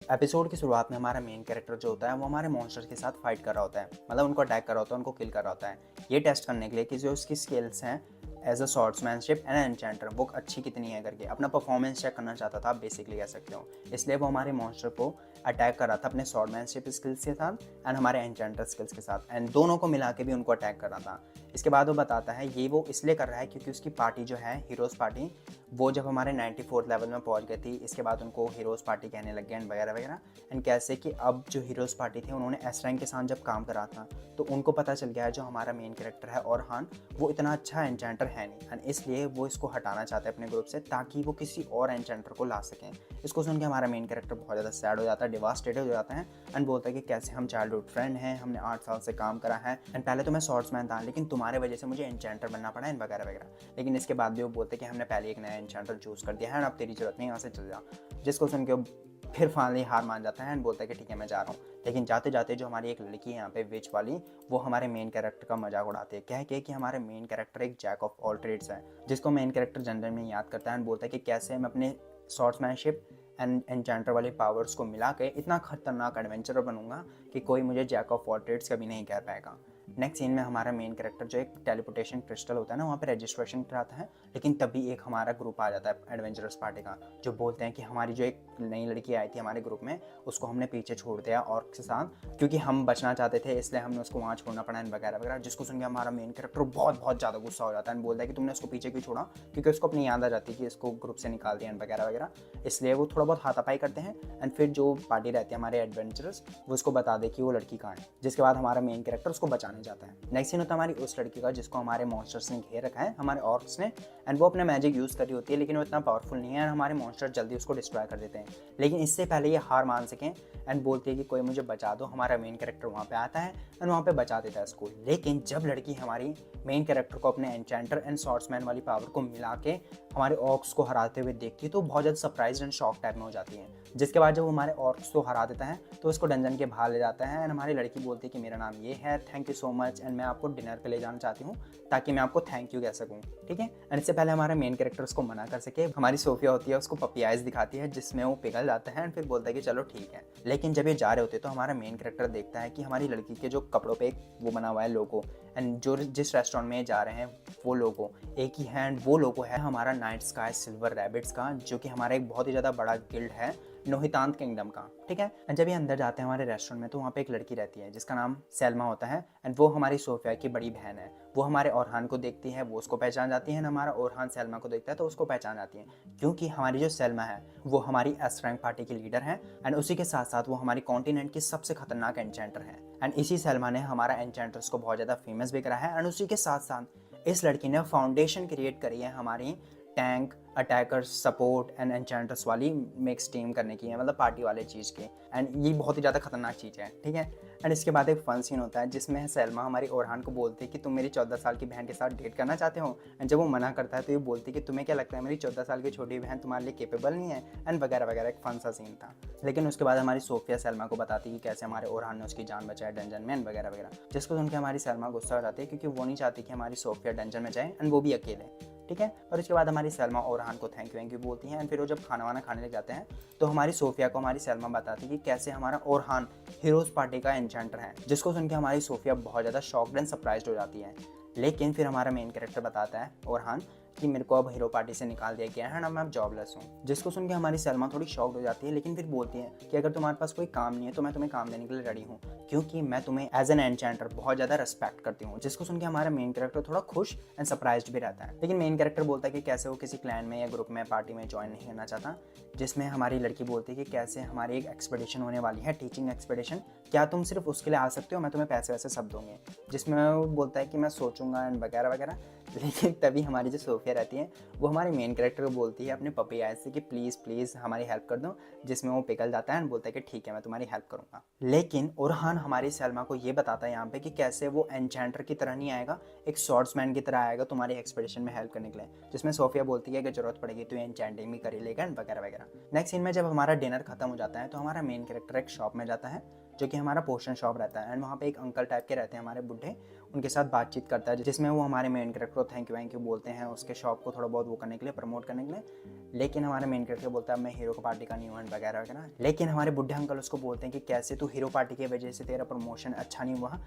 Episode की शुरुआत में हमारा मेन कैरेक्टर जो होता है वो हमारे मॉन्स्टर्स के साथ फाइट कर रहा होता है, मतलब उनको अटैक कर रहा होता है, उनको किल कर रहा होता है। ये टेस्ट करने के लिए कि जो उसकी स्किल्स हैं एज अ स्वॉर्ड्समैनशिप एंड एन्चेंटर वो अच्छी कितनी है करके अपना परफॉर्मेंस चेक करना चाहता था, आप बेसिकली कह सकते हो। इसलिए वो हमारे मॉन्स्टर को अटैक कर रहा था अपने स्वॉर्डमैनशिप स्किल्स के साथ एंड हमारे एन्चेंटर स्किल्स के साथ, एंड दोनों को मिला के भी उनको अटैक कर रहा था। इसके बाद वो बताता है ये वो इसलिए कर रहा है क्योंकि उसकी पार्टी जो है हीरोज़ पार्टी, वो जब हमारे 94th लेवल में पहुंच गई थी, इसके बाद उनको हीरोज़ पार्टी कहने लग गए एंड वगैरह वगैरह। एंड कैसे कि अब जो हीरोज़ पार्टी थे उन्होंने एस रैंक के साथ जब काम करा था तो उनको पता चल गया है जो हमारा मेन कैरेक्टर है ओरहान वो इतना अच्छा एन्चेंटर है नहीं, एंड इसलिए वो इसको हटाना चाहते हैं अपने ग्रुप से ताकि वो किसी और एन्चेंटर को ला सकें। इसको सुन के हमारा मेन कैरेक्टर बहुत ज़्यादा सैड हो जाता है, डिवास्टेटेड हो जाता है एंड बोलता है कि कैसे हम चाइल्डहुड फ्रेंड हैं, हमने 8 साल से काम करा है एंड पहले तो मैं स्वॉर्ड्समैन था लेकिन तुम्हारे वजह से मुझे एन्चेंटर बनना पड़ा एंड वगैरह वगैरह। लेकिन इसके बाद भी वो बोलते हैं कि हमने पहले एक नया एन्चेंटर चूज़ कर दिया है एंड अब तेरी जरूरत नहीं, यहाँ से चल जा। जिसको सुन के वो फिर फाइनली हार मान जाता है एंड बोलता है कि ठीक है मैं जा रहा हूँ। लेकिन जाते जाते जो हमारी एक लड़की है यहाँ पे विच वाली, वो हमारे मेन कैरेक्टर का मजाक उड़ाती है, कह के कि हमारे मेन कैरेक्टर एक जैक ऑफ ऑल ट्रेड्स है। जिसको मेन कैरेक्टर जनरल में याद करता है एंड बोलता है कि कैसे मैं अपने स्वॉर्ड्समैनशिप एंड एन्चेंटर वाले पावर्स को मिला के इतना खतरनाक एडवेंचरर बनूंगा कि कोई मुझे जैक ऑफ ऑल ट्रेड्स कभी नहीं कह पाएगा। नेक्स्ट सीन में हमारा मेन कैरेक्टर जो एक टेलीपोर्टेशन क्रिस्टल होता है ना, वहाँ पे रजिस्ट्रेशन कराता है, लेकिन तभी एक हमारा ग्रुप आ जाता है एडवेंचरस पार्टी का, जो बोलते हैं कि हमारी जो एक नई लड़की आई थी हमारे ग्रुप में उसको हमने पीछे छोड़ दिया ऑर्क के साथ क्योंकि हम बचना चाहते थे, इसलिए हमने उसको वहाँ छोड़ना पड़ा वगैरह वगैरह। जिसको सुन के हमारा मेन कैरेक्टर बहुत बहुत ज़्यादा गुस्सा हो जाता है एंड बोलता है कि तुमने उसको पीछे क्यों छोड़ा, क्योंकि उसको अपनी याद आ जाती है कि इसको ग्रुप से निकाल दिया वगैरह वगैरह। इसलिए वो थोड़ा बहुत हाथापाई करते हैं एंड फिर जो पार्टी रहती है हमारे एडवेंचरस वो उसको बता दे कि वो लड़की कहाँ है। जिसके बाद हमारा मेन कैरेक्टर उसको बचाने जाता है। नेक्स्ट सीन होता है हमारी उस लड़की का जिसको हमारे मॉन्स्टर्स ने घेर रखा है, हमारे ऑर्क्स ने, एंड वो अपना मैजिक यूज़ कर रही होती है लेकिन वो इतना पावरफुल नहीं है एंड हमारे मॉन्स्टर जल्दी उसको डिस्ट्रॉय कर देते हैं। लेकिन इससे पहले ये हार मान सकें एंड बोलती है कि कोई मुझे बचा दो, हमारा मेन कैरेक्टर वहाँ पे आता है एंड वहाँ पे बचा देता है उसको। लेकिन जब लड़की हमारी मेन कैरेक्टर को अपने एन्चेंटर एंड स्वॉर्ड्समैन वाली पावर को मिला के हमारे ऑर्क्स को हराते हुए देखती है तो बहुत ज़्यादा सरप्राइज एंड शॉक टाइप में हो जाती है। जिसके बाद जब वो हमारे ऑर्क्स को हरा देता है तो उसको डंजन के बाहर ले जाता है एंड हमारी लड़की बोलती है कि मेरा नाम ये है, thank you so much, and मैं आपको डिनर पे ले जाना चाहती हूँ ताकि मैं आपको थैंक यू कह सकूँ, ठीक है। एंड इससे पहले हमारा मेन कैरेक्टर उसको मना कर सके, हमारी सोफिया होती है उसको पपी आइज दिखाती है जिसमें वो पिघल जाता है एंड फिर बोलता है कि चलो ठीक है। लेकिन जब ये जा रहे होते तो हमारा मेन कैरेक्टर देखता है कि हमारी लड़की के जो कपड़ों पे एक वो बना हुआ है लोगो, एंड जो जिस रेस्टोरेंट में जा रहे हैं वो लोगो एक ही है एंड वो लोगो है हमारा नाइट स्काई सिल्वर रैबिट्स का, जो कि हमारा एक बहुत ही ज़्यादा बड़ा गिल्ड है नोहितांत किंगडम का, ठीक है। एंड जब ये अंदर जाते हैं हमारे रेस्टोरेंट में तो वहाँ पे एक लड़की रहती है जिसका नाम सैल्मा होता है एंड वो हमारी सोफिया की बड़ी बहन है। वो हमारे ओरहान को देखती है, वो उसको पहचान जाती है, हमारा ओरहान सैल्मा को देखता है तो उसको पहचान जाती है, क्योंकि हमारी जो सैल्मा है वो हमारी एस रैंक पार्टी की लीडर है एंड उसी के साथ साथ वो हमारी कॉन्टिनेंट की सबसे खतरनाक एन्चेंटर है। एंड इसी सैल्मा ने हमारा एन्चेंटर्स को बहुत ज़्यादा फेमस भी करा है एंड उसी के साथ साथ इस लड़की ने फाउंडेशन क्रिएट करी है हमारी टैंक अटैकर्स सपोर्ट एंड एन्चेंटर्स वाली मिक्स टीम करने की है, मतलब पार्टी वाले चीज़ की। एंड ये बहुत ही ज़्यादा खतरनाक चीज़ है, ठीक है। एंड इसके बाद एक फन सीन होता है जिसमें सैल्मा हमारी ओरहान को बोलती है कि तुम मेरी 14 साल की बहन के साथ डेट करना चाहते हो, एंड जब वो मना करता है तो ये बोलती है कि तुम्हें क्या लगता है मेरी 14 साल की छोटी बहन तुम्हारे लिए केपेबल नहीं है, एंड वगैरह वगैरह। एक फन सा सीन था। लेकिन उसके बाद हमारी सोफिया सैल्मा को बताती है कि कैसे हमारे ओरहान ने उसकी जान बचाई डंजन में वगैरह वगैरह, जिसको सुन के हमारी सैल्मा गुस्सा हो जाती है क्योंकि वो नहीं चाहती कि हमारी सोफिया डंजन में जाए एंड वो भी अकेले, ठीक है। और इसके बाद हमारी सैल्मा ओरहान को थैंक यू बोलती हैं एंड फिर वो जब खाना वाना खाने लग जाते हैं तो हमारी सोफिया को हमारी सैल्मा बताती है कि कैसे हमारा ओरहान हीरोज़ पार्टी का एन्चेंटर है, जिसको सुन के हमारी सोफिया बहुत ज़्यादा शॉक्ड एंड सरप्राइज्ड हो जाती है। लेकिन फिर हमारा मेन कैरेक्टर बताता है ओरहान कि मेरे को अब हीरो पार्टी से निकाल दिया गया है ना, मैं अब जॉबलेस हूँ। जिसको सुन के हमारी सैल्मा थोड़ी शॉक्ड हो जाती है, लेकिन फिर बोलती है कि अगर तुम्हारे पास कोई काम नहीं है तो मैं तुम्हें काम देने के लिए रेडी हूँ, क्योंकि मैं तुम्हें एज एन एन्चेंटर बहुत ज़्यादा रिस्पेक्ट करती हूँ। जिसको सुन के हमारा मेन कैरेक्टर थोड़ा खुश एंड सरप्राइज्ड भी रहता है। लेकिन मेन कैरेक्टर बोलता है कि कैसे वो किसी क्लैन में या ग्रुप में पार्टी में ज्वाइन नहीं करना चाहता। जिसमें हमारी लड़की बोलती है कि कैसे हमारी एक एक्सपेडिशन होने वाली है, टीचिंग एक्सपेडिशन, क्या तुम सिर्फ उसके लिए आ सकते हो, मैं तुम्हें पैसे वैसे सब दूंगी। जिसमें वो बोलता है कि मैं सोचूंगा एंड वगैरह वगैरह। लेकिन तभी हमारी जो सोफिया रहती है वो हमारे मेन कैरेक्टर को बोलती है अपने पपी आय से कि प्लीज़ प्लीज़ हमारी हेल्प कर दो। जिसमें वो पिघल जाता है एंड बोलता है कि ठीक है मैं तुम्हारी हेल्प करूँगा। लेकिन ओरहान हमारी सैल्मा को ये बताता है यहाँ पे कि कैसे वो एन्चेंटर की तरह नहीं आएगा, एक स्वॉर्ड्समैन की तरह आएगा तुम्हारी एक्सपेडिशन में हेल्प करने के लिए। जिसमें सोफिया बोलती है कि जरूरत पड़ेगी तो एन्चेंटिंग भी कर लेगा एंड वगैरह वगैरह। नेक्स्ट सीन में जब हमारा डिनर खत्म हो जाता है तो हमारा मेन कैरेक्टर एक शॉप में जाता है जो कि हमारा पोशन शॉप रहता है एंड वहाँ पे एक अंकल टाइप के रहते हैं हमारे बुढ़े। उनके साथ बातचीत करता है, जिसमें वो हमारे मेन कैरेक्टर को थैंक यू बोलते हैं उसके शॉप को थोड़ा बहुत वो करने के लिए, प्रमोट करने के लिए। लेकिन हमारे मेन कैरेक्टर बोलता है मैं हीरो को पार्टी का नहीं हूँ वगैरह वगैरह। लेकिन हमारे बुढ़े अंकल उसको बोलते हैं कि कैसे तू हीरो पार्टी की वजह से तेरा प्रमोशन अच्छा नहीं हुआ,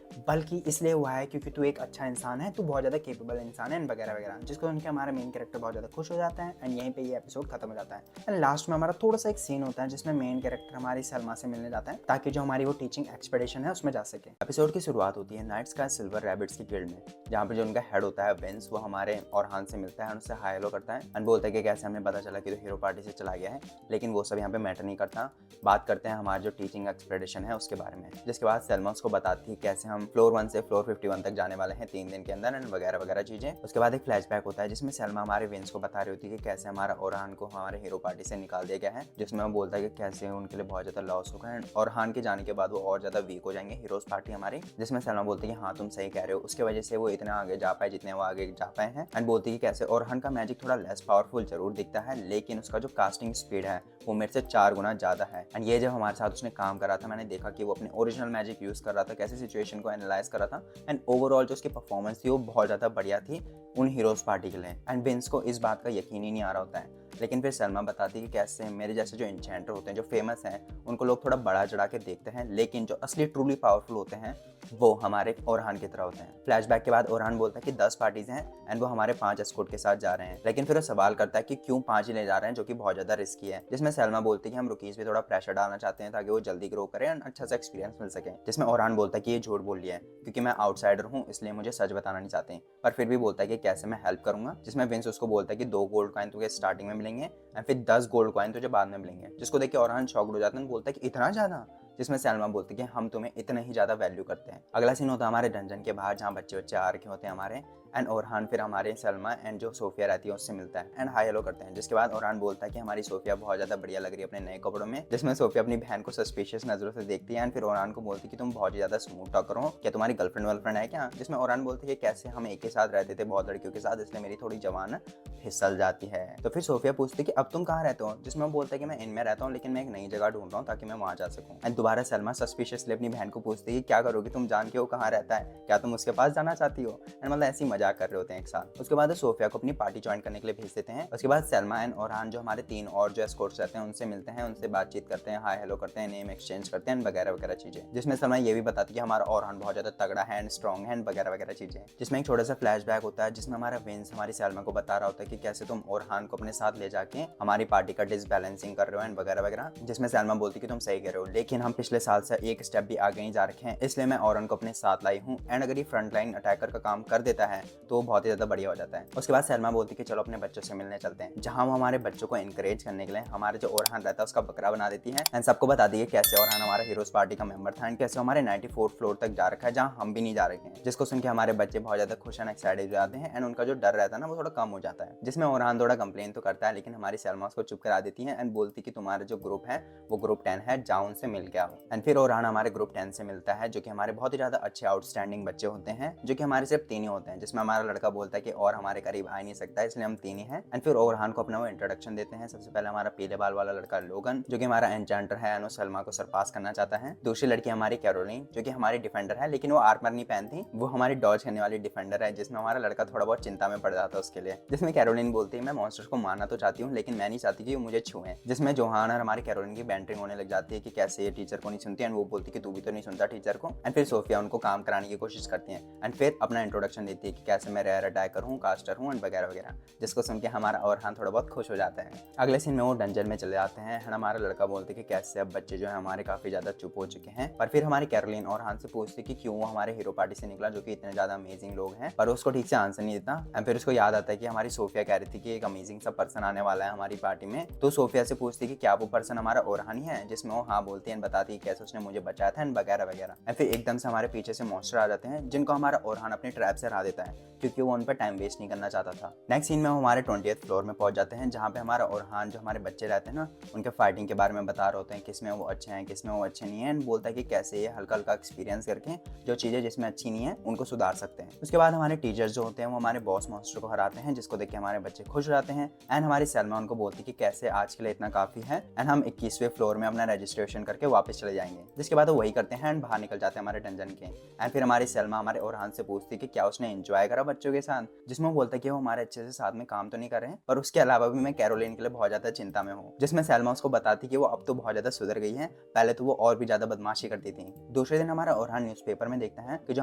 बल्कि इसलिए हुआ है क्योंकि तू एक अच्छा इंसान है, तू बहुत ज़्यादा केपेबल इंसान है वगैरह वगैरह। जिसको उनके हमारा मेन कैरेक्टर बहुत ज़्यादा खुश हो जाता है एंड यहीं पे ये एपिसोड खत्म हो जाता है। एंड लास्ट में हमारा थोड़ा सा एक सीन होता है जिसमें मेन कैरेक्टर हमारी सलमा से मिलने जाता है ताकि जो हमारी वो टीचिंग एक्सपेडिशन है उसमें जा सके। एपिसोड की शुरुआत होती है नाइट स्काई सिल्वर रैबिट्स की गिल्ड में, जहाँ पे जो उनका हेड होता है विंस, वो हमारे औरहान से मिलता है, उनसे हाई हेलो करता है एंड बोलता है कि कैसे हमें पता चला कि तो हीरो पार्टी से चला गया है। लेकिन वो सब यहाँ पे मैटर नहीं करता। बात करते हैं हमारे जो टीचिंग एक्सपेडिशन है उसके बारे में, जिसके बाद सलमा उसको बताती है कैसे हम फ्लोर 1 से फ्लोर 51 तक जाने वाले हैं 3 दिन के अंदर एंड वगैरह वगैरह चीजें। उसके बाद एक फ्लैशबैक होता है जिसमें सलमा हमारे विंस को बता रही होती है कि कैसे हमारा औरहान को हमारे हीरो पार्टी से निकाल दिया गया है, जिसमें वो बोलता है कि कैसे उनके लिए बहुत ज्यादा लॉस होगा एंड औरहान के जाने के बाद वो और ज्यादा वीक हो जाएंगे हीरोज पार्टी हमारी। जिसमें सलमा बोलती है कि हाँ तुम सही कह रहे हो, उसके वजह से वो इतना आगे जा पाए जितने वो आगे जा पाए हैं। एंड बोलती है कि कैसे औरहान का मैजिक थोड़ा लेस पावरफुल जरूर दिखता है, लेकिन उसका जो कास्टिंग स्पीड है वो मेरे से 4 गुना ज्यादा है। एंड ये जब हमारे साथ उसने काम करा था, मैंने देखा कि वो अपने ओरिजिनल मैजिक यूज कर रहा था, कैसे सिचुएशन को एनालाइज कर रहा था एंड ओवरऑल जो उसकी परफॉर्मेंस थी वो बहुत ज्यादा बढ़िया थी उन हीरोज पार्टी के लिए। एंड विंस को इस बात का यकीन ही नहीं आ रहा होता है। लेकिन फिर सलमा बताती है कि कैसे मेरे जैसे जो एन्चेंटर होते हैं जो फेमस हैं उनको लोग थोड़ा बड़ा चढ़ा के देखते हैं, लेकिन जो असली ट्रूली पावरफुल होते हैं वो हमारे औरहान की तरह होते हैं। फ्लैशबैक के बाद औरहान बोलता है कि 10 पार्टीज हैं एंड वो हमारे 5 एस्कॉर्ट के साथ जा रहे हैं। लेकिन फिर वो सवाल करता है कि क्यों 5 ही ले जा रहे हैं, जो कि बहुत ज्यादा रिस्की है। जिसमें सलमा बोलती है कि हम रुकीज पे थोड़ा प्रेशर डालना चाहते हैं ताकि वो जल्दी ग्रो करें एंड अच्छा सा एक्सपीरियंस मिल सके। जिसमें औरहान बोलता है कि ये झूठ बोल लिया है क्योंकि मैं आउटसाइडर हूँ, इसलिए मुझे सच बताना नहीं चाहते, पर फिर भी बोलता है कि कैसे मैं हेल्प करूंगा। जिसमें विंस उसको बोलता है कि 2 गोल्ड कॉइन तुझे स्टार्टिंग में मिलेंगे एंड फिर 10 गोल्ड कॉइन तुझे बाद में मिलेंगे। जिसको देख के औरहान शॉक्ड हो जाता है, बोलता है कि इतना ज्यादा। जिसमें सलमा बोलती है कि हम तुम्हें इतना ही ज्यादा वैल्यू करते हैं। अगला सीन होता है हमारे डंजन के बाहर, जहाँ बच्चे आ रखे होते हैं हमारे एंड औरहान फिर हमारे सलमा एंड जो सोफिया रहती है उससे मिलता है एंड हाई हेलो करते हैं। जिसके बाद औरहान बोलता है कि हमारी सोफिया बहुत ज्यादा बढ़िया लग रही है अपने नए कपड़ों में। जिसमें सोफिया अपनी बहन को सस्पिशियस नजरों से देखती है एंड फिर औरहान को बोलती है कि तुम बहुत ज्यादा स्मूथ टॉक करो, क्या तुम्हारी गर्लफ्रेंड वर्लफ्रेंड है क्या। जिसमें औरहान बोलती है कैसे हम एक ही साथ रहते थे बहुत लड़कियों के साथ, इसलिए मेरी थोड़ी जवान फिसल जाती है। तो फिर सोफिया पूछती है कि अब तुम कहाँ रहते हो। जिसमें वो बोलता है कि मैं इनमें रहता हूँ, लेकिन मैं एक नई जगह ढूंढ रहा हूँ ताकि मैं वहाँ जा सकूँ। एंड दोबारा सलमा सस्पिशियसली अपनी बहन को पूछती है कि क्या करोगी, तुम जान के वो कहाँ रहता है, क्या तुम उसके पास जाना चाहती हो। एंड मतलब ऐसी मजाक कर रहे होते हैं एक साथ। उसके बाद सोफिया को अपनी पार्टी ज्वाइन करने के लिए भेज देते हैं। उसके बाद सलमा एंड औरहान जो हमारे 3 और जो एस्कॉर्ट्स रहते हैं उनसे मिलते हैं, उनसे बातचीत करते हैं, हाई हेलो करते हैं, नेम एक्सचेंज करते हैं वगैरह वगैरह चीजें। जिसमें सलमा ये भी बताती है कि हमारा औरहान बहुत ज्यादा तगड़ा है एंड स्ट्रॉन्ग है वगैरह वगैरह चीजें। जिसमें एक छोटा सा फ्लैशबैक होता है जिसमें हमारा विंस हमारी सलमा को बता रहा होता है कि कैसे तुम औरहान को अपने साथ ले जाके हमारी पार्टी का डिसबैलेंसिंग कर रहे हो एंड वगैरह वगैरह। जिसमें सलमा बोलती है कि तुम सही कह रहे हो, लेकिन हम पिछले साल से एक स्टेप भी आगे नहीं जा रखे हैं, इसलिए मैं औरहान को अपने साथ लाई हूँ एंड अगर ये फ्रंट लाइन अटैकर का काम कर देता है तो बहुत ही ज्यादा बढ़िया हो जाता है। उसके बाद सलमा बोलती है कि चलो अपने बच्चों से मिलने चलते हैं, जहां वो हमारे बच्चों को एनकरेज करने के लिए हमारे जो औरहान रहता है उसका बकरा बना देती है एंड सबको बता दी है कैसे औरहान हमारा हीरोज पार्टी का मेंबर था एंड कैसे हमारे 94th फ्लोर तक जा रखा है जहां हम भी नहीं जा रहे हैं। जिसको सुन के हमारे बच्चे बहुत ज्यादा खुश एंड एक्साइटेड हो जाते हैं एंड उनका जो डर रहता है ना वो थोड़ा कम हो जाता है। जिसमें औरहान थोड़ा कंप्लेन तो करता है, लेकिन हमारी सलमा उसको चुप करा देती है एंड बोलती कि तुम्हारा जो ग्रुप है वो ग्रुप 10 है, जाओ उनसे मिल के आओ। एंड फिर औरहान हमारे ग्रुप 10 से मिलता है, जो कि हमारे बहुत ही ज्यादा अच्छे आउटस्टैंडिंग बच्चे होते हैं, जो कि हमारे सिर्फ 3 ही होते हैं। जिसमें हमारा लड़का बोलता है कि और हमारे करीब आ नहीं सकता, इसलिए हम 3 ही हैं। एंड फिर औरहान को अपना वो इंट्रोडक्शन देते हैं। सबसे पहले हमारा पीले बाल वाला लड़का लोगन, जो कि हमारा एन्चेंटर है एंड वो सलमा को सरपास करना चाहता है। दूसरी लड़की हमारी कैरोलिन, जो कि हमारी डिफेंडर है, लेकिन वो आर्मर नहीं पहनती, वो हमारी डॉज करने वाली डिफेंडर है, जिसमें हमारा लड़का थोड़ा बहुत चिंता में पड़ जाता है उसके लिए। जिसमें कैरोलिन बोलती है मैं मॉन्स्टर्स को मारना तो चाहती हूँ, लेकिन मैं नहीं चाहती कि वो मुझे छुएं। जिसमें जोहान और हमारी कैरोलिन की बैंटरिंग होने लग जाती है कि कैसे ये टीचर को नहीं सुनती एंड वो बोलती कि तू भी तो नहीं सुनता टीचर को। एंड फिर सोफिया उनको काम कराने की कोशिश करती है एंड फिर अपना इंट्रोडक्शन देती है कि कैसे मैं रेयर अटैकर हूँ, कास्टर हूँ एंड वगैरह वगैरह। जिसको सुन के हमारा औरहान थोड़ा बहुत खुश हो जाता है। अगले सीन में वो डंजन में चले जाते हैं एंड हमारा लड़का बोलते कि कैसे अब बच्चे जो है हमारे काफी ज्यादा चुप हो चुके हैं। पर फिर हमारी कैरोलिन औरहान से पूछती कि क्यों वो हमारे हीरो पार्टी से निकला, जो कि इतने ज्यादा अमेजिंग लोग हैं, पर उसको ठीक से आंसर नहीं देता। एंड फिर उसको याद आता है कि हमारी सोफिया कह रही थी कि एक अमेजिंग सा पर्सन आने वाला है हमारी पार्टी में। तो सोफिया से पूछती कि क्या वो पर्सन हमारा औरहान ही है, जिसमें वो हाँ बोलती है, बताती है कैसे उसने मुझे बचाया था एंड वगैरह वगैरह। एंड फिर एकदम से हमारे पीछे से मॉन्स्टर आ जाते हैं, जिनको हमारा औरहान अपने ट्रैप से हरा देता है क्योंकि वो उन पर टाइम वेस्ट नहीं करना चाहता था। नेक्स्ट सीन में हम हमारे 20th फ्लोर में पहुंच जाते हैं, जहाँ पे हमारा ओरहान जो हमारे बच्चे रहते हैं ना, उनके फाइटिंग के बारे में बता रहे होते हैं, किसमें वो अच्छे हैं किसमें वो अच्छे नहीं हैं, एंड बोलता है कि कैसे ये हल्का हल्का एक्सपीरियंस करके जो चीज़ें जिसमें अच्छी नहीं है उनको सुधार सकते हैं। उसके बाद हमारे टीचर्स जो होते हैं वो हमारे बॉस मॉन्स्टर को हराते हैं, जिसको देख के हमारे बच्चे खुश रहते हैं। एंड हमारी सलमा उनको बोलती है कि कैसे आज के लिए इतना काफ़ी है, एंड हम 21वें फ्लोर में अपना रजिस्ट्रेशन करके वापस चले जाएंगे। जिसके बाद वो वही करते हैं एंड बाहर निकल जाते हैं हमारे डंजन के। एंड फिर हमारी सलमा हमारे ओरहान से पूछती है कि क्या उसने एंजॉय करा बच्चों के साथ, जिसमें वो बोलता है कि वो हमारे अच्छे से साथ में काम तो नहीं कर रहे हैं, पर उसके अलावा भी मैं कैरोलिन के लिए बहुत ज़्यादा चिंता में हूँ। जिसमें सलमा उसको बताती है कि वो अब तो बहुत ज़्यादा सुधर गई है, पहले तो वो और भी ज़्यादा बदमाशी करती थी। दूसरे दिन हमारा ओरहान न्यूज़पेपर में देखता है कि जो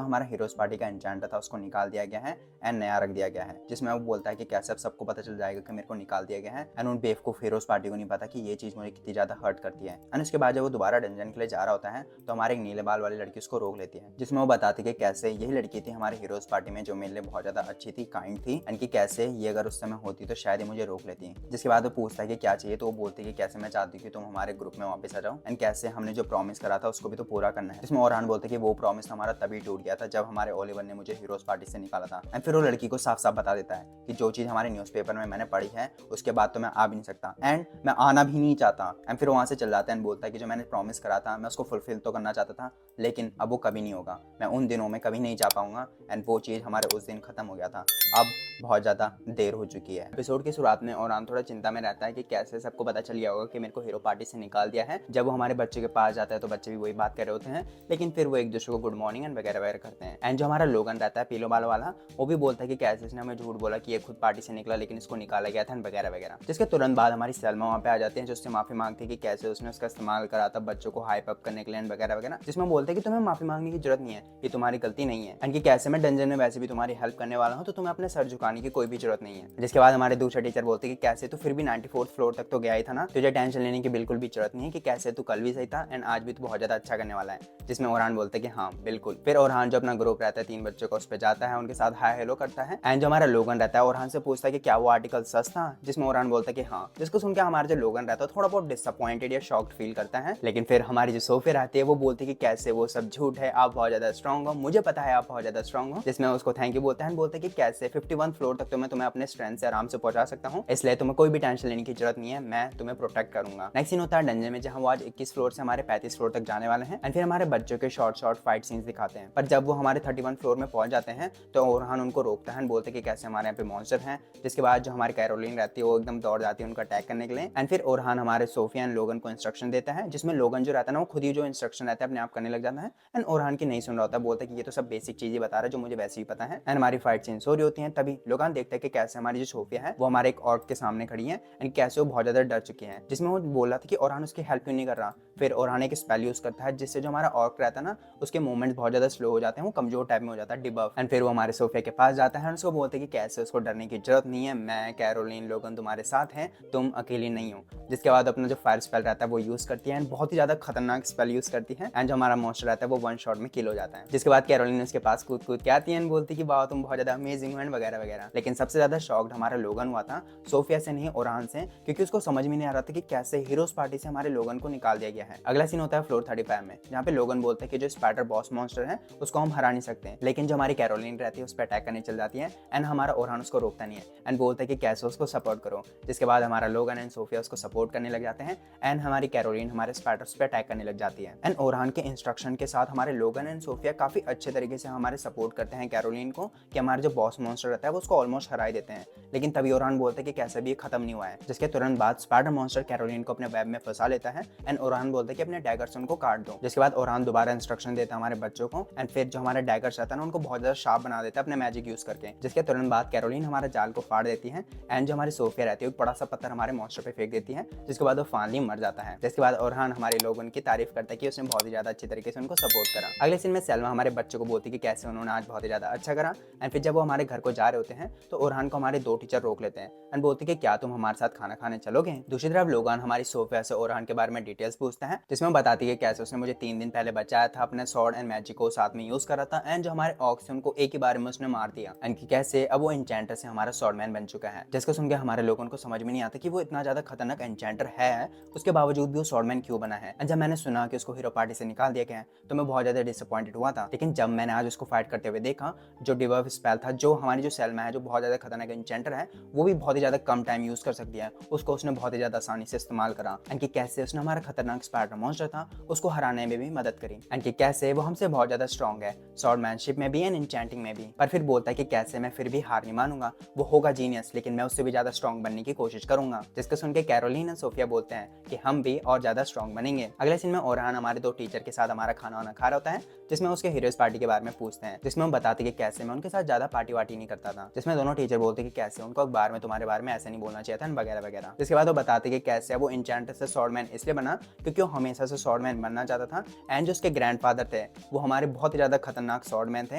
हमारा हीरोज पार्टी का एन्चेंटर था उसको निकाल दिया गया है एंड नया रख दिया गया है, जिसमें वो बोलता है कि कैसे अब सबको पता चल जाएगा कि मेरे को निकाल दिया गया है। एंड उन बेवकूफ हीरोज पार्टी को नहीं पता कि ये चीज़ मुझे कितनी ज़्यादा हर्ट करती है। एंड उसके बाद जब वो दोबारा डंजन के लिए जा रहा होता है तो हमारे एक नीले बाल वाली लड़की उसको रोक लेती है, जिसमें वो बताती है कि कैसे यही लड़की थी हमारे हीरोज पार्टी में जो मेरे लिए बहुत ज़्यादा अच्छी थी, काइंड थी, एंड कि कैसे ये अगर उस समय होती तो शायद ये मुझे रोक लेती। जिसके बाद वो पूछता है कि क्या चाहिए, तो वो बोलती है कि कैसे मैं चाहती हूँ कि तुम हमारे ग्रुप में वापस आ जाओ, एंड कैसे हमने जो प्रॉमिस करा था उसको भी तो पूरा करना है। जिसमें ओरहान बोलते हैं कि वो प्रॉमिस हमारा तभी टूट गया था जब हमारे ओलिवर ने मुझे हीरोज पार्टी से निकाला था। एंड फिर वो लड़की को साफ साफ बता देता है कि जो चीज़ हमारे न्यूज़पेपर में मैंने पढ़ी है उसके बाद तो मैं आ भी नहीं सकता एंड मैं आना भी नहीं चाहता। एंड फिर वहाँ से चल जाता है एंड बोलता है कि जो मैंने प्रॉमिस करा था मैं उसको फुलफिल तो करना चाहता था, लेकिन अब वो कभी नहीं होगा, मैं उन दिनों में कभी नहीं जा पाऊंगा। एंड वो चीज़ हमारे उस दिन खत्म हो गया था, अब बहुत ज़्यादा देर हो चुकी है। एपिसोड की शुरुआत में ओरहान थोड़ा चिंता में रहता है कि कैसे सबको पता चल गया होगा कि मेरे को हीरो पार्टी से निकाल दिया है। जब वो हमारे बच्चे के पास जाता है तो बच्चे भी वही बात कर रहे होते हैं, लेकिन फिर वो एक दूसरे को गुड मॉर्निंग एंड वगैरह वगैरह करते हैं। एंड जो हमारा लोगन रहता है पीलो बालों वाला, वो भी बोलता है कि कैसे इसने हमें झूठ बोला कि ये खुद पार्टी से निकला लेकिन इसको निकाला गया था वगैरह वगैरह। जिसके तुरंत बाद हमारी सलमा वहाँ पे आ जाती है, जो उससे माफी मांगती है कि कैसे उसने उसका इस्तेमाल करा था बच्चों को हाइप अप करने के लिए वगैरह वगैरह। जिसमें बोलते हैं कि तुम्हें माफी मांगने की जरूरत नहीं है, ये तुम्हारी गलती नहीं है, एंड कि कैसे मैं डंजन में वैसे भी तुम्हारी हेल्प करने वाला हूँ तो तुम्हें अपने सर झुकाने की कोई भी जरूरत नहीं है। जिसके बाद हमारे दूसरे टीचर बोलते हैं कि कैसे तू फिर भी 94th फ्लोर तक तो गया ही था ना, तुझे टेंशन लेने की बिल्कुल भी जरूरत नहीं है कि कैसे तू कल भी सही था एंड आज भी तू बहुत ज्यादा अच्छा करने वाला है। जिसमें ओरहान बोलते हैं कि हाँ बिल्कुल। फिर ओरहान जो अपना ग्रुप रहता है 3 बच्चों का उस पर जाता है, उनके साथ हाय हेलो करता है। एंड जो हमारा लोगन रहता है ओरहान से पूछता है कि क्या वो आर्टिकल सच था, जिसमें ओरहान बोलता है कि हाँ। जिसको सुन के हमारा जो लोगन रहता है थोड़ा बहुत डिसअपॉइंटेड या शॉक्ड फील करता है, लेकिन फिर हमारी जो सोफिया रहती है वो बोलती है कि कैसे वो सब झूठ है, आप बहुत ज्यादा स्ट्रॉन्ग हो, मुझे पता है आप बहुत ज्यादा स्ट्रॉन्ग हो। जिसमें उसको थैंक यू बोलता है, बोलते हैं कि कैसे 51 फ्लोर तक तो मैं तुम्हें अपने स्ट्रेंथ से आराम से पहुंचा सकता हूँ, इसलिए तुम्हें कोई भी टेंशन लेने की जरूरत नहीं है, मैं तुम्हें प्रोटेक्ट करूंगा। नेक्स्ट सीन होता है डंजन में, जहां वो आज 21 फ्लोर से हमारे 35 फ्लोर तक जाने वाले हैं। एंड फिर हमारे बच्चों के शॉर्ट शॉर्ट फाइट सीन्स दिखाते हैं, पर जब वो हमारे 31 फ्लोर में पहुंच जाते हैं तो ओरहान उनको रोकता है, बोलते कि कैसे हमारे यहाँ पे मॉन्स्टर हैं। जिसके बाद जो हमारी कैरोलिन रहती है वो एकदम दौड़ जाती है उनका अटैक करने के लिए। एंड फिर ओरहान हमारे सोफिया एंड लोगन को इंस्ट्रक्शन देता है, जिसमें लोगन जो रहता है ना वो खुद ही जो इंस्ट्रक्शन रहता है अपने आप करने लग जाता है। एंड ओरहान की नहीं सुन रहा होता, बोलता है कि ये तो सब बेसिक चीजें बता रहा है जो मुझे वैसे ही पता है। एंड हमारी फाइट सीन्स हो रही होती हैं, तभी लोगन देखते हैं कि कैसे हमारी जो सोफिया है वो हमारे एक ऑर्क के सामने खड़ी है एंड कैसे वो बहुत ज्यादा डर चुकी है। जिसमें वो बोल रहा था कि ओरहान उसकी हेल्प क्यों नहीं कर रहा। फिर ओरहान एक स्पेल यूज करता है जिससे जो हमारा ऑर्क रहता है ना उसके मूवमेंट्स बहुत ज्यादा स्लो हो जाते हैं, वो कमजोर टाइप में हो जाता है, डिबफ। एंड फिर वो हमारे सोफिया के पास जाता है और उसको बोलते हैं कि कैसे उसको डरने की जरूरत नहीं है, मैं कैरोलिन लोगन तुम्हारे साथ हैं, तुम अकेली नहीं हो। जिसके बाद अपना जो फायर स्पेल रहता है वो यूज करती है एंड बहुत ही ज्यादा खतरनाक स्पेल यूज करती है। एंड जो हमारा मॉन्स्टर रहता है वो 1 शॉट में किल हो जाता है। जिसके बाद कैरोलिन उसके पास कूद कूद के आती है एंड बोलती है कि बाबा तुम बहुत ज्यादा अमेजिंग हो एंड वगैरह वगैरह। लेकिन सबसे ज्यादा शॉक्ड हमारा लोगन हुआ था, सोफिया से नहीं ओरहान से, क्योंकि उसको समझ में नहीं आ रहा था कि कैसे हीरोज पार्टी से हमारे लोगन को निकाल दिया गया है। अगला सीन होता है फ्लोर 35 में, जहाँ पे लोगन बोलते हैं कि जो स्पाइडर बॉस मॉन्स्टर है उसको हम हरा नहीं सकते, लेकिन जो हमारी कैरोलिन रहती है उस पर अटैक करने चल जाती है। एंड हमारा ओरहान उसको रोकता नहीं है एंड बोलता है कि कैसे उसको सपोर्ट करो। जिसके बाद हमारा लोगन एंड सोफिया उसको सपोर्ट करने लग जाते हैं एंड हमारी कैरोलिन हमारे स्पाइडर्स पे अटैक करने लग जाती है। एंड ओरहान के इंस्ट्रक्शन के साथ हमारे लोगन एंड सोफिया काफी अच्छे तरीके से हमारे सपोर्ट करते हैं कैरोलिन को, कि हमारा जो बॉस मॉन्स्टर रहता है वो उसको ऑलमोस्ट हरा ही देते हैं। लेकिन तभी ओरहान बोलते हैं कि कैसे भी ये खत्म नहीं हुआ है। जिसके तुरंत बाद स्पाइडर मॉन्स्टर कैरोलिन को अपने वेब में फंसा लेता है एंड ओरहान बोलते हैं कि अपने डैगर से उनको काट दो। जिसके बाद ओरहान दोबारा इंस्ट्रक्शन देता है हमारे बच्चों को एंड फिर जो हमारे डैगर्स रहता है ना उनको बहुत ज्यादा शार्प बना देता है अपने मैजिक यूज करके। जिसके तुरंत बाद कैरोलिन हमारे जाल को फाड़ देती है एंड जो हमारी सोफिया रहती है एक बड़ा सा पत्थर हमारे मॉन्स्टर पे फेंक देती है, जिसके बाद वो फाइनली मर जाता है। जिसके बाद ओरहान हमारे लोग उनकी तारीफ करता है कि उसने बहुत ही ज्यादा अच्छी तरीके से उनको सपोर्ट करा। अगले सीन में सलमा हमारे बच्चों को बोलती है कि कैसे उन्होंने आज बहुत ही ज्यादा अच्छा करा। एंड फिर जब वो हमारे घर को जा रहे होते हैं तो ओरहान को हमारे 2 टीचर रोक लेते हैं एंड बोलते हैं कि क्या तुम हमारे साथ खाना खाने चलोगे। दूसरी तरफ लोगान हमारी सोफिया से ओरहान के बारे में डिटेल्स पूछता है, जिसमें बताती है कैसे उसने मुझे 3 दिन पहले बचाया था, अपने स्वॉर्ड एंड मैजिक को साथ में यूज करा था एंड जो हमारे ऑक्स उनको एक ही बार में उसने मार दिया एंड कि कैसे अब वो एन्चेंटर से हमारा स्वॉर्डमैन बन चुका है। जिसको सुन के हमारे लोगों को समझ में नहीं आता कि वो इतना ज्यादा खतरनाक एन्चेंटर है, उसके बावजूद भी वो स्वॉर्डमैन क्यों बना है। एंड जब मैंने सुना कि उसको हीरो पार्टी से निकाल दिया गया है तो मैं बहुत ज्यादा डिसअपॉइंटेड हुआ था, लेकिन जब मैंने आज उसको फाइट करते हुए देखा, जो रिवर्व स्पेल था जो हमारी जो सेल्मा है, जो बहुत ज़्यादा खतरनाक एन्चेंटर है, वो भी बहुत ही ज़्यादा कम टाइम यूज़ कर सकती है, उसको उसने बहुत ही ज़्यादा आसानी से इस्तेमाल करा। एंड कि कैसे उसने हमारा खतरनाक स्पाइडर मॉन्स्टर था उसको हराने में भी मदद करी। एंड कि कैसे वो हमसे बहुत ज़्यादा स्ट्रॉन्ग है, स्वॉर्डमैनशिप में भी एंड एन्चेंटिंग में भी। पर फिर बोलता है कि कैसे मैं फिर भी हार नहीं मानूंगा, वो होगा जीनियस, लेकिन मैं उससे भी ज़्यादा स्ट्रॉन्ग बनने की कोशिश करूंगा। जिसको सुन के कैरोलिन और सोफिया बोलते हैं कि हम भी और ज़्यादा स्ट्रॉन्ग बनेंगे। अगले सीन में ओरहान हमारे दो टीचर के साथ हमारा खाना वाना खा रहा होता है, जिसमें उसके हीरोज पार्टी के बारे में पूछते हैं, जिसमें हम बताते कि कैसे मैं उनके साथ ज़्यादा पार्टी वार्टी नहीं करता था। जिसमें दोनों टीचर बोलते कि कैसे उनको अखबार में तुम्हारे बारे में ऐसे नहीं बोलना चाहिए था वगैरह वगैरह। जिसके बाद वो बताते कि कैसे वो इंचेंटर से स्वॉर्डमैन इसलिए बना क्योंकि वो हमेशा से स्वॉर्डमैन बनना चाहता था। एंड जो उसके ग्रैंडफादर थे वो हमारे बहुत ही ज़्यादा खतरनाक स्वॉर्डमैन थे।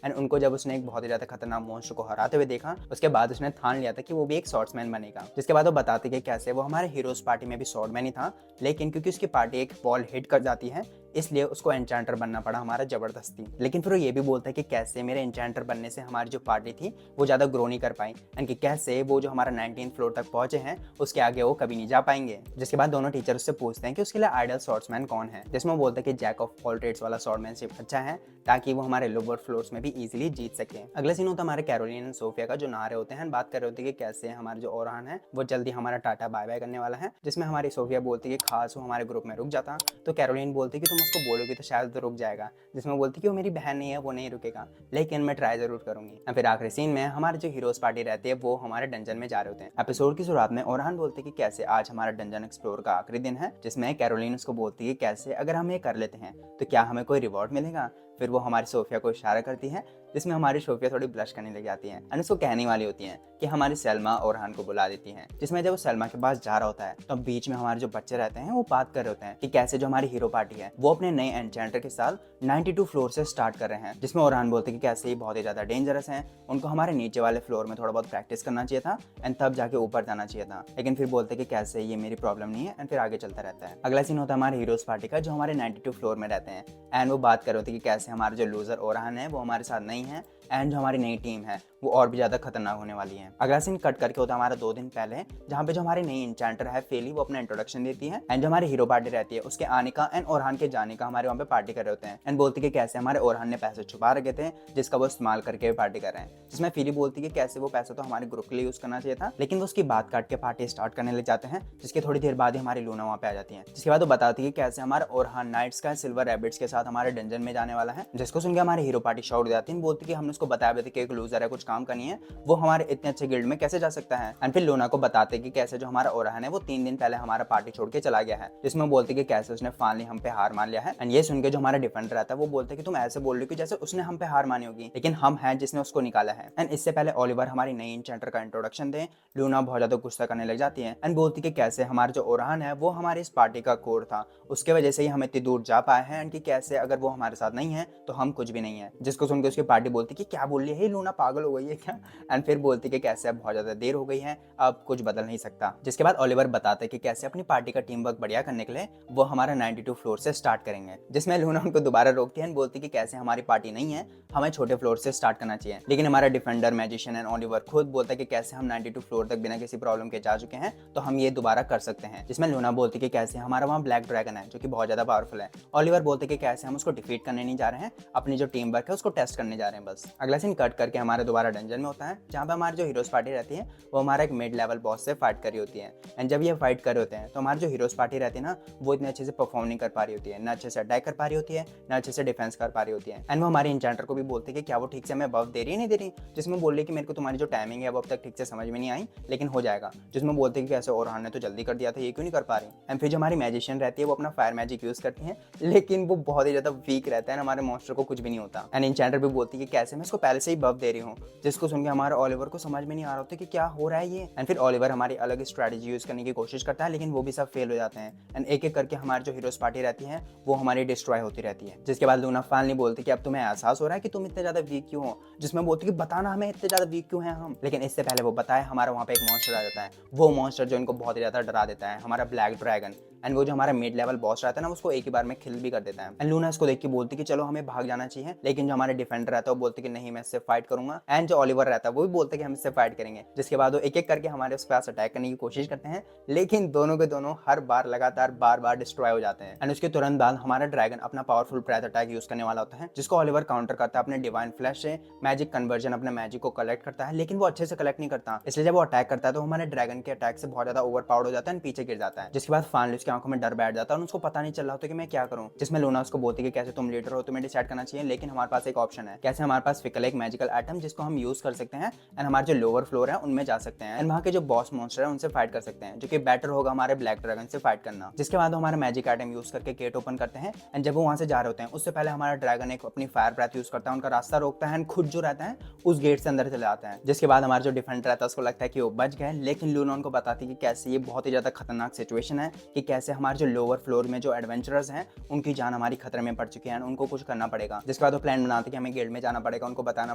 एंड उनको जब उसने एक बहुत ही ज़्यादा खतरनाक मॉन्स्टर को हराते हुए देखा, उसके बाद उसने ठान लिया था कि वो भी एक स्वॉर्ड्समैन बनेगा। जिसके बाद वो बताते कि कैसे वो हमारे हीरोज पार्टी में भी स्वॉर्डमैन ही था, लेकिन क्योंकि उसकी पार्टी एक बॉल हिट कर जाती है इसलिए उसको एन्चेंटर बनना पड़ा हमारा जबरदस्ती। लेकिन फिर वो ये भी बोलता है कि कैसे मेरे एन्चेंटर बनने से हमारी जो पार्टी थी वो ज़्यादा ग्रो नहीं कर पाई, एंड कि कैसे वो जो हमारा 19th फ्लोर तक पहुंचे हैं उसके आगे वो कभी नहीं जा पाएंगे। जिसके बाद दोनों टीचर उससे पूछते हैं कि उसके लिए आइडल स्वॉर्ड्समैन कौन है, जिसमें वो बोलते हैं कि जैक ऑफ ऑल ट्रेड्स वाला स्वॉर्डमैनशिप अच्छा है ताकि वो हमारे लोअर फ्लोर्स में भी इजीली जीत सके। अगले सीन होता है हमारे कैरोलिन एंड सोफिया का, जो नहा रहे होते हैं, बात कर रहे होते हैं कि कैसे हमारे जो ओरहान है वो जल्दी हमारा टाटा बाय बाय करने वाला है। जिसमें हमारी सोफिया बोलती है कि खास वो हमारे ग्रुप में रुक जाता, तो कैरोलिन बोलती है कि तुम उसको बोलोगे तो शायद तो रुक जाएगा। जिसमें बोलती कि वो मेरी बहन नहीं है, वो नहीं रुकेगा, लेकिन मैं ट्राई जरूर करूंगी। फिर आखिरी सीन में हमारे जो हीरोज पार्टी रहती है वो हमारे डंजन में जा रहे होते हैं। एपिसोड की शुरुआत में ओरहान बोलते कि कैसे आज हमारा डंजन एक्सप्लोर का आखिरी दिन है, जिसमें कैरोलिन उसको बोलती है कैसे अगर हम ये कर लेते हैं तो क्या हमें कोई रिवॉर्ड मिलेगा। फिर वो हमारी सोफिया को इशारा करती है, जिसमें हमारी सोफिया थोड़ी ब्लश करने लग जाती है एंड उसको कहने वाली होती है कि हमारी सलमा ओरहान को बुला देती हैं। जिसमें जब वो सलमा के पास जा रहा होता है तो बीच में हमारे जो बच्चे रहते हैं वो बात कर रहे होते हैं कि कैसे जो हमारी हीरो पार्टी है वो अपने नए एन्चेंटर के साथ 92 फ्लोर से स्टार्ट कर रहे हैं। जिसमें ओरहान बोलते हैं कि कैसे ही बहुत ही ज्यादा डेंजरस हैं, उनको हमारे नीचे वाले फ्लोर में थोड़ा बहुत प्रैक्टिस करना चाहिए था एंड तब जाके ऊपर जाना चाहिए था। लेकिन फिर बोलते कि कैसे ये मेरी प्रॉब्लम नहीं है, एंड फिर आगे चलता रहता है। अगला सीन होता है हमारे हीरोज पार्टी का, जो हमारे 92 फ्लोर में रहते हैं एंड वो बात कर रहे होते कि कैसे हमारे जो लूजर ओरहान है वो हमारे साथ नहीं है एंड जो हमारी नई टीम है वो और भी ज़्यादा खतरनाक होने वाली है। अगला सीन कट करके होता है हमारा 2 दिन पहले, जहाँ पे जो हमारी नई इंचेंटर है फेली वो अपना इंट्रोडक्शन देती है एंड जो हमारी हीरो पार्टी रहती है उसके आने का एंड ओरहान के जाने का हमारे वहाँ पे पार्टी कर रहे होते हैं। एंड बोलती कि कैसे हमारे ओरहान ने पैसे छुपा रखे थे जिसका वो इस्तेमाल करके पार्टी कर रहे हैं। जिसमें फेली बोलती कि कैसे वो पैसा तो हमारे ग्रुप के लिए यूज़ करना चाहिए था, लेकिन वो उसकी बात काट के पार्टी स्टार्ट करने लग जाते हैं। जिसके थोड़ी देर बाद ही हमारी लूना वहाँ पे आ जाती है। जिसके बाद वो बताती है कैसे हमारा ओरहान नाइट्स का सिल्वर रैबिट्स के साथ हमारे डंजन में जाने वाला है। जिसको सुन के हमारी हीरो पार्टी शॉट हो जाती है, बोलती कि हमने उसको बताया भी था कि एक लूजर है, कुछ काम का नहीं है, वो हमारे इतने अच्छे गिल्ड में कैसे जा सकता है। एंड फिर लूना को बताते कि कैसे जो हमारा ओरहान है वो 3 दिन पहले हमारा पार्टी छोड़ के चला गया है। जिसमें बोलते कि कैसे उसने फाइनली हम पे हार मान लिया है। एंड ये सुन के जो हमारा डिफेंडर रहता है वो बोलते कि तुम ऐसे बोल रहे हो कि जैसे उसने हम पे हार मानी होगी, लेकिन हम हैं जिसने उसको निकाला है। एंड इससे पहले ओलिवर हमारी नई इंचेंटर का इंट्रोडक्शन दे, लूना बहुत ज्यादा गुस्सा करने लग जाती है एंड बोलती कि कैसे हमारा जो ओरहान है वो हमारी इस पार्टी का कोर था, उसके वजह से ही हम इतनी दूर जा पाए हैं, एंड कि कैसे अगर वो हमारे साथ नहीं है तो हम कुछ भी नहीं है। जिसको सुन के उसकी पार्टी बोलती कि क्या बोल रही है लूना, पागल हो गई है क्या। एंड फिर बोलती कि कैसे अब बहुत ज़्यादा देर हो गई है, अब कुछ बदल नहीं सकता। जिसके बाद ओलिवर बताते कि कैसे अपनी पार्टी का टीम वर्क बढ़िया करने के लिए वो हमारा 92 फ्लोर से स्टार्ट करेंगे। जिसमें लूना उनको दोबारा रोकती है, बोलती कि कैसे हमारी पार्टी नहीं है, हमें छोटे फ्लोर से स्टार्ट करना चाहिए। लेकिन हमारा डिफेंडर, मैजिशियन एंड ओलिवर खुद बोलता है कि कैसे हम 92 फ्लोर तक बिना किसी प्रॉब्लम के जा चुके हैं तो हम ये दोबारा कर सकते हैं। जिसमें लूना बोलती कि कैसे हमारा वहाँ ब्लैक ड्रैगन है जो कि बहुत ज़्यादा पावरफुल है। ओलिवर बोलते कि कैसे हम उसको डिफीट करने नहीं जा रहे हैं, अपनी जो टीम वर्क है उसको टेस्ट करने जा रहे हैं बस। अगला सीन कट करके हमारे दोबारा डंजन में होता है, जहाँ पे हमारी जो हीरोज पार्टी रहती है वो हमारा एक मिड लेवल बॉस से फाइट कर रही होती है। एंड जब ये फाइट कर रहे होते हैं तो हमारी जो हीरोज पार्टी रहती है ना वो इतने अच्छे से परफॉर्म नहीं कर पा रही होती है, ना अच्छे से अटैक कर पा रही होती है, ना अच्छे से डिफेंस कर पा रही होती है। एंड वो हमारी इंचेंटर को भी बोलती है कि क्या वो ठीक से हमें बफ दे रही है नहीं दे रही। जिसमें बोल रही कि मेरे को तुम्हारी जो टाइमिंग है वो अब तक ठीक से समझ में नहीं आई, लेकिन हो जाएगा। जिसमें बोलते हैं कि कैसे ओरहान ने तो जल्दी कर दिया था, ये क्यों नहीं कर पा रही। एंड फिर जो हमारी मैजिशियन रहती है वो अपना फायर मैजिक यूज करती है, लेकिन वो बहुत ही ज्यादा वीक रहता है, हमारे मॉन्स्टर को कुछ भी नहीं होता। एंड इंचेंटर भी बोलती है कि कैसे मैं इसको पहले से ही बफ दे रही हूँ। जिसको सुन के हमारे ओलिवर को समझ में नहीं आ रहा होता कि क्या हो रहा है ये। एंड फिर ओलिवर हमारी अलग स्ट्रेटजी यूज करने की कोशिश करता है, लेकिन वो भी सब फेल हो जाते हैं। एंड एक एक करके हमारी जो हीरोज पार्टी रहती है वो हमारी डिस्ट्रॉय होती रहती है। जिसके बाद लूना फाइनली बोलती कि अब तुम्हें एहसास हो रहा है कि तुम इतने ज्यादा वीक क्यों हो। जिसमें बोलती कि बताना हमें इतने ज्यादा वीक क्यों हैं हम। लेकिन इससे पहले वो बताए हमारा वहाँ पे एक मॉन्स्टर आ जाता है, वो मॉन्स्टर जो इनको बहुत ही ज्यादा डरा देता है, हमारा ब्लैक ड्रैगन। एंड वो जो हमारा मिड लेवल बॉस रहता है ना उसको एक ही बार में किल भी कर देता है। एंड लूना इसको देख के बोलती कि चलो हमें भाग जाना चाहिए, लेकिन जो हमारे डिफेंडर रहता है वो बोलते कि नहीं मैं इससे फाइट करूंगा। एंड जो ओलिवर रहता है वो भी बोलते कि हम इससे फाइट करेंगे, जिसके बाद वो एक एक करके हमारे उस पास अटैक करने की कोशिश करते हैं, लेकिन दोनों के दोनों हर बार लगातार बार डिस्ट्रॉय हो जाते हैं। एंड उसके तुरंत बाद हमारा ड्रैगन अपना पावरफुल ब्रेथ अटैक यूज करने वाला होता है, जिसको ओलिवर काउंटर करता है अपने डिवाइन फ्लैश से। मैजिक कन्वर्जन अपने मैजिक को कलेक्ट करता है, लेकिन वो अच्छे से कलेक्ट नहीं करता, इसलिए जब वो अटैक करता है तो हमारे ड्रैगन के अटैक से बहुत ज्यादा ओवर पावर्ड हो जाता है, पीछे गिर जाता है। जिसके बाद फाइनली उसकी आंखों में डर बैठ जाता है और उसको पता नहीं चल रहा होता कि मैं क्या करूं। जिसमें लूना उसको बोलती है कि कैसे तुम लीडर हो, तुम्हें डिसाइड करना चाहिए, लेकिन हमारे पास एक ऑप्शन है। कैसे हमारे पास फिकल एक मैजिकल आइटम जिसको हम यूज कर सकते हैं एंड हमारे जो लोअर फ्लोर है उनमें जा सकते हैं, एंड वहाँ के जो बॉस मॉन्स्टर है उनसे फाइट कर सकते हैं, जो कि बेटर होगा हमारे ब्लैक ड्रैगन से फाइट करना। जिसके बाद हमारा मैजिक आइटम यूज करके गेट ओपन करते हैं, एंड जब वो वहाँ से जा रहे होते हैं उससे पहले हमारा ड्रैगन एक अपनी फायर ब्रेथ यूज करता है, उनका रास्ता रोकता है एंड खुद जो रहता है उस गेट से अंदर चले जाता है। जिसके बाद हमारा जो डिफेंडर रहता है उसको लगता है कि वो बच गए, लेकिन लूना उनको बताती है कि कैसे ये बहुत ही ज्यादा खतरनाक सिचुएशन है, कि कैसे हमारे जो लोअर फ्लोर में जो एडवेंचरर्स हैं उनकी जान हमारी खतरे में पड़ चुकी है, उनको कुछ करना पड़ेगा। जिसके बाद वो प्लान बनाते कि हमें गिल्ड में जाना पड़ेगा, उनको बताना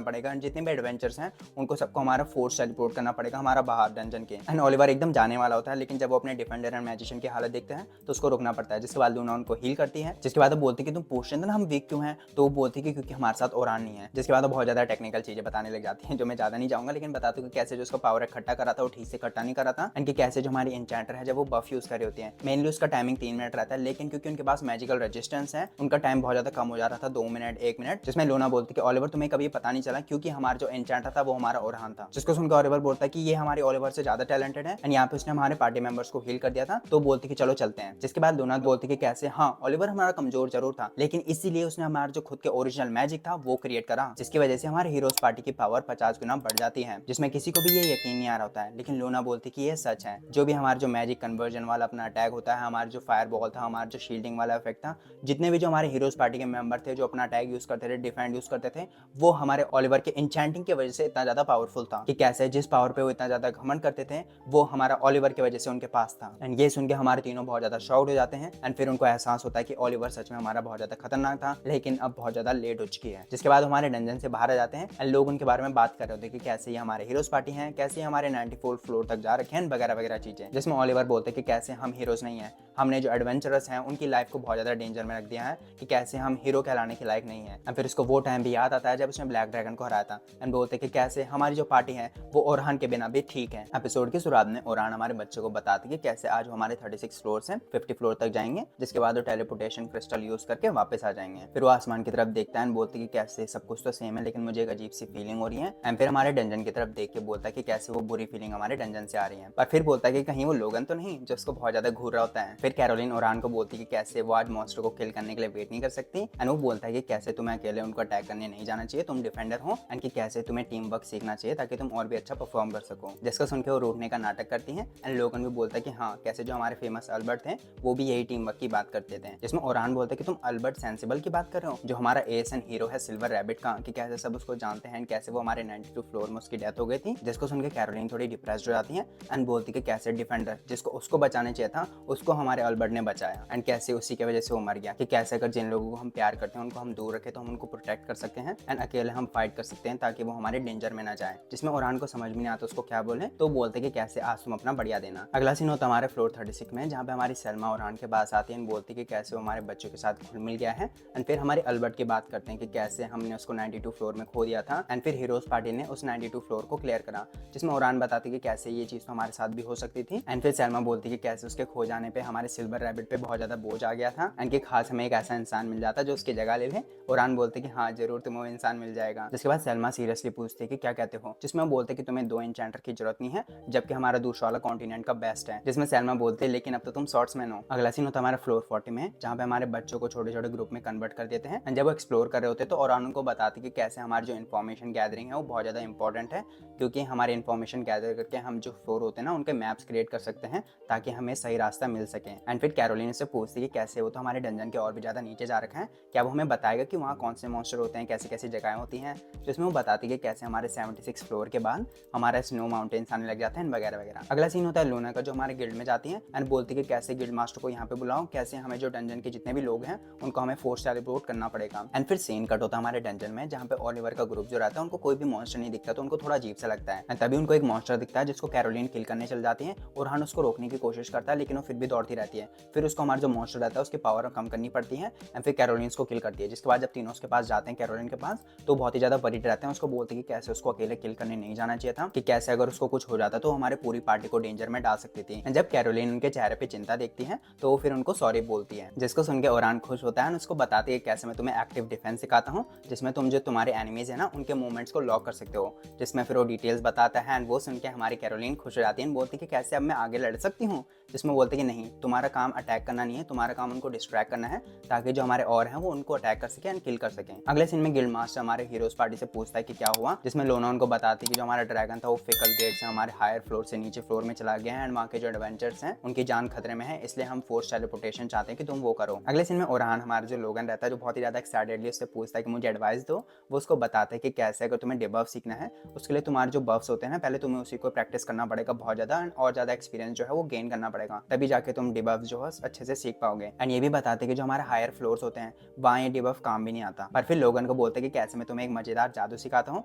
पड़ेगा, एंड जितने भी एडवेंचर्स हैं उनको सबको हमारा फोर्स से रिपोर्ट करना पड़ेगा हमारा बाहर डंजन के। एंड ओलिवर एकदम जाने वाला होता है, लेकिन जब वो अपने डिफेंडर एंड मैजिशियन की हालत देखते हैं तो उसको रोकना पड़ता है। जिसके बाद लूना उनको हील करती है। जिसके बाद वो बोलती है कि तुम पूछ रहे थे ना हम वीक क्यों हैं, तो वो बोलती है कि क्योंकि हमारे साथ ओरान नहीं है। जिसके बाद वो बहुत ज्यादा टेक्निकल चीजें बताने लग जाती हैं, जो मैं ज्यादा नहीं जाऊंगा, लेकिन बताती हूँ कि कैसे जो उसका पावर इकट्ठा करा था वो ठीक से इकट्ठा नहीं करा था, एंड कि कैसे जो हमारी एन्चेंटर है जब वो बफ यूज कर रही होती है, मेनली उसका टाइमिंग 3 मिनट रहता है, लेकिन क्योंकि उनके पास मैजिकल रेजिस्टेंस है उनका टाइम बहुत ज्यादा कम हो जा रहा था, 2 मिनट 1 मिनट। जिसमें लूना बोलती कि ओलिवर तुम्हें कभी पता नहीं चला क्योंकि हमारा जो एन्चेंटर था वो हमारा ओरहान था। जिसको सुनकर ओलिवर बोलता है कि ये हमारे ओलिवर से ज्यादा टैलेंटेड है, एंड यहाँ पे उसने हमारे पार्टी मेंबर्स को हील कर दिया था, तो बोलती कि चलो चलते हैं। जिसके बाद लूना बोलती कि कैसे हाँ ओलिवर हमारा कमजोर जरूर था, लेकिन इसीलिए उसने हमारा जो खुद के ओरिजिनल मैजिक था वो क्रिएट करा, जिसकी वजह से हमारे हीरोज पार्टी की पावर 50 गुना बढ़ जाती है। जिसमें किसी को भी ये यकीन नहीं आ रहा होता है, लेकिन लूना बोलती कि ये सच है। जो भी हमारा जो मैजिक कन्वर्जन वाला अपना अटैक होता है, हमारा जो फायर बॉल था, हमारा जो शील्डिंग वाला इफेक्ट था, जितने भी जो हमारे हीरोज पार्टी के मेंबर थे जो अपना अटैक यूज करते थे, डिफेंड यूज करते थे, वो हमारे ओलिवर के इंचेंटिंग की वजह से इतना ज्यादा पावरफुल था, कि कैसे जिस पावर पे वो इतना ज्यादा घमंड करते थे वो हमारा ओलिवर की वजह से उनके पास था। एंड ये सुन के हमारे तीनों बहुत ज्यादा शॉक्ड हो जाते हैं, एंड फिर उनको एहसास होता है कि ओलिवर सच में हमारा बहुत ज्यादा खतरनाक था, लेकिन अब बहुत ज्यादा लेट हो चुकी है। जिसके बाद हमारे डंजन से बाहर आ जाते हैं, एंड लोग उनके बारे में बात कर रहे होते हैं कि कैसे ये हमारे हीरोज पार्टी हैं, कैसे हमारे 94 फ्लोर तक जा रखे हैं, वगैरह वगैरह चीजें। जिसमें ओलिवर बोलते हैं कि कैसे हम हीरोज नहीं है, हमने जो एडवेंचरस हैं उनकी लाइफ को बहुत ज्यादा डेंजर में रख दिया है, कि कैसे हम हीरो कहलाने के लायक नहीं है। एंड फिर उसको वो टाइम भी याद आता है जब उसने ब्लैक ड्रैगन को हराया था, एंड बोलते कि कैसे हमारी जो पार्टी है वो ओरहान के बिना भी ठीक है। एपिसोड की शुरुआत में ओरहान हमारे बच्चों को बताती है कि कैसे आज हमारे 36 फ्लोर से 50 फ्लोर तक जाएंगे, जिसके बाद वो टेलीपोर्टेशन क्रिस्टल यूज करके वापस आ जाएंगे। फिर वो आसमान की तरफ देखता है, बोलती कि कैसे सब कुछ तो सेम है, लेकिन मुझे एक अजीब सी फीलिंग हो रही है। एंड फिर हमारे डंजन की तरफ देख के बोलता है कि कैसे वो बुरी फीलिंग हमारे डंजन से आ रही है, पर फिर बोलता है कि कहीं वो लोगन तो नहीं जो उसको बहुत ज्यादा घूर रहा होता है। फिर कैरोलिन ओरहान को बोलती है कि कैसे वो आज मॉन्स्टर को किल करने के लिए वेट नहीं कर सकती, एंड वो बोलता है कि कैसे तुम्हें अकेले उनको अटैक करने नहीं जाना चाहिए, तुम डिफेंडर हो, एंड कि कैसे तुम्हें टीम वर्क सीखना चाहिए ताकि तुम और भी अच्छा परफॉर्म कर सको। जिसको सुन के वो रूठने का नाटक करती है, एंड लोगन भी बोलता है कि हाँ कैसे जो हमारे फेमस अल्बर्ट थे वो भी यही टीम वर्क की बात करते थे। जिसमें ओरहान बोलता है कि तुम अल्बर्ट सेंसिबल की बात कर रहे हो, जो हमारा एएसएन हीरो है सिल्वर रैबिट का, कि कैसे सब उसको जानते हैं, कैसे वो हमारे 92 फ्लोर में उसकी डेथ हो गई थी। जिसको सुन के कैरोलिन थोड़ी डिप्रेस्ड हो जाती है, एंड बोलती कि कैसे डिफेंडर जिसको उसको बचाने चाहिए था उसको हमारे अल्बर्ट ने बचाया, एंड कैसे उसी की वजह से वो मर गया, कि कैसे अगर जिन लोगों को हम प्यार करते हैं उनको हम दूर रखें तो हम उनको प्रोटेक्ट कर सकते हैं, एंड अकेले हम फाइट कर सकते हैं ताकि वो हमारे डेंजर में ना जाए। जिसमें ओरहान को समझ में नहीं आता उसको क्या बोले, तो बोलते कि कैसे आज तुम अपना बढ़िया देना। अगला सीन होता है हमारे फ्लोर 36 में, जहाँ पे हमारी सलमा ओरहान के पास आती है, बोलती कि कैसे वो हमारे बच्चों के साथ घुल मिल गया है। एंड फिर हमारे अल्बर्ट की बात करते हैं कि कैसे हमने उसको 92 फ्लोर में खो दिया था, एंड फिर हीरोज पार्टी ने उस 92 फ्लोर को क्लियर करा। जिसमें ओरहान बताती कि कैसे ये चीज़ तो हमारे साथ भी हो सकती थी। एंड फिर सलमा बोलती कि कैसे उसके खो जाने पे हमारे सिल्वर रैबिट पे बहुत ज़्यादा बोझ आ गया था, एंड कि खास हमें एक ऐसा इंसान मिल जाता जो उसकी जगह ले ले। ओरहान बोलते कि हाँ जरूर तुम्हें वो इंसान मिल जाएगा। जिसके बाद सलमा सीरियसली पूछती कि क्या कहते हो, जिसमें वो बोलते कि तुम्हें 2 एन्चेंटर की जरूरत नहीं है, जबकि हमारा दूसरा वाला कॉन्टिनेंट का बेस्ट है। जिसमें सलमा बोलते लेकिन अब तो तुम शॉर्ट्समैन हो। अगला सीन होता है हमारा फ्लोर 40 में, जहाँ पे हमारे बच्चों को छोटे छोटे ग्रुप में कन्वर्ट कर देते हैं, एंड जब वो एक्सप्लोर कर रहे होते तो ओरहान उनको बताती कि कैसे हमारी जो इन्फॉर्मेशन गैदरिंग है वो बहुत ज़्यादा इंपॉर्टेंट है, क्योंकि हमारे इन्फॉर्मेशन गैदर करके हम जो फ्लोर होते हैं ना उनके मैप्स क्रिएट कर सकते हैं ताकि हमें सही रास्ता मिल सके। एंड फिर कैरोलिन से पूछती कि कैसे वो तो हमारे डंजन के और भी ज़्यादा नीचे जा रखा है, क्या वो हमें बताएगा कि वहाँ कौन से मॉन्स्टर होते हैं, कैसी कैसी जगहें होती हैं। तो इसमें वो बताती कि कैसे हमारे 76 फ्लोर के बाद हमारा स्नो माउंटेन्स आने लग जाते हैं, वगैरह वगैरह। अगला सीन होता है लूना का, जो हमारे गिल्ड में जाती है, एंड बोलती कि कैसे गिल्ड मास्टर को यहाँ पे बुलाओ, कैसे हमें जो डंजन के जितने भी लोग हैं उनको हमें फोर्स टेलीपोर्ट करना पड़ेगा। एंड फिर सीन कट होता है हमारे डंजन में, जहाँ पे ओलिवर का ग्रुप जो रहता है उनको कोई भी मॉन्स्टर नहीं दिखता, तो उनको थोड़ा अजीब सा लगता है। एंड तभी उनको एक मॉन्स्टर दिखता है जिसको कैरोलिन किल करने चल जाती है। ओरहान उसको रोकने की कोशिश करता है, लेकिन वो फिर भी दौड़ती रहती रहती है। फिर उसको हमारा जो मॉन्स्टर रहता है उसकी पावर कम करनी पड़ती है एंड फिर कैरोलिन को किल करती है। जिसके बाद जब तीनों उसके पास जाते हैं कैरोलिन के पास, तो बहुत ही ज़्यादा वरीड रहते हैं, उसको बोलते हैं कि कैसे उसको अकेले किल करने नहीं जाना चाहिए था, कि कैसे अगर उसको कुछ हो जाता तो हमारे पूरी पार्टी को डेंजर में डाल सकती थी। जब कैरोलिन उनके चेहरे पे चिंता देखती है तो वो फिर उनको सॉरी बोलती है, जिसको सुन के ओरान खुश होता है। उसको बताती है कैसे मैं तुम्हें एक्टिव डिफेंस सिखाता हूँ, जिसमें तुम जो तुम्हारे एनिमीज है ना उनके मूवमेंट्स को लॉक कर सकते हो, जिसमें फिर वो डिटेल्स बताता है। एंड वो सुन के हमारी कैरोलिन खुश हो जाती है, बोलती है कि कैसे अब मैं आगे लड़ सकती हूँ। जिसमें बोलते कि नहीं, तुम्हारा काम अटैक करना नहीं है, तुम्हारा काम उनको डिस्ट्रैक्ट करना है, ताकि जो हमारे और हैं वो उनको अटैक कर सके एंड किल कर सकें। अगले सीन में गिल्ड मास्टर हमारे हीरोज पार्टी से पूछता है कि क्या हुआ, जिसमें लोना उनको बताती है कि जो हमारा ड्रैगन था वो फिकल गेट से हमारे हायर फ्लोर से नीचे फ्लोर में चला गया है एंड वहाँ के जो एडवेंचर्स हैं उनकी जान खतरे में है, इसलिए हम फोर्स टेलीपोर्टेशन चाहते हैं कि तुम वो करो। अगले सीन में ओरान हमारा जो लोगन रहता है, जो बहुत ही ज्यादा एक्साइटेडली उससे पूछता है कि मुझे एडवाइस दो। वो उसको बताता है कि कैसे अगर तुम्हें डिबफ सीखना है, उसके लिए तुम्हारे जो बफ्स होते हैं ना, पहले तुम्हें उसी को प्रैक्टिस करना पड़ेगा बहुत ज्यादा और ज्यादा एक्सपीरियंस जो है वो गेन करना पड़ेगा, तभी जाके तुम डिबफ जो है अच्छे से सीख पाओगे। एंड ये भी बताते हैं कि जो हमारे हायर फ्लोर्स होते हैं वहाँ ये डिबफ काम भी नहीं आता। पर फिर लोगन को बोलते हैं कि कैसे मैं तुम्हें एक मजेदार जादू सिखाता हूँ।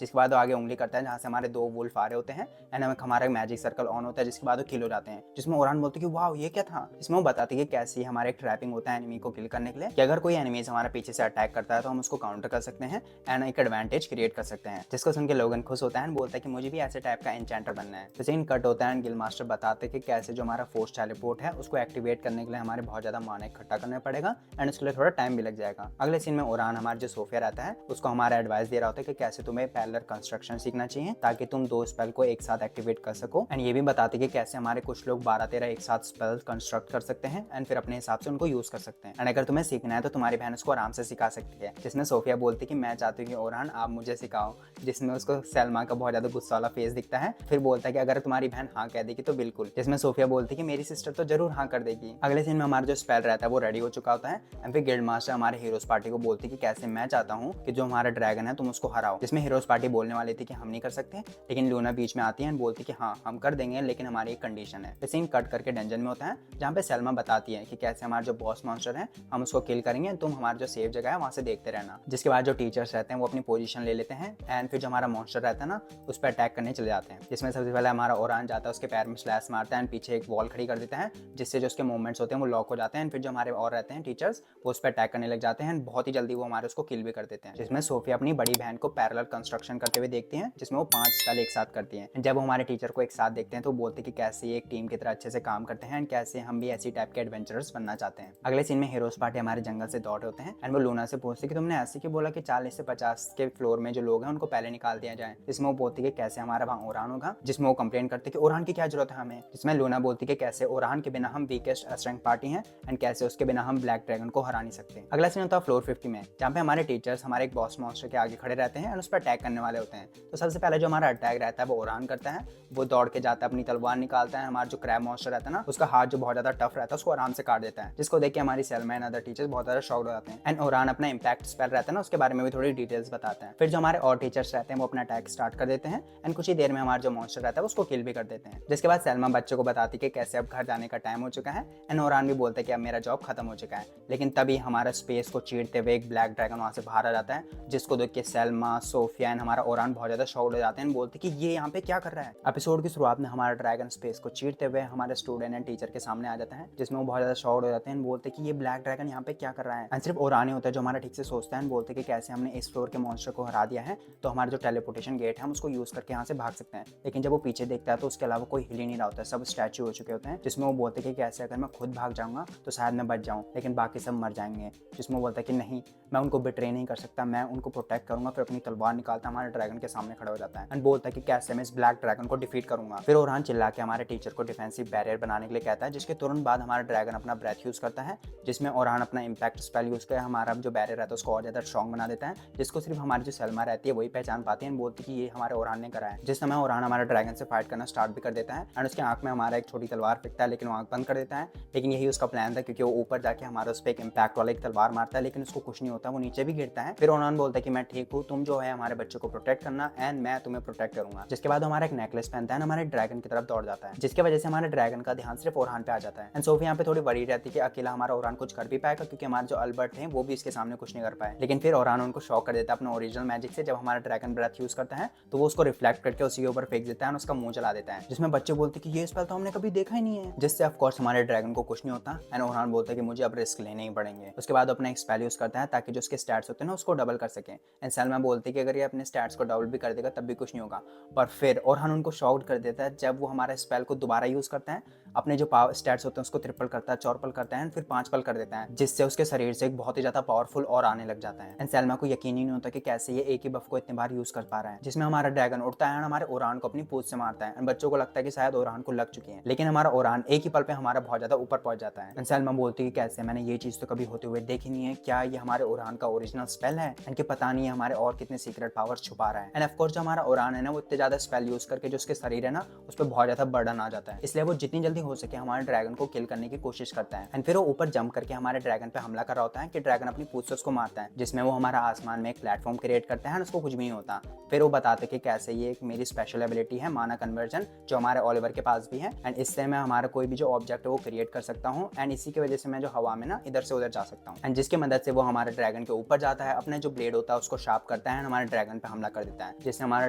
जिसके बाद वो आगे उंगली करता है जहाँ से हमारे 2 वुल्फ आ रहे होते हैं एंड हमारा मैजिक सर्कल ऑन होता है, जिसके बाद वो किल हो जाते हैं। जिसमें ओरान बोलते हैं कि वाह ये क्या था। इसमें वो बताती है कि कैसे हमारे एक ट्रैपिंग होता है एनिमी को किल करने के लिए, कि अगर कोई एनिमीज हमारे पीछे से अटैक करता है तो हम उसको काउंटर कर सकते हैं एंड एक एडवांटेज क्रिएट कर सकते हैं। जिसको सुन के लोगन खुश होता है एंड बोलता है कि मुझे भी ऐसे टाइप का एन्चेंटर बनना है। तो सीन कट होता है एंड गिल्ड मास्टर बताते हैं कि कैसे जो हमारा फोर्स टेलीपोर्ट है उसको एक्टिवेट करने के लिए हमारे बहुत ज्यादा माना इकट्ठा करना पड़ेगा एंड उसके लिए थोड़ा टाइम भी लग जाएगा। अगले सीन में ओरान हमारा जो सोफिया रहता है उसको हमारा एडवाइस दे रहा होता है कि कैसे तुम्हें पैरेलल कंस्ट्रक्शन सीखना चाहिए ताकि तुम 2 स्पेल को एक साथ एक्टिवेट कर सको। एंड ये भी बताते कि कैसे हमारे कुछ लोग 12-13 एक साथ स्पेल कंस्ट्रक्ट कर सकते हैं एंड फिर अपने हिसाब से उनको यूज कर सकते हैं। एंड अगर तुम्हें सीखना है तो तुम्हारी बहन उसको आराम से सिखा सकती है। जिसमें सोफिया बोलती कि मैं चाहती हूँ कि ओरान आप मुझे सिखाओ, जिसमें उसको सलमा का बहुत ज्यादा गुस्सा वाला फेस दिखता है। फिर बोलता है कि अगर तुम्हारी बहन हाँ कह देगी तो बिल्कुल। जिसमें सोफिया बोलती कि मेरी सिस्टर तो जरूर हाँ कर देगी। अगले सीन में हमारा जो स्पेल रहता है वो रेडी हो चुका होता है एंड फिर गिल्ड मास्टर हमारे हीरोज पार्टी को बोलती कि कैसे मैं चाहता हूँ कि जो हमारा ड्रैगन है तुम उसको हराओ। जिसमें हीरोज पार्टी बोलने वाली थी कि हम नहीं कर सकते, लेकिन लूना बीच में आती है एंड बोलती कि हाँ हम कर देंगे, लेकिन हमारी एक कंडीशन है। सीन कट करके डंजन में होता है जहाँ पे सलमा बताती है कि कैसे हमारा जो बॉस मॉन्स्टर है हम उसको किल करेंगे, तुम हमारा जो सेफ जगह है वहाँ से देखते रहना। जिसके बाद जो टीचर्स रहते हैं वो अपनी पोजीशन ले लेते हैं एंड फिर जो हमारा मॉन्स्टर रहता है ना उस पर अटैक करने चले जाते हैं। जिसमें सबसे पहले हमारा ओरान जाता है, उसके पैर में स्लैश मारता है एंड पीछे एक वॉल खड़ी कर देता है, जिससे जो उसके मूवमेंट्स होते हैं वो लॉक हो जाते हैं। फिर जो हमारे और रहते हैं टीचर्स वो उस पर अटैक करने लग जाते हैं, बहुत ही जल्दी वो हमारे उसको किल भी कर देते हैं। जिसमें सोफिया अपनी बड़ी बहन को पैरेलल कंस्ट्रक्शन करते हुए देखती हैं, जिसमें वो 5 स्पेल एक साथ करती हैं। जब वो हमारे टीचर को एक साथ देखते हैं तो बोलते हैं कि कैसे ये एक टीम की तरह अच्छे से काम करते हैं एंड कैसे हम भी ऐसी टाइप के एडवेंचरर्स बनना चाहते हैं। अगले सीन में हीरोज पार्टी हमारे जंगल से दौड़ होते हैं एंड वो लूना से पूछते कि तुमने ऐसे क्यों बोला कि 40 से 50 के फ्लोर में जो लोग हैं उनको पहले निकाल दिया जाए। जिसमें वो बोलती है कि कैसे हमारा वहाँ ओरान होगा। जिसमें वो कंप्लेन करते कि ओरान की क्या जरूरत है हमें। जिसमें लूना बोलती कि कैसे ओरान के बिना हम वीकेस्ट रैंक पार्टी हैं एंड कैसे उसके बिना हम ब्लैक ड्रैगन को हरा नहीं सकते। अगला सीन होता है फ्लोर 50 में, जहाँ पे हमारे टीचर्स हमारे एक बॉस मॉन्स्टर के आगे खड़े रहते हैं और उस पर अटैक करने वाले होते हैं। तो सबसे पहले जो हमारा अटैक रहता है वो ओरान करता है, वो दौड़ के जाता है अपनी तलवार निकालता है, हमारा जो क्रैब मॉन्स्टर रहता है ना उसका हाथ जो बहुत ज्यादा टफ रहता है उसको आराम से काट देता है, जिसको देख के हमारी सेल्मा एंड अदर टीचर्स बहुत ज्यादा शॉक्ड हो जाते हैं। एंड ओरान अपना इंपैक्ट स्पेल रहता है ना उसके बारे में भी थोड़ी डिटेल्स बताते हैं। फिर जो हमारे और टीचर्स रहते हैं वो अपना अटैक स्टार्ट कर देते हैं एंड कुछ ही देर में हमारा जो मॉन्स्टर रहता है उसको किल भी कर देते हैं। जिसके बाद सेल्मा बच्चे को बताती कि कैसे अब घर जाने का टाइम हो चुका है एंड ओरान भी बोलते हैं कि अब मेरा जॉब खत्म हो चुका है। लेकिन तभी हमारा स्पेस को चीरते हुए एक ब्लैक ड्रैगन वहां से बाहर आ जाता है, जिसको देख के सेल्मा, सोफिया एंड हमारा ओरान बहुत ज्यादा शॉक्ड हो जाते हैं, बोलते कि ये यहाँ पे क्या कर रहा है। एपिसोड की शुरुआत में हमारा ड्रैगन स्पेस को चीरते हुए हमारे स्टूडेंट एंड टीचर के सामने आ जाता है, जिसमें वो बहुत ज्यादा शॉक्ड हो जाते हैं, बोलते कि ये ब्लैक ड्रैगन यहाँ पे क्या कर रहा है। एंड सिर्फ ओरान ही होता है जो हमारा ठीक से सोचता है, बोलते कि कैसे हमने इस फ्लोर के मॉन्स्टर को हरा दिया है तो हमारा जो टेलीपोर्टेशन गेट है हम उसको यूज करके यहाँ से भाग सकते हैं। लेकिन जब वो पीछे देखता है तो उसके अलावा कोई हिल ही नहीं रहा होता है, सब स्टैचू हो चुके होते हैं। जिसमें वो बोलते कि कैसे अगर मैं खुद भाग जाऊंगा तो शायद मैं बच जाऊं, लेकिन बाकी सब मर जाएंगे। जिसमें वो बोलता है कि नहीं, मैं उनको बिट्रे नहीं कर सकता, मैं उनको प्रोटेक्ट करूंगा। फिर अपनी तलवार निकालता हमारे ड्रैगन के सामने खड़ा हो जाता है एंड बोलता है कि कैसे मैं इस ब्लैक ड्रैगन को डिफीट करूंगा। फिर ओरान चिल्ला के हमारे टीचर को डिफेंसिव बैरियर बनाने के लिए कहता है, जिसके तुरंत बाद हमारा ड्रैगन अपना ब्रेथ यूज करता है, जिसमें ओरान अपना इंपैक्ट स्पेल यूज कर हमारा जो बैरियर रहता है उसको और ज्यादा स्ट्रॉन्ग बना देता है, जिसको सिर्फ हमारी जो सेल्मा रहती है वही पहचान पाती है, बोलती कि ये हमारे ओरान ने करा है। जिस समय ओरान हमारे ड्रैगन से फाइट करना स्टार्ट भी कर देता है एंड उसके आंख में हमारा एक छोटी तलवार फिरता है, लेकिन वो आंख बंद कर देता है। लेकिन यही उसका प्लान था, क्योंकि वो ऊपर जाके हमारा उस पर एक इंपैक्ट वाला एक तलवार मारता है, लेकिन उसको कुछ नहीं होता, वो नीचे भी गिरता है। फिर ओरान बोलता है कि मैं ठीक हूँ, तुम जो है हमारे बच्चे को प्रोटेक्ट करना एंड मैं तुम्हें प्रोटेक्ट करूंगा। जिसके बाद हमारा एक नेकलेस पहनता है, हमारे ड्रैगन की तरफ दौड़ जाता है, जिसकी वजह से हमारे ड्रैगन का ध्यान सिर्फ ओरान पे आ जाता है। एंड सोफी यहाँ पे थोड़ी वरी रहती है कि अकेला हमारा ओरान कुछ कर भी पाएगा, क्योंकि हमारे जो अल्बर्ट हैं वो भी इसके सामने कुछ नहीं कर पाए। लेकिन फिर ओरान उनको शॉक कर देता है अपना ओरिजिनल मैजिक से। जब हमारा ड्रैगन ब्रेथ यूज करता है तो वो उसको रिफ्लेक्ट करके उसी के ऊपर फेंक देता है और उसका मुंह जला देता है। जिसमें बच्चे बोलते हैं कि ये स्पेल तो हमने कभी देखा ही नहीं हैं, जिससे ऑफ कोर्स हमारे ड्रैगन को कुछ नहीं होता। एंड ओरहान बोलता है कि मुझे अब रिस्क लेने ही पड़ेंगे। उसके बाद अपना एक स्पेल यूज करता है ताकि जो उसके स्टैट्स होते हैं ना उसको डबल कर सके। एंड सैलमा बोलती है कि अगर ये अपने स्टैट्स को डबल भी कर देगा तब भी कुछ नहीं होगा। पर फिर ओरहान उनको शॉक्ड कर देता है जब वो हमारा स्पेल को दोबारा यूज करता है, अपने जो पावर स्टैट्स होते हैं उसको ट्रिपल करता है, चौरपल करता है, फिर 5 पल कर देता है, जिससे उसके शरीर से एक बहुत ही ज्यादा पावरफुल और आने लग जाता है। एंड सैलमा को यकीन ही नहीं होता कि कैसे ये एक ही बफ को इतने बार यूज कर पा रहा है, जिसमें हमारा ड्रैगन उड़ता है और हमारे ओरहान को अपनी पूंछ से मारता है। एंड बच्चों को लगता है कि शायद ओरहान को लग चुकी है, लेकिन हमारा ओरहान एक ही पल पे हमारा बहुत ज्यादा ऊपर पहुंच जाता है। एंड सैलमा बोलती है कैसे, मैंने ये चीज तो कभी होते हुए देखी नहीं है, क्या ये हमारे ओरहान का ओरिजिनल स्पेल है? इनके पता नहीं है हमारे और कितने सीक्रेट पावर्स छुपा रहा है। एंड ऑफ कोर्स जो हमारा ओरहान है ना वो इतने ज्यादा स्पेल यूज करके जो उसके शरीर है ना उस पर बहुत ज्यादा बर्डन आ जाता है, इसलिए वो जितनी जल्दी हो सके हमारे ड्रैगन को किल करने की कोशिश करता है। एंड फिर वो ऊपर जंप करके हमारे ड्रैगन पे हमला कर रहा होता है कि ड्रैगन अपनी पूंछ से उसको मारता है, जिसमें वो हमारा आसमान में एक प्लेटफॉर्म क्रिएट करता है और उसको कुछ भी नहीं होता। फिर वो बताते कि कैसे ये एक मेरी स्पेशल एबिलिटी है माना कन्वर्जन, जो हमारे ओलिवर के पास भी है। एंड इससे मैं हमारा कोई भी जो ऑब्जेक्ट है वो क्रिएट कर सकता हूँ। एंड इसी की वजह से मैं जो हवा में ना इधर से उधर जा सकता हूँ। एंड जिसकी मदद से वो हमारे ड्रैगन के ऊपर जाता है, अपने जो ब्लेड होता है उसको शार्प करता है, हमारे ड्रैगन पे हमला कर देता है, जिससे हमारा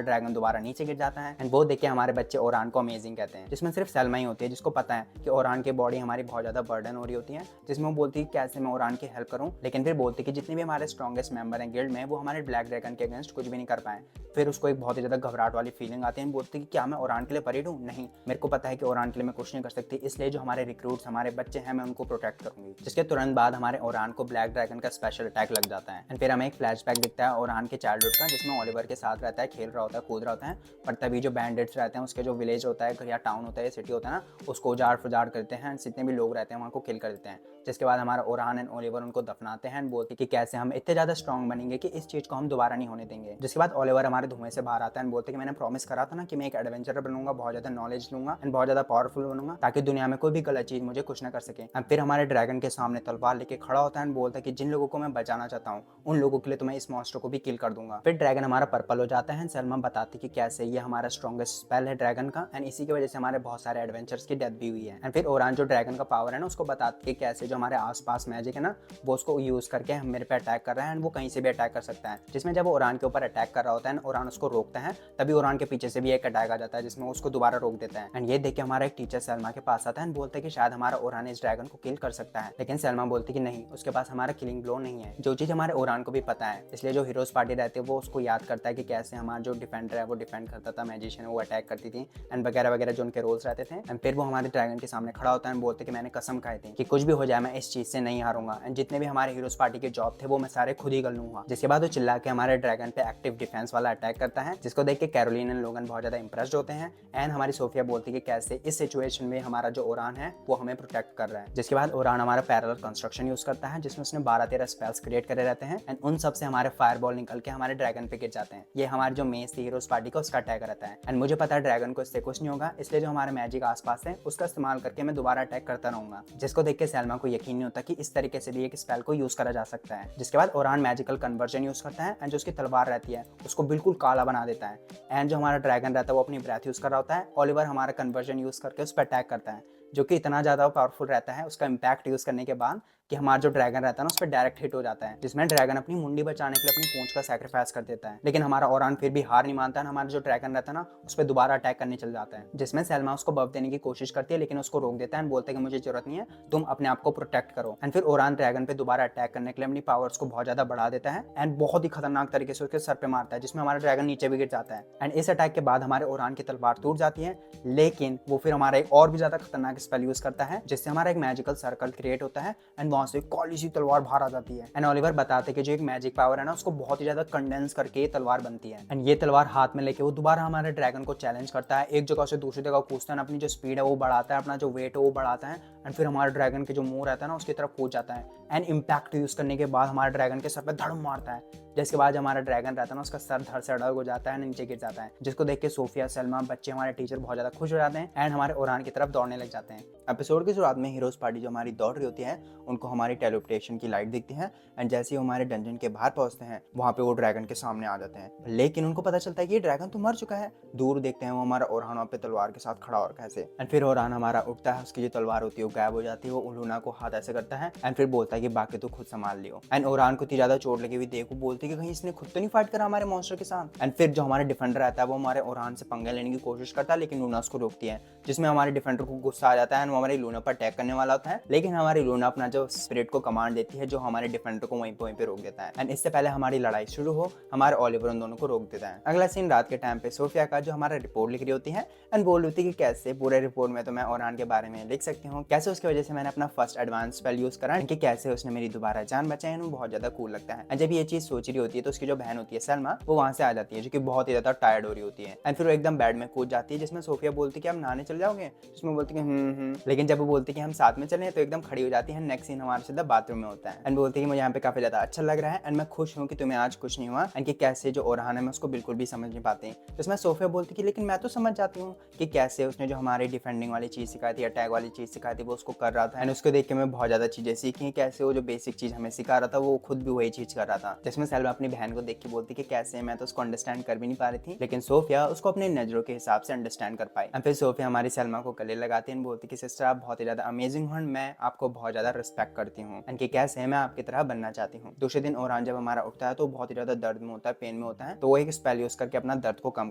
ड्रैगन दोबारा नीचे गिर जाता है। एंड वो देख के हमारे बच्चे ओरहान को अमेजिंग कहते हैं, जिसमें सिर्फ सैलमा ही होती है जिसको पता है कि ओरहान की बॉडी हमारी बहुत ज्यादा बर्डन हो रही होती है, जिसमें वो बोलती है कैसे मैं ओरहान की हेल्प करूं। लेकिन फिर बोलती है कि जितने भी हमारे स्ट्रॉन्गेस्ट मेंबर हैं गिल्ड में वो हमारे ब्लैक ड्रैगन के अगेंस्ट कुछ भी नहीं कर पाए। फिर उसको एक बहुत ही ज्यादा घबराहट वाली फीलिंग आती है। बोलती है कि क्या मैं ओरहान के लिए परेड हूँ? नहीं, मेरे को पता है कि ओरहान के लिए मैं कुछ नहीं कर सकती, इसलिए जो हमारे रिक्रूट्स हमारे बच्चे हैं मैं उनको प्रोटेक्ट करूंगी। जिसके तुरंत बाद हमारे ओरहान को ब्लैक ड्रैगन का स्पेशल अटैक लग जाता है। एंड फिर हमें एक फ्लैशबैक दिखता है ओरहान के चाइल्डहुड का, जिसमें ओलिवर के साथ रहता है, खेल रहा होता है, कूद रहा होता है। पर तभी जो बैंडिट्स रहते हैं उसके जो विलेज होता है या टाउन होता है या सिटी होता है ना उसको उजाड़ फुजाड़ करते हैं, जितने भी लोग रहते हैं वहाँ को किल कर देते हैं। जिसके बाद हमारा ओरहान एंड ओलिवर उनको दफनाते हैं। बोलते कि कैसे हम इतने ज्यादा स्ट्रॉन्ग बनेंगे कि इस चीज को हम दोबारा नहीं होने देंगे। जिसके बाद ओलिवर हमारे धुएं से बाहर आता है। बोलते कि मैंने प्रॉमिस करा था ना कि मैं एक एडवेंचरर बनूंगा, बहुत ज्यादा नॉलेज लूंगा एंड बहुत ज्यादा पावरफुल बनूंगा ताकि दुनिया में कोई भी गलत चीज मुझे कुछ ना कर सके। फिर हमारे ड्रैगन के सामने तलवार लेके खड़ा होता है। बोलता है कि जिन लोगों को मैं बचाना चाहता हूँ उन लोगों के लिए तो मैं इस मॉन्स्टर को भी किल कर दूंगा। फिर ड्रैगन हमारा पर्पल हो जाता है। सलमा बताती कि कैसे ये हमारा स्ट्रॉन्गेस्ट स्पेल है ड्रैगन का, एंड इसी की वजह से हमारे बहुत सारे एडवेंचर्स की डेथ भी हुई है। एंड फिर ओरहान जो ड्रैगन का पावर है ना उसको बताती है कैसे जो हमारे आसपास मैजिक है ना वो उसको यूज करके मेरे पे अटैक कर रहा है एंड वो कहीं से भी अटैक कर सकता है। जिसमें जब ओरहान के ऊपर अटैक कर रहा होता है ओरहान उसको रोकता है, तभी ओरहान के पीछे से भी एक अटैक आ जाता है जिसमें उसको दोबारा रोक देता है। एंड ये देख के हमारा एक टीचर सलमा के पास आता है एंड बोलता है कि शायद हमारा ओरहान इस ड्रैगन को किल कर सकता है। लेकिन सलमा बोलती है कि नहीं, उसके पास हमारा किलिंग ब्लो नहीं है, जो चीज हमारे ओरहान को भी पता है। इसलिए जो हीरोज पार्टी रहती है वो उसको याद करता है कि कैसे हमारा जो डिफेंडर है वो डिफेंड करता था, मैजिशियन वो अटैक करती थी एंड वगैरह वगैरह जो उनके रोल्स रहते थे। एंड फिर वो हमारे ड्रैगन के सामने खड़ा होता है एंड बोलते कि मैंने कसम खाई थी कि कुछ भी हो जाए मैं इस चीज से नहीं हारूंगा एंड जितने भी हमारे हीरोज पार्टी के जॉब थे वो मैं सारे खुद ही कर लूंगा। जिसके बाद वो चिल्ला के हमारे ड्रैगन पे एक्टिव डिफेंस वाला अटैक करता है, जिसको देख के कैरोलिन एंड लोगन बहुत ज्यादा इंप्रेस्ड होते हैं। एंड हमारी सोफिया बोलती है कि कैसे इस सिचुएशन में हमारा जो ओरहान है वो हमें प्रोटेक्ट कर रहा है। जिसके बाद ओरहान हमारा पैरेलल कंस्ट्रक्शन यूज करता है जिसमें उसने 12-13 स्पेल्स क्रिएट करे रहते हैं एंड उन सब से हमारे फायरबॉल निकल के हमारे ड्रैगन पे गिर जाते हैं। ये हमारे जो मेस थी हीरोज पार्टी का उसका अटैक रहता है। एंड मुझे पता है ड्रैगन को इससे कुछ नहीं होगा, इसलिए जो हमारे मैजिक आसपास है उसका इस्तेमाल करके मैं दोबारा अटैक करता रहूंगा। जिसको देख के सैलमा को यकीन नहीं होता कि इस तरीके से भी एक स्पेल को यूज करा जा सकता है। जिसके बाद ओरहान मैजिकल कन्वर्जन यूज करता है एंड जो उसकी तलवार रहती है उसको बिल्कुल काला बना देता है। एंड जो हमारा ड्रैगन रहता है वो अपनी ब्रेथ यूज कर रहा होता है। ओलिवर हमारा कन्वर्जन यूज करके उस पर अटैक करता है, जो कि इतना ज्यादा पावरफुल रहता है उसका इम्पैक्ट यूज करने के बाद कि हमारा जो ड्रैगन रहता है ना उस पर डायरेक्ट हिट हो जाता है, जिसमें ड्रैगन अपनी मुंडी बचाने के लिए अपनी पूंछ का सैक्रिफाइस कर देता है। लेकिन हमारा ओरहान फिर भी हार नहीं मानता है। हमारा जो ड्रैगन रहता है ना उस पर दोबारा अटैक करने चल जाता है, जिसमें सैलमा उसको बफ देने की कोशिश करती है लेकिन उसको रोक देता है। बोलते हैं कि मुझे जरूरत नहीं है, तुम अपने आप को प्रोटेक्ट करो। एंड फिर ओरहान ड्रैगन पे दोबारा अटैक करने के लिए अपनी पावर्स को बहुत ज्यादा बढ़ा देता है एंड बहुत ही खतरनाक तरीके से उसके सर पे मारता है, जिसमें हमारा ड्रैगन नीचे भी गिर जाता है। एंड इस अटैक के बाद हमारे ओरहान की तलवार टूट जाती है, लेकिन वो फिर हमारा एक और भी ज्यादा खतरनाक स्पेल यूज करता है जिससे हमारा एक मैजिकल सर्कल क्रिएट होता है एंड वहां से काली सी तलवार बाहर आ जाती है। एंड ओलिवर बताते कि जो एक मैजिक पावर है ना उसको बहुत ही ज्यादा कंडेंस करके ये तलवार बनती है। एंड ये तलवार हाथ में लेके वो दोबारा हमारे ड्रैगन को चैलेंज करता है, एक जगह से दूसरी जगह कूदता है, अपनी जो स्पीड है वो बढ़ाता है, अपना जो वेट है वो बढ़ाता है एंड फिर हमारे ड्रैगन के जो मुंह रहता है ना उसकी तरफ कूद जाता है। एंड इम्पैक्ट यूज करने के बाद हमारे ड्रैगन के सर पे धड़म मारता है, जिसके बाद हमारा ड्रैगन रहता है ना उसका सर धड़ से अलग हो जाता है, नीचे गिर जाता है, जिसको देख के सोफिया, सलमा, बच्चे, हमारे टीचर बहुत ज्यादा खुश हो जाते हैं एंड हमारे ओरहान की तरफ दौड़ने लग जाते हैं। एपिसोड की शुरुआत में हीरोज पार्टी जो हमारी दौड़ रही होती है उनको उनको हमारी टेलीपोर्टेशन की लाइट दिखती है एंड जैसे ही हमारे डंजन के बाहर पहुंचते हैं वहाँ पे वो ड्रैगन के सामने आ जाते हैं, लेकिन उनको पता चलता है कि ये ड्रैगन तो मर चुका है। दूर देखते हैं वो हमारा ओरहान वहाँ पे तलवार के साथ खड़ा और कैसे, एंड फिर ओरहान हमारा उठता है, उसकी जो तलवार होती है वो गायब हो जाती है, वो लूना को हाथ ऐसे करता है एंड फिर बोलता है कि बाकी तो खुद संभाल लियो। एंड ओरहान को इतनी ज्यादा चोट लगी हुई देख वो बोलती है कि कहीं इसने खुद तो नहीं फाइट करा हमारे मॉन्स्टर के साथ। एंड फिर जो हमारे डिफेंडर आता है वो हमारे ओरहान से पंगे लेने की कोशिश करता है, लेकिन लूना उसको रोकती है, जिसमें हमारे डिफेंडर को गुस्सा आ जाता है एंड वो हमारी लूना पर अटैक करने वाला होता है, लेकिन हमारी लूना अपना जो स्पिरिट को कमांड देती है जो हमारे डिफेंडर को वहीं पे रोक देता है। एंड इससे पहले हमारी लड़ाई शुरू हो हमारे ओलिवर उन दोनों को रोक देता है। अगला सीन रात के टाइम पे सोफिया का जो हमारा रिपोर्ट लिख रही होती है एंड बोल रही होती है कि कैसे पूरे रिपोर्ट में तो मैं ओरहान के बारे में लिख सकती हूँ, कैसे उसकी वजह से मैंने अपना फर्स्ट एडवांस स्पेल यूज करा कि कैसे उसने मेरी दोबारा जान बचाई, बहुत ज्यादा कूल लगता है। एंड जब ये चीज सोच रही होती है तो उसकी जो बहन होती है सलमा वो वहां से आ जाती है जो कि बहुत ही ज्यादा टायर्ड हो रही होती है एंड फिर वो एकदम बेड में कूद जाती है, जिसमें सोफिया बोलती है कि आप नहाने चल जाओगे, जिसमें बोलती है लेकिन जब वो बोलती है कि हम साथ में चलें तो एकदम खड़ी हो जाती है। नेक्स्ट सीन हमारे सीधा बाथरूम में होता है एंड बोलती है कि मुझे यहाँ पे काफी ज्यादा अच्छा लग रहा है एंड मैं खुश हूँ कि तुम्हें आज कुछ नहीं हुआ एंड कि कैसे जो ओरहान है मैं उसको बिल्कुल भी समझ नहीं पाती। तो इसमें सोफिया बोलती है लेकिन मैं तो समझ जाती हूँ कि कैसे उसने जो हमारी डिफेंडिंग वाली चीज सिखाई थी, अटैक वाली चीज सिखाई थी वो उसको कर रहा था एंड उसको देख के मैं बहुत ज्यादा चीजें सीखी, कैसे वो जो बेसिक चीज हमें सिखा रहा था वो खुद भी वही चीज कर रहा था। जिसमें सेल्मा अपनी बहन को देख के बोलती कि कैसे, मैं तो उसको अंडरस्टैंड कर भी नहीं पा रही थी, लेकिन सोफिया उसको अपने नजरों के हिसाब से अंडरस्टैंड कर पाई। फिर सोफिया हमारी सेल्मा को गले लगाती है, बोलती कि सिस्टर आप बहुत ही ज्यादा अमेजिंग हो, मैं आपको बहुत ज्यादा रिस्पेक्ट करती हूँ एंड कि कैसे मैं आपकी तरह बनना चाहती हूँ। दूसरे दिन ओरहान जब हमारा उठता है तो बहुत ही ज्यादा दर्द में होता है, पेन में होता है, तो वो एक स्पेल यूज करके अपना दर्द को कम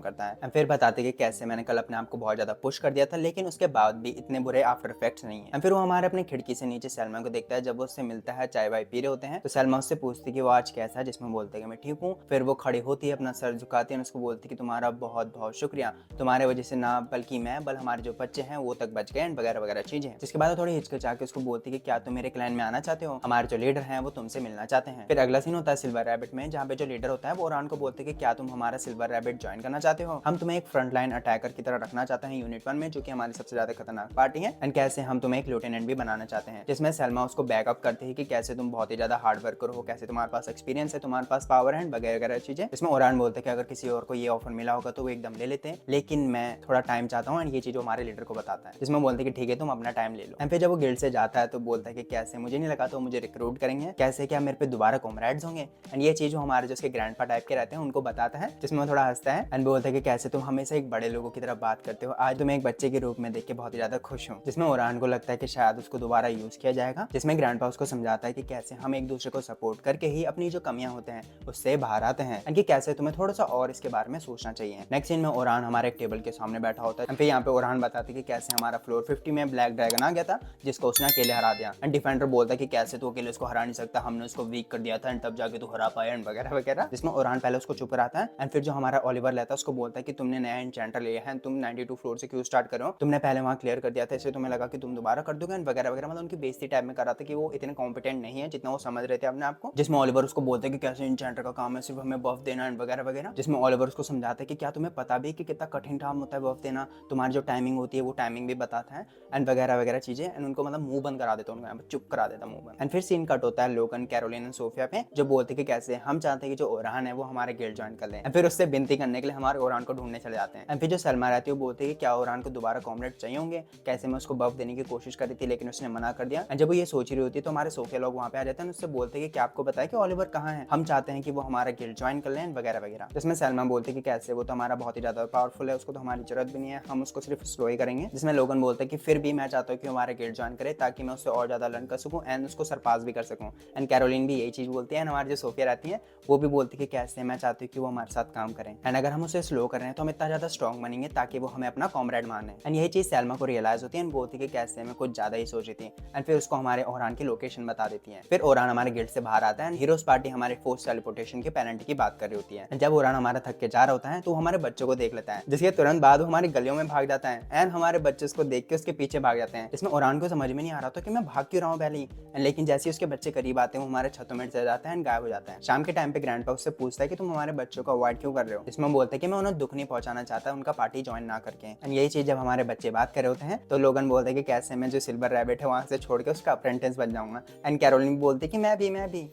करता है। फिर बताते कि कैसे मैंने कल अपने आप को बहुत ज्यादा पुश कर दिया था लेकिन उसके बाद भी इतने बुरे आफ्टर इफेक्ट्स नहीं है। फिर वो हमारे अपने खिड़की से नीचे सलमा को देखता है, जब वो उससे मिलता है चाय वाय पी रहे होते हैं तो सलमा उससे पूछती कि वो आज कैसा है, जिसमें बोलते हैं कि मैं ठीक हूँ। फिर वो खड़ी होती है, अपना सर झुकाती है, उसको बोलती कि तुम्हारा बहुत बहुत शुक्रिया, तुम्हारे वजह से ना बल्कि मैं बल हमारे जो बच्चे हैं वो तक बच गए एंड वगैरह वगैरह चीजें। जिसके बाद थोड़ी हिचकिचा के उसको बोलती कि क्या तुम मेरे क्लैन में आना चाहते हो, हमारे जो लीडर हैं वो तुमसे मिलना चाहते हैं। फिर अगला सीन होता है सिल्वर रैबिट में, जहाँ पे जो लीडर होता है वो ओरहान को बोलते कि क्या तुम हमारा सिल्वर रैबिट ज्वाइन करना चाहते हो, हम तुम्हें एक फ्रंट लाइन अटैकर की तरह रखना चाहते हैं यूनिट 1 में, जो कि हमारी सबसे ज्यादा खतरनाक पार्टी है, एंड कैसे हम तुम्हें एक लेफ्टिनेंट भी बनाना चाहते हैं। जिसमें सलमा उसको बैकअप करती है कि कैसे तुम बहुत ही ज्यादा हार्ड वर्कर हो, कैसे तुम्हारे पास एक्सपीरियंस है, तुम्हारे पास पावर है वगैरह वगैरह चीजें। इसमें ओरहान बोलते हैं कि अगर किसी और को ये ऑफर मिला होगा तो वो एकदम ले लेते हैं, लेकिन मैं थोड़ा टाइम चाहता हूँ, एंड ये चीज हमारे लीडर को बताता है। जिसमें बोलते हैं कि ठीक है तुम अपना टाइम ले लो। एंड फिर जब वो गिल्ड से जाता है तो बोलता है कि कैसे मुझे नहीं लगा तो मुझे रिक्रूट करेंगे, कैसे क्या मेरे पे दोबारा कॉमरेड्स होंगे, एंड ये चीज हमारे जो उसके ग्रैंडपा टाइप के रहते हैं उनको बताता है। जिसमें वो थोड़ा हंसता है एंड बोलता है कि कैसे तुम हमेशा एक बड़े लोगों की तरह बात करते हो, आज तुम एक बच्चे के रूप में देख के बहुत ही ज्यादा खुश हूँ। जिसमें ओरहान को लगता है कि शायद उसको दोबारा यूज किया जाएगा। जिसमें ग्रैंडपा उसको समझाता है कि कैसे हम एक दूसरे को सपोर्ट करके ही अपनी जो कमियां होते हैं उससे बाहर आते हैं, एंड कि कैसे तुम्हें थोड़ा सा और इसके बारे में सोचना चाहिए। नेक्स्ट सीन में ओरहान हमारे एक टेबल के सामने बैठा होता है। फिर यहाँ पे ओरहान बताते कि कैसे हमारा फ्लोर 50 में ब्लैक ड्रैगन आ गया था जिसको उसने अकेले हरा दिया, एंड डिफेंडर बोलता है कि कैसे तू अकेले उसको हरा नहीं सकता, हमने उसको वीक कर दिया था एंड तब जाके तू हरा पाया एंड वगैरह वगैरह। जिसमें ओरहान पहले उसको चुप कराता है एंड फिर जो हमारा ओलिवर लेता है उसको बोलता है कि तुमने नया एन्चेंटर लिया है, तुम 92 फ्लोर से क्यों स्टार्ट कर रहे हो, तुमने पहले वहां क्लियर कर दिया था, इसलिए तुम्हें लगा कि तुम दोबारा कर दोगे एंड वगैरह वगैरह। मतलब उनकी बेइज्जती टाइप में कर रहा था कि वो इतने कॉम्पिटेंट नहीं है जितना वो समझ रहे थे अपने आप को। जिसमें ओलिवर उसको बोलते हैं कि कैसे एन्चेंटर का काम है सिर्फ हमें बफ देना एंड वगैरह वगैरह। जिसमें ओलिवर उसको समझाता है कि क्या तुम्हें पता भी कि कितना कठिन काम होता है बफ देना, तुम्हारी जो टाइमिंग होती है वो टाइमिंग भी बताता है एंड वगैरह वगैरह चीजें, एंड उनको मतलब मुंह बंद करा देता है, उनको चुप करा देता मुंह बंद। एंड फिर सीन कट होता है लोगन, कैरोलिन एंड सोफिया पे, जो बोलते कि कैसे हम चाहते हैं कि जो ओरहान है वो हमारे गिल्ड ज्वाइन कर ले, एंड फिर उससे विनती करने के लिए हमारे ओरहान को ढूंढने चले जाते हैं। एंड फिर जो सलमा रहती है वो बोलती है कि क्या ओरहान को दोबारा कॉमरेड चाहिए होंगे, कैसे मैं उसको बफ देने की कोशिश करी थी लेकिन उसने मना कर दिया। एंड जब वो ये सोच रही होती है तो हमारे सोफिया लोग वहाँ पे आ जाते हैं, उससे बोलते हैं कि क्या आपको बताया कि ओलिवर कहाँ है, हम चाहते हैं कि वो हमारा गिल्ड ज्वाइन कर लें वगैरह वगैरह। जिसमें सलमा बोलते हैं कि कैसे वो तो हमारा बहुत ही ज्यादा पावरफुल है, उसको तो हमारी जरूरत भी नहीं है, हम उसको सिर्फ स्लो ही करेंगे। जिसमें लोगन बोलते हैं कि फिर भी मैं चाहता हूँ कि हमारे गिल्ड ज्वाइन करे ताकि मैं उससे और ज्यादा लर्न कर सकूँ एंड उसको सरपास भी कर सकूँ। एंड कैरोलिन भी यही चीज बोलती है, हमारी जो सोफिया रहती है वो भी बोलती है कि कैसे मैं चाहती हूँ कि वो हमारे साथ काम करें, एंड अगर हम उसे स्लो कर रहे हैं तो हम इतना ज्यादा स्ट्रॉन्ग बनेंगे ताकि वो हमें अपना कॉमरेड माने। एंड यही चीज सलमा को रियलाइज होती है एंड बोलती है कि कैसे मैं कुछ ज्यादा ही सोच रही थी, एंड फिर उसको हमारे ओरहान की लोकेशन बता देती है। फिर ओरहान हमारे गिल्ड से बाहर आता है एंड हीरोज पार्टी हमारे फोर्स टेलीपोर्टेशन के पेनल्टी की बात कर रही होती है। जब ओरहान हमारा थक के जा रहा होता है तो हमारे बच्चों को देख लेता है, जिसके तुरंत बाद वो हमारी गलियों में भाग जाता है एंड हमारे बच्चे उसको देख के उसके पीछे भाग जाते हैं। इसमें ओरहान को समझ में नहीं आ रहा था कि मैं भाग क्यों रहा हूँ पहले ही, लेकिन जैसे ही उसके बच्चे करीब आते हैं वो हमारे छतों में चले जाता है एंड गायब हो जाता है। शाम के टाइम पे ग्रैंडपा उससे पूछता है कि तुम हमारे बच्चों को अवॉइड क्यों कर रहे हो, इसमें बोलते हैं कि मैं उन्हें दुख नहीं पहुंचाना चाहता उनका पार्टी ज्वाइन ना करके। एंड यही चीज जब हमारे बच्चे बात कर रहे होते हैं तो लोगन बोलते हैं कि कैसे मैं जो सिल्वर रैबिट है वहां से छोड़ के उसका अप्रेंटिस बन जाऊंगा, एंड कैरोलिन बोलती कि मैं भी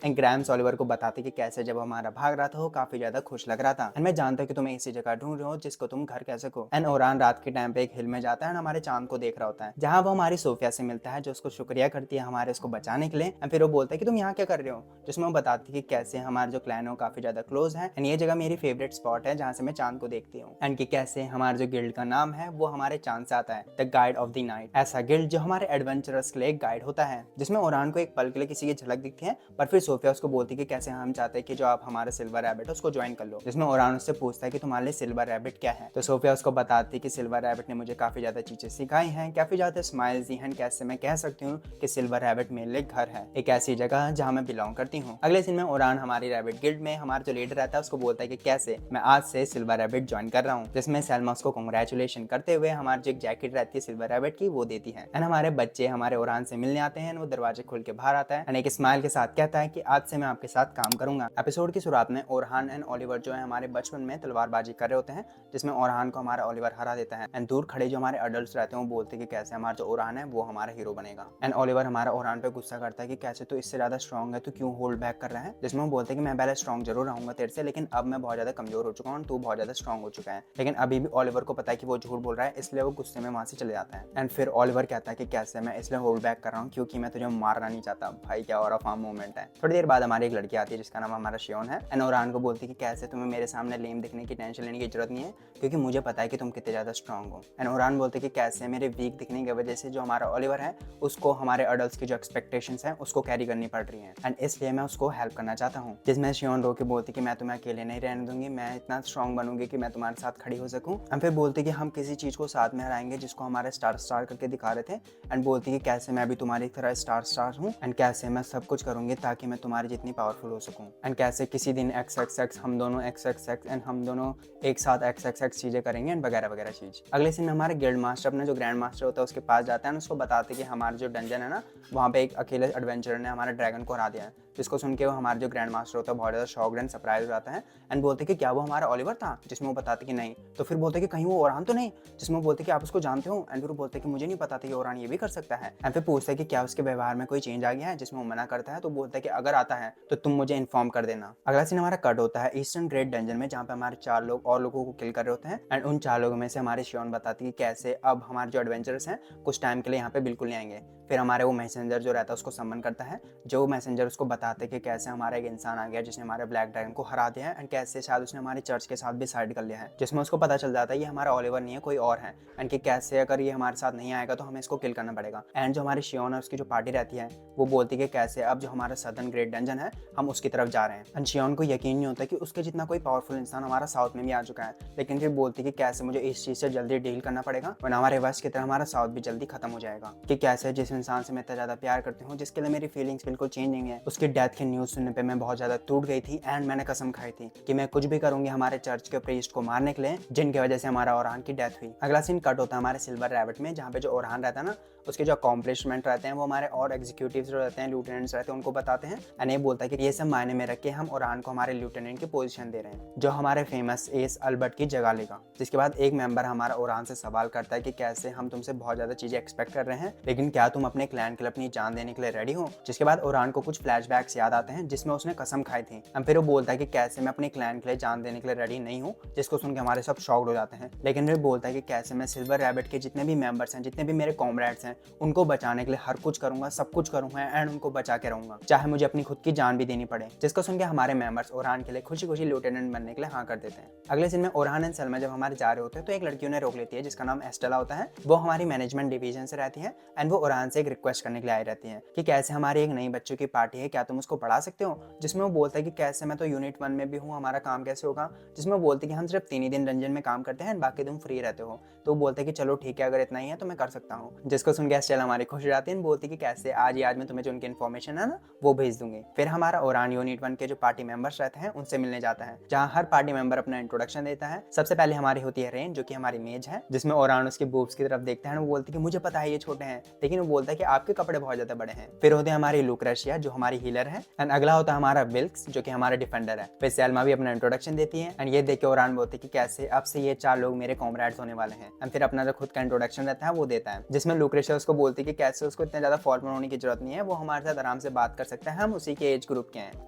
एंड ग्रैम्स ओलिवर को बताते कि कैसे जब हमारा भाग रहा था वो काफी ज्यादा खुश लग रहा था, एंड मैं जानता हूं कि तुम ऐसी जगह ढूंढ रहे हो जिसको तुम घर कह सको। एंड ओरहान रात के टाइम पे एक हिल में जाता है, हमारे चांद को देख रहा होता है, जहां वो हमारी सोफिया से मिलता है जो उसको शुक्रिया करती है हमारे है इसको बचाने के लिए। एंड फिर वो बोलता है कि तुम यहाँ क्या कर रहे हो, जिसमें वो बताती है कि कैसे हमारा जो क्लैन है वो काफी ज्यादा क्लोज है एंड ये जगह मेरी फेवरेट स्पॉट है जहाँ से मैं चांद को देखती हूँ। एंड कि कैसे हमारा जो गिल्ड का नाम है वो हमारे चांद से आता है, the guide of the night. ऐसा गिल्ड जो हमारे एडवेंचरस के लिए एक गाइड होता है, जिसमें ओरान को एक पल के लिए किसी की झलक दिखती है, पर फिर सोफिया उसको बोलती है कि कैसे हम चाहते हैं कि जो आप हमारा सिल्वर रैबिट है उसको ज्वाइन कर लो। जिसमें ओरान उससे पूछता है कि तुम्हारे लिए सिल्वर रैबिट क्या है, तो सोफिया उसको बताती है कि सिल्वर रैबिट ने मुझे काफी ज्यादा चीजें सिखाई हैं, काफी ज्यादा स्माइल्स दी हैं, कैसे मैं कह सकती हूँ कि सिल्वर रैबिट मेरे लिए घर है, एक ऐसी जगह जहाँ मैं बिलोंग करती हूँ। अगले दिन में ओरान हमारी रैबिट गिल्ड में हमारा जो लीडर रहता है उसको बोलता है कि कैसे मैं आज से सिल्वर रैबिट ज्वाइन कर रहा हूँ, जिसमें सैल्मा उसको कांग्रेचुलेशन करते हुए हमारी जो एक जैकेट रहती है सिल्वर रैबिट की वो देती है। एंड हमारे बच्चे हमारे ओरान से मिलने आते हैं, वो दरवाजे खोल के बाहर आता है एंड एक स्माइल के साथ कहता है कि आज से मैं आपके साथ काम करूंगा। एपिसोड की शुरुआत में ओरहान एंड ओलिवर जो है हमारे बचपन में तलवारबाजी कर रहे होते हैं, जिसमें ओरहान को हमारा ओलिवर हरा देता है एंड दूर खड़े जो हमारे अडल्ट रहते हैं वो बोलते हैं कि कैसे हमारा जो ओरहान है वो हमारा हीरो बनेगा। एंड ओलिवर हमारा ओरहान पे गुस्सा करता है कि कैसे तू इससे ज्यादा स्ट्रॉन्ग है, तू क्यों होल्ड बैक कर रहा है, जिसमें वो बोलते हैं कि मैं पहले स्ट्रॉन्ग जरूर रहूंगा तेरे से, लेकिन अब मैं बहुत ज्यादा कमजोर हो चुका हूँ, तू बहुत ज्यादा स्ट्रॉन्ग हो चुका है। लेकिन अभी भी ओलिवर को पता है कि वो झूठ बोल रहा है, इसलिए वो गुस्से में वहां से चले जाता है। एंड फिर ओलिवर कहता है कि कैसे मैं इसलिए होल्ड बैक कर रहा हूँ क्योंकि मैं तुझे मारना नहीं चाहता। भाई क्या और फार्म मोमेंट है। थोड़ी देर बाद हमारी एक लड़की आती है जिसका नाम हमारा शियोन है एंड ओरहान को बोलती है कि कैसे तुम्हें मेरे सामने लेम दिखने की टेंशन लेने की जरूरत नहीं है, क्योंकि मुझे पता है कि तुम कितने ज्यादा स्ट्रॉन्ग हो। एंड ओरहान बोलते हैं कि कैसे मेरे वीक दिखने की वजह से जो हमारा ओलिवर है उसको हमारे अडल्ट्स की जो एक्सपेक्टेशंस है उसको कैरी करनी पड़ रही है एंड इसलिए मैं उसको हेल्प करना चाहता हूँ। जिसमें शियोन रो के बोलती कि मैं तुम्हें अकेले नहीं रहने दूंगी, मैं इतना स्ट्रॉन्ग बनूंगी कि मैं तुम्हारे साथ खड़ी हो सकूं। हम फिर बोलते कि हम किसी चीज को साथ में हराएंगे जिसको हमारे स्टार स्टार करके दिखा रहे थे एंड बोलती कि कैसे मैं भी तुम्हारी तरह स्टार स्टार हूँ एंड कैसे मैं सब कुछ करूंगी ताकि मैं तुम्हारी जितनी पावरफुल हो सकूं एंड कैसे किसी दिन XXX हम दोनों XXX एंड हम दोनों एक साथ XXX चीजें करेंगे एंड वगैरह वगैरह चीज। अगले दिन हमारे गिल्ड मास्टर अपने जो ग्रैंड मास्टर होता है उसके पास जाते हैं, उसको बताते कि हमारा जो डंजन है ना वहाँ पे एक अकेले एडवेंचरर ने हमारे ड्रैगन को हरा दिया है, जिसको सुन के वो हमारे जो ग्रैंड मास्टर होता है बहुत ज़्यादा शॉक्ड एंड सरप्राइज हो जाता है एंड बोलते कि क्या वो हमारा ओलिवर था, जिसमें वो बताते कि नहीं। तो फिर बोलते कि कहीं वो ओरहान तो नहीं, जिसमें वो बोलते कि आप उसको जानते हो एंड फिर वो बोलते कि मुझे नहीं पता था कि ओरहान ये भी कर सकता है। एंड फिर पूछते कि क्या उसके व्यवहार में कोई चेंज आ गया है, जिसमें वो मना करता है। तो बोलता है कि अगर आता है तो तुम मुझे इन्फॉर्म कर देना। अगला सीन हमारा कट होता है ईस्टर्न ग्रेट डंजन में, जहाँ पे हमारे 4 लोग और लोगों को किल कर रहे होते हैं एंड उन 4 लोगों में से हमारे शियोन बताती है कि कैसे अब हमारे जो एडवेंचरर्स हैं कुछ टाइम के लिए यहाँ पे बिल्कुल नहीं आएंगे। फिर हमारे वो मैसेंजर जो रहता है उसको समन करता है, जो मैसेंजर उसको बताते कि कैसे हमारा एक इंसान आ गया जिसने हमारे ब्लैक ड्रैगन को हरा दिया है एंड कैसे शायद उसने हमारे चर्च के साथ भी साइड कर लिया है, जिसमें उसको पता चल जाता है ये हमारा ओलिवर नहीं है कोई और है एंड कि कैसे अगर ये हमारे साथ नहीं आएगा तो हमें इसको किल करना पड़ेगा। एंड जो हमारी शियोन है उसकी जो पार्टी रहती है वो बोलती है कि कैसे अब जो हमारा सदर्न ग्रेट डंजन है हम उसकी तरफ जा रहे हैं एंड शियोन को यकीन नहीं होता कि उसके जितना कोई पावरफुल इंसान हमारा साउथ में भी आ चुका है, लेकिन फिर बोलती कि कैसे मुझे इस चीज से जल्दी डील करना पड़ेगा वरना हमारे वश की तरह हमारा साउथ भी जल्दी खत्म हो जाएगा। कि कैसे जिस इंसान से मैं इतना ज्यादा प्यार करती हूँ, जिसके लिए मेरी फीलिंग्स बिल्कुल चेंज नहीं है, उसकी डेथ की न्यूज सुनने पे मैं बहुत ज्यादा टूट गई थी एंड मैंने कसम खाई थी कि मैं कुछ भी करूंगी हमारे चर्च के प्रीस्ट को मारने के लिए जिनकी वजह से हमारा ओरहान की डेथ हुई। अगला सीन कट होता है हमारे सिल्वर रैबिट में, जहाँ पे जो ओरहान रहता है ना उसके जो अकॉम्प्लिशमेंट रहते हैं वो हमारे और एग्जीक्यूटिव्स जो रहते हैं लेफ्टिनेंट्स रहते हैं उनको बताते हैं एंड ये बोलता है कि ये सब मायने में रख के हम ओरहान को हमारे लेफ्टिनेंट की पोजीशन दे रहे हैं जो हमारे फेमस एस अल्बर्ट की जगह लेगा। जिसके बाद एक मेंबर हमारा ओरहान से सवाल करता है कि कैसे हम तुमसे बहुत ज्यादा चीजें एक्सपेक्ट कर रहे हैं, लेकिन क्या तुम अपने क्लैन के लिए अपनी जान देने के लिए रेडी हो। जिसके बाद ओरहान को कुछ फ्लैशबैक्स याद आते हैं जिसमें उसने कसम खाई थी एंड फिर वो बोलता है कि कैसे मैं अपने क्लैन के लिए जान देने के लिए रेडी नहीं हूँ, जिसको सुन के हमारे सब शॉक्ड हो जाते हैं। लेकिन फिर बोलता है कि कैसे मैं सिल्वर रैबिट के जितने भी मेंबर्स हैं, जितने भी मेरे कॉमरेड्स हैं, उनको बचाने के लिए हर कुछ करूंगा, सब कुछ करूंगा एंड उनको बचा के रहूंगा, चाहे मुझे अपनी खुद की जान भी देनी पड़े। जिसको सुन के हमारे मेंबर्स ओरहान के लिए खुशी खुशी लेफ्टिनेंट बनने के लिए हाँ कर देते हैं। अगले दिन में ओरहान एंड सलमा जब हमारे जा रहे होते हैं तो एक लड़की उन्हें रोक लेती है जिसका नाम एस्टेला होता है। वो हमारी मैनेजमेंट डिवीजन से रहती है एंड वो ओरहान से एक रिक्वेस्ट करने के लिए आई रहती है कि कैसे हमारी एक नई बच्चों की पार्टी है, क्या तुम उसको पढ़ा सकते हो। जिसमें वो बोलता है कि कैसे मैं तो यूनिट 1 में भी हूँ, हमारा काम कैसे होगा। जिसमें वो बोलते हैं कि हम सिर्फ 3 ही दिन रंजन में काम करते हैं बाकी तुम फ्री रहते हो। तो वो बोलते हैं कि चलो ठीक है, अगर इतना ही है तो मैं कर सकता हूँ। जिसको सुन के एस्टेला हमारी खुश हो जाती है, बोलती है कि कैसे आज मैं तुम्हें जो उनकी इन्फॉर्मेशन है ना वो भेज दूंगी। फिर हमारा ओरहान यूनिट 1 के जो पार्टी मेंबर्स रहते हैं उनसे मिलने जाता है, जहाँ हर पार्टी मेंबर अपना इंट्रोडक्शन देता है। सबसे पहले हमारी होती है रेन जो कि हमारी मेज है, जिसमें ओरहान उसके बूब्स की तरफ देखता है। वो बोलती है कि मुझे पता है ये छोटे हैं, लेकिन वो बोलता है कि आपके कपड़े बहुत ज्यादा बड़े हैं। फिर होते हैं हमारी लुक्रेशिया जो हमारी हीलर हीलर है। एंड अगला होता है हमारा विल्क्स जो कि हमारा डिफेंडर है। फिर सेल्मा भी अपना इंट्रोडक्शन देती है एंड ये देख के ओरान बोलते हैं कि कैसे अब से ये 4 लोग मेरे कॉमरेड्स होने वाले हैं। एंड फिर अपना जो खुद का इंट्रोडक्शन रहता है वो देता है, जिसमें लुक्रेशिया उसको बोलती है कि कैसे उसको इतना ज्यादा फॉर्मल होने की जरूरत नहीं है, वो हमारे साथ आराम से बात कर सकता है, हम उसी के एज ग्रुप के हैं।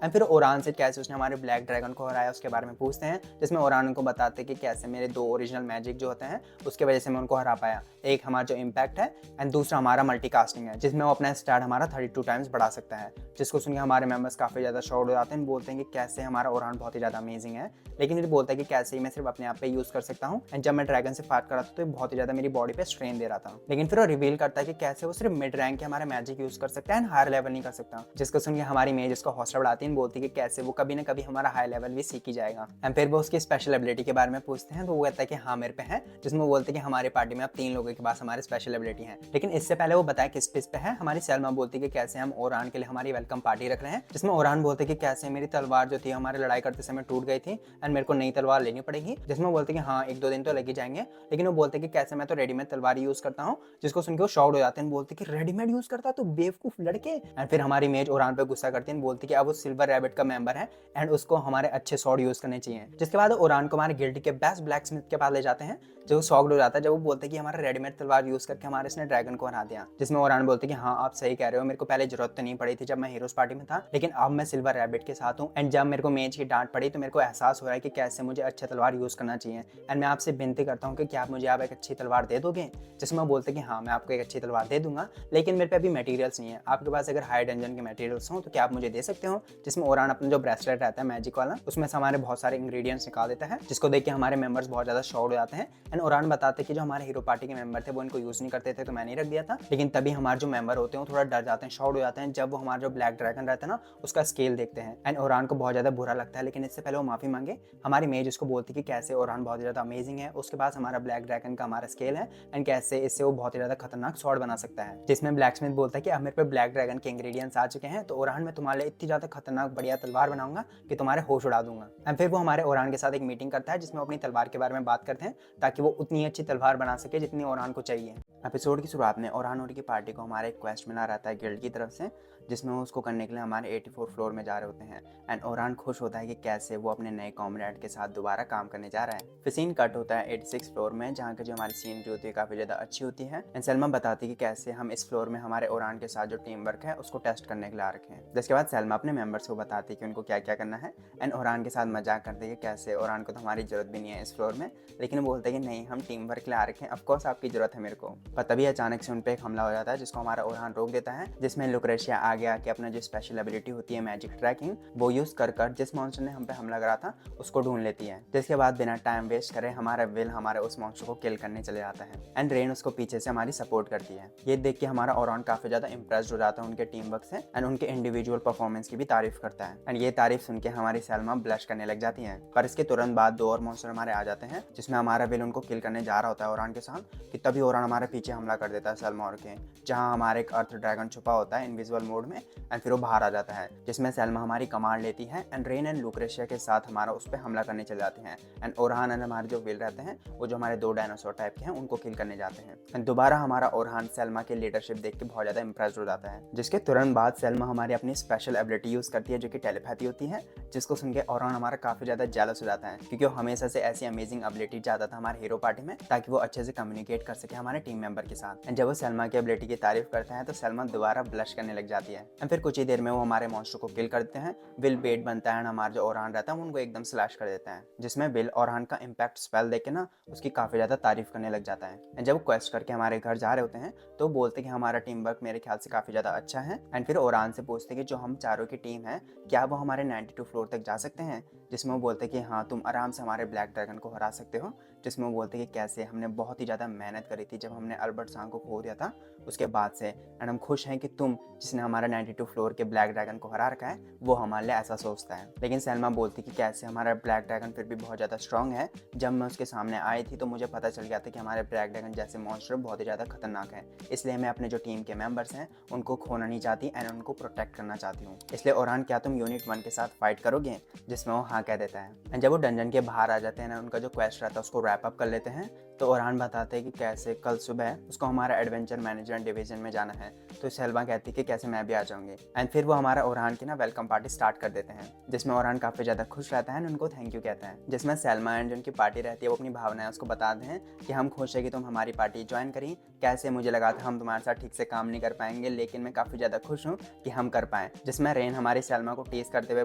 एंड फिर ओरान से कैसे उसने हमारे ब्लैक ड्रैगन को हराया उसके बारे में पूछते हैं, जिसमें ओरान उनको बताते हैं कि कैसे मेरे 2 ओरिजिनल मैजिक जो होते हैं उसके वजह से मैं उनको हरा पाया। एक हमारा जो इम्पैक्ट है एंड दूसरा हमारा मल्टीकास्टिंग है, जिसमें वो अपना स्टैट हमारा 32 टाइम्स बढ़ा सकता है। जिसको सुन के हमारे मेंबर्स काफी ज्यादा शॉर्ट हो जाते हैं, बोलते हैं कि कैसे हमारा ओरान बहुत ही ज्यादा अमेजिंग है, लेकिन ये बोलता है कि कैसे ही मैं सिर्फ अपने आप पे यूज कर सकता हूँ। एंड जब मैं ड्रैगन से फाइट कर रहा था तो बहुत ही ज्यादा मेरी बॉडी पे स्ट्रेन दे रहा था, लेकिन फिर वो रिवील करता है कि कैसे वो सिर्फ मिड रैंक के हमारे मैजिक यूज कर सकता है एंड हायर लेवल नहीं कर सकता। जिसको सुन के हमारी मेज उसको हौसला बढ़ाती है, बोलती है कि कैसे वो कभी ना कभी हमारा हाई लेवल भी सीख ही जाएगा। एंड फिर वो उसकी स्पेशल एबिलिटी के बारे में पूछते हैं, तो वो कहता है कि हाँ मेरे पे है, जिसमें वो बोलते हैं कि हमारे पार्टी में अब 3 लोगों के पास हमारे स्पेशल एबिलिटी है। लेकिन इससे पहले वो बताए किस पे है। हमारी सेल्मा बोलती है कि कैसे हम ओरान के लिए हमारी वेलकम पार्टी रख रहे हैं, जिसमें ओरान बोलते हैं कि कैसे मेरी तलवार जो थी हमारे लड़ाई करते समय टूट गई थी एंड मेरे को नई तलवार लेनी पड़ेगी। जिसमें बोलते हैं कि हाँ 1-2 दिन तो लग ही जाएंगे, लेकिन वो बोलते हैं कि कैसे मैं तो रेडीमेड तलवार यूज करता हूँ। जिसको सुन के वो शॉक्ड हो जाते हैं, बोलते हैं कि रेडीमेड यूज करता है तो बेवकूफ लड़के। एंड फिर हमारी मेज ओरान पे गुस्सा करती है, बोलती है कि अब वो सिल्वर रैबिट का मेंबर है एंड उसको हमारे अच्छे स्वॉर्ड यूज करने चाहिए। जिसके बाद ओरान को हमारे गिल्ड के बेस्ट ब्लैक स्मिथ के पास ले जाते हैं, जो शॉक्ड हो जाता है जब वो बोलते हैं कि हमारा रेडीमेड तलवार यूज करके हमारे इसने ड्रैगन को हरा दिया। जिसमें ओरान बोलते हैं कि हाँ आप सही कह रहे हो, मेरे को पहले जरूरत तो नहीं पड़ी थी जब मैं हीरोज पार्टी में था, लेकिन अब मैं सिल्वर रैबिट के साथ हूँ एंड जब मेरे को मेज की डांट पड़ी तो मेरे को एहसास हो रहा है कि कैसे मुझे अच्छे तलवार यूज करना चाहिए। एंड मैं आपसे विनती करता हूँ कि क्या आप मुझे आप एक अच्छी तलवार दे दोगे। जिसमें बोलते हैं कि हाँ मैं आपको एक अच्छी तलवार दे दूंगा, लेकिन मेरे पे अभी मटेरियल्स नहीं है, आपके पास अगर हाई डंजन के मटेरियल्स हो तो क्या आप मुझे दे सकते हो। जिसमें ओरान अपना जो ब्रेसलेट रहता है मैजिक वाला, उसमें से हमारे बहुत सारे इंग्रेडिएंट्स निकाल देता है, जिसको देख के हमारे मेंबर्स बहुत ज्यादा शॉक्ड हो जाते हैं। एंड ओरान बताते हैं कि जो हमारे हीरो पार्टी के मेंबर थे वो इनको यूज नहीं करते थे तो मैंने ही रख दिया था, लेकिन तभी हमारे जो मेंबर होते हैं वो थोड़ा डर जाते हैं, शॉक्ड हो जाते हैं जब वो हमारा जो ब्लैक ड्रैगन रहता है ना उसका स्केल देखते हैं। एंड ओरान को बहुत ज्यादा बुरा लगता है, लेकिन इससे पहले वो माफी मांगे हमारी मेज उसको बोलती है कि कैसे ओरान बहुत ज्यादा अमेजिंग है, उसके पास हमारा ब्लैक ड्रैगन का हमारा स्केल है एंड कैसे इससे वो बहुत ही ज्यादा खतरनाक स्वॉर्ड बना सकता है। जिसमें ब्लैक स्मिथ बोलता है कि अब मेरे पे ब्लैक ड्रैगन के इंग्रेडिएंट्स आ चुके हैं, तो ओरान मैं तुम्हारे लिए इतनी ज्यादा खतरनाक बढ़िया तलवार बनाऊंगा कि तुम्हारे होश उड़ा दूंगा। एंड फिर वो हमारे ओरान के साथ एक मीटिंग करता है, जिसमें अपनी तलवार के बारे में बात करते हैं ताकि वो उतनी अच्छी तलवार बना सके जितनी ओरान को चाहिए। एपिसोड की शुरुआत में ओरान और की पार्टी को हमारा एक क्वेस्ट मिला रहता है गिल्ड की तरफ से, जिसमें वो उसको करने के लिए हमारे 84 फ्लोर में जा रहे होते हैं। एंड ओरान खुश होता है कि कैसे वो अपने नए कॉमरेड के साथ दोबारा काम करने जा रहा है। फिर सीन कट होता है 86 फ्लोर में, जहाँ की जो हमारी सीनरी होती है काफी ज्यादा अच्छी होती है। एंड सलमा बताती है कि कैसे हम इस फ्लोर में हमारे ओरान के साथ जो टीम वर्क है उसको टेस्ट करने के लिए आ रखे हैं। जिसके बाद सलमा अपने मेंबर्स को बताती है कि उनको क्या क्या करना है एंड ओरान के साथ मजाक करती है कि कैसे ओरान को तो हमारी जरूरत भी नहीं है इस फ्लोर में, लेकिन वो बोलते हैं कि नहीं हम टीम वर्क के लिए आ रखे हैं, ऑफकोर्स आपकी जरूरत है मेरे को। पर तभी अचानक से उन पर एक हमला हो जाता है, जिसको हमारा ओरान रोक देता है, जिसमें लुक्रेशिया आगे आके अपना जो स्पेशल एबिलिटी होती है मैजिक ट्रैकिंग वो यूज कर जिस मॉन्स्टर ने हम पे हमला करा था उसको ढूंढ लेती है। जिसके बाद बिना टाइम वेस्ट करे हमारा विल हमारे उस मॉन्स्टर को किल करने चले जाता है एंड रेन उसको पीछे से हमारी सपोर्ट करती है। ये देख के हमारा ओरान काफी ज्यादा इंप्रेस्ड हो जाता है उनके टीम वर्क से एंड उनके इंडिविजुअल परफॉर्मेंस की भी तारीफ करता है। एंड ये तारीफ सुन के हमारी सलमा ब्लश करने लग जाती है। पर इसके तुरंत बाद 2 और मॉन्स्टर हमारे आ जाते हैं, जिसमें हमारा विल उनको किल करने जा रहा होता है ओरान के साथ, कि तभी ओरान हमारे पीछे हमला कर देता है सलमा और के, जहाँ हमारे एक अर्थ ड्रैगन छुपा होता है इनविजिबल मोड में एंड फिर वो बाहर आ जाता है, जिसमें सलमा हमारी कमांड लेती है एंड रेन एंड लुक्रेशिया के साथ हमारा उस पर हमला करने चले जाते हैं। एंड ओरहान एंड हमारे जो विल रहते हैं वो जो हमारे 2 डायनासोर टाइप के हैं उनको किल करने जाते हैं। एंड दोबारा हमारा ओरहान सलमा के लीडरशिप देख के बहुत ज्यादा इंप्रेस्ड हो जाता है। जिसके तुरंत बाद सलमा हमारी अपनी स्पेशल एबिलिटी यूज करती है जो कि टेलीपैथी होती है, जिसको सुन के ओरहान हमारा काफी ज्यादा जेलस हो जाता है, क्योंकि वो हमेशा से ऐसी अमेजिंग एबिलिटी चाहता था हमारे हीरो पार्टी में ताकि वो अच्छे से कम्युनिकेट कर सके हमारे टीम मेंबर के साथ। एंड जब वो सलमा की एबिलिटी की तारीफ करता है तो सलमा दोबारा ब्लश करने लग जाती है। एंड फिर कुछ ही देर में वो हमारे मॉन्स्टर को किल करते हैं। विल बेट बनता है एंड हमारा जो ओरहान रहता है उनको एकदम स्लैश कर देता है, जिसमें विल ओरहान का इम्पैक्ट स्पेल देख के ना उसकी काफी ज्यादा तारीफ करने लग जाता है। एंड जब वो क्वेस्ट करके हमारे घर जा रहे होते हैं तो बोलते हैं कि हमारा टीम वर्क मेरे ख्याल से काफी ज्यादा अच्छा है। एंड फिर ओरहान से पूछते हैं कि जो हम चारों की टीम है क्या वो हमारे 92 फ्लोर तक जा सकते हैं, जिसमें वो बोलते हैं कि हाँ तुम आराम से हमारे ब्लैक ड्रैगन को हरा सकते हो। जिसमें वो बोलते हैं कि कैसे हमने बहुत ही ज़्यादा मेहनत करी थी जब हमने अल्बर्ट सांग को खो दिया था उसके बाद से, एंड हम खुश हैं कि तुम जिसने हमारा 92 फ्लोर के ब्लैक ड्रैगन को हरा रखा है वो हमारे लिए ऐसा सोचता है। लेकिन सलमा बोलती कि कैसे हमारा ब्लैक ड्रैगन फिर भी बहुत ज़्यादा स्ट्रॉन्ग है, जब मैं उसके सामने आई थी तो मुझे पता चल गया था कि हमारे ब्लैक ड्रैगन जैसे मॉन्स्टर बहुत ही ज़्यादा खतरनाक है, इसलिए मैं अपने जो टीम के मेंबर्स हैं उनको खोना नहीं चाहती एंड उनको प्रोटेक्ट करना चाहती हूँ। इसलिए ओरहान क्या तुम यूनिट 1 के साथ फाइट करोगे, जिसमें वो हाँ कह देता है। एंड जब वो डंजन के बाहर आ जाते हैं ना उनका जो क्वेस्ट रहता है उसको रैप अप कर लेते हैं, तो ओरहान बताते हैं कि कैसे कल सुबह उसको हमारा एडवेंचर मैनेजमेंट डिवीजन में जाना है। तो सलमा कहती है कि कैसे मैं भी आ जाऊंगी, एंड फिर वो हमारा ओरहान की ना वेलकम पार्टी स्टार्ट कर देते हैं, जिसमें ओरहान काफ़ी ज़्यादा खुश रहता है, उनको थैंक यू कहता है। जिसमें सलमा एंड उनकी पार्टी रहती है वो अपनी भावनाएं उसको बताते हैं कि हम खुश है कि तुम हमारी पार्टी ज्वाइन करी, कैसे मुझे लगा था हम तुम्हारे साथ ठीक से काम नहीं कर पाएंगे, लेकिन मैं काफ़ी ज़्यादा खुश हूँ कि हम कर पाएँ। जिसमें रेन हमारी सलमा को टीज करते हुए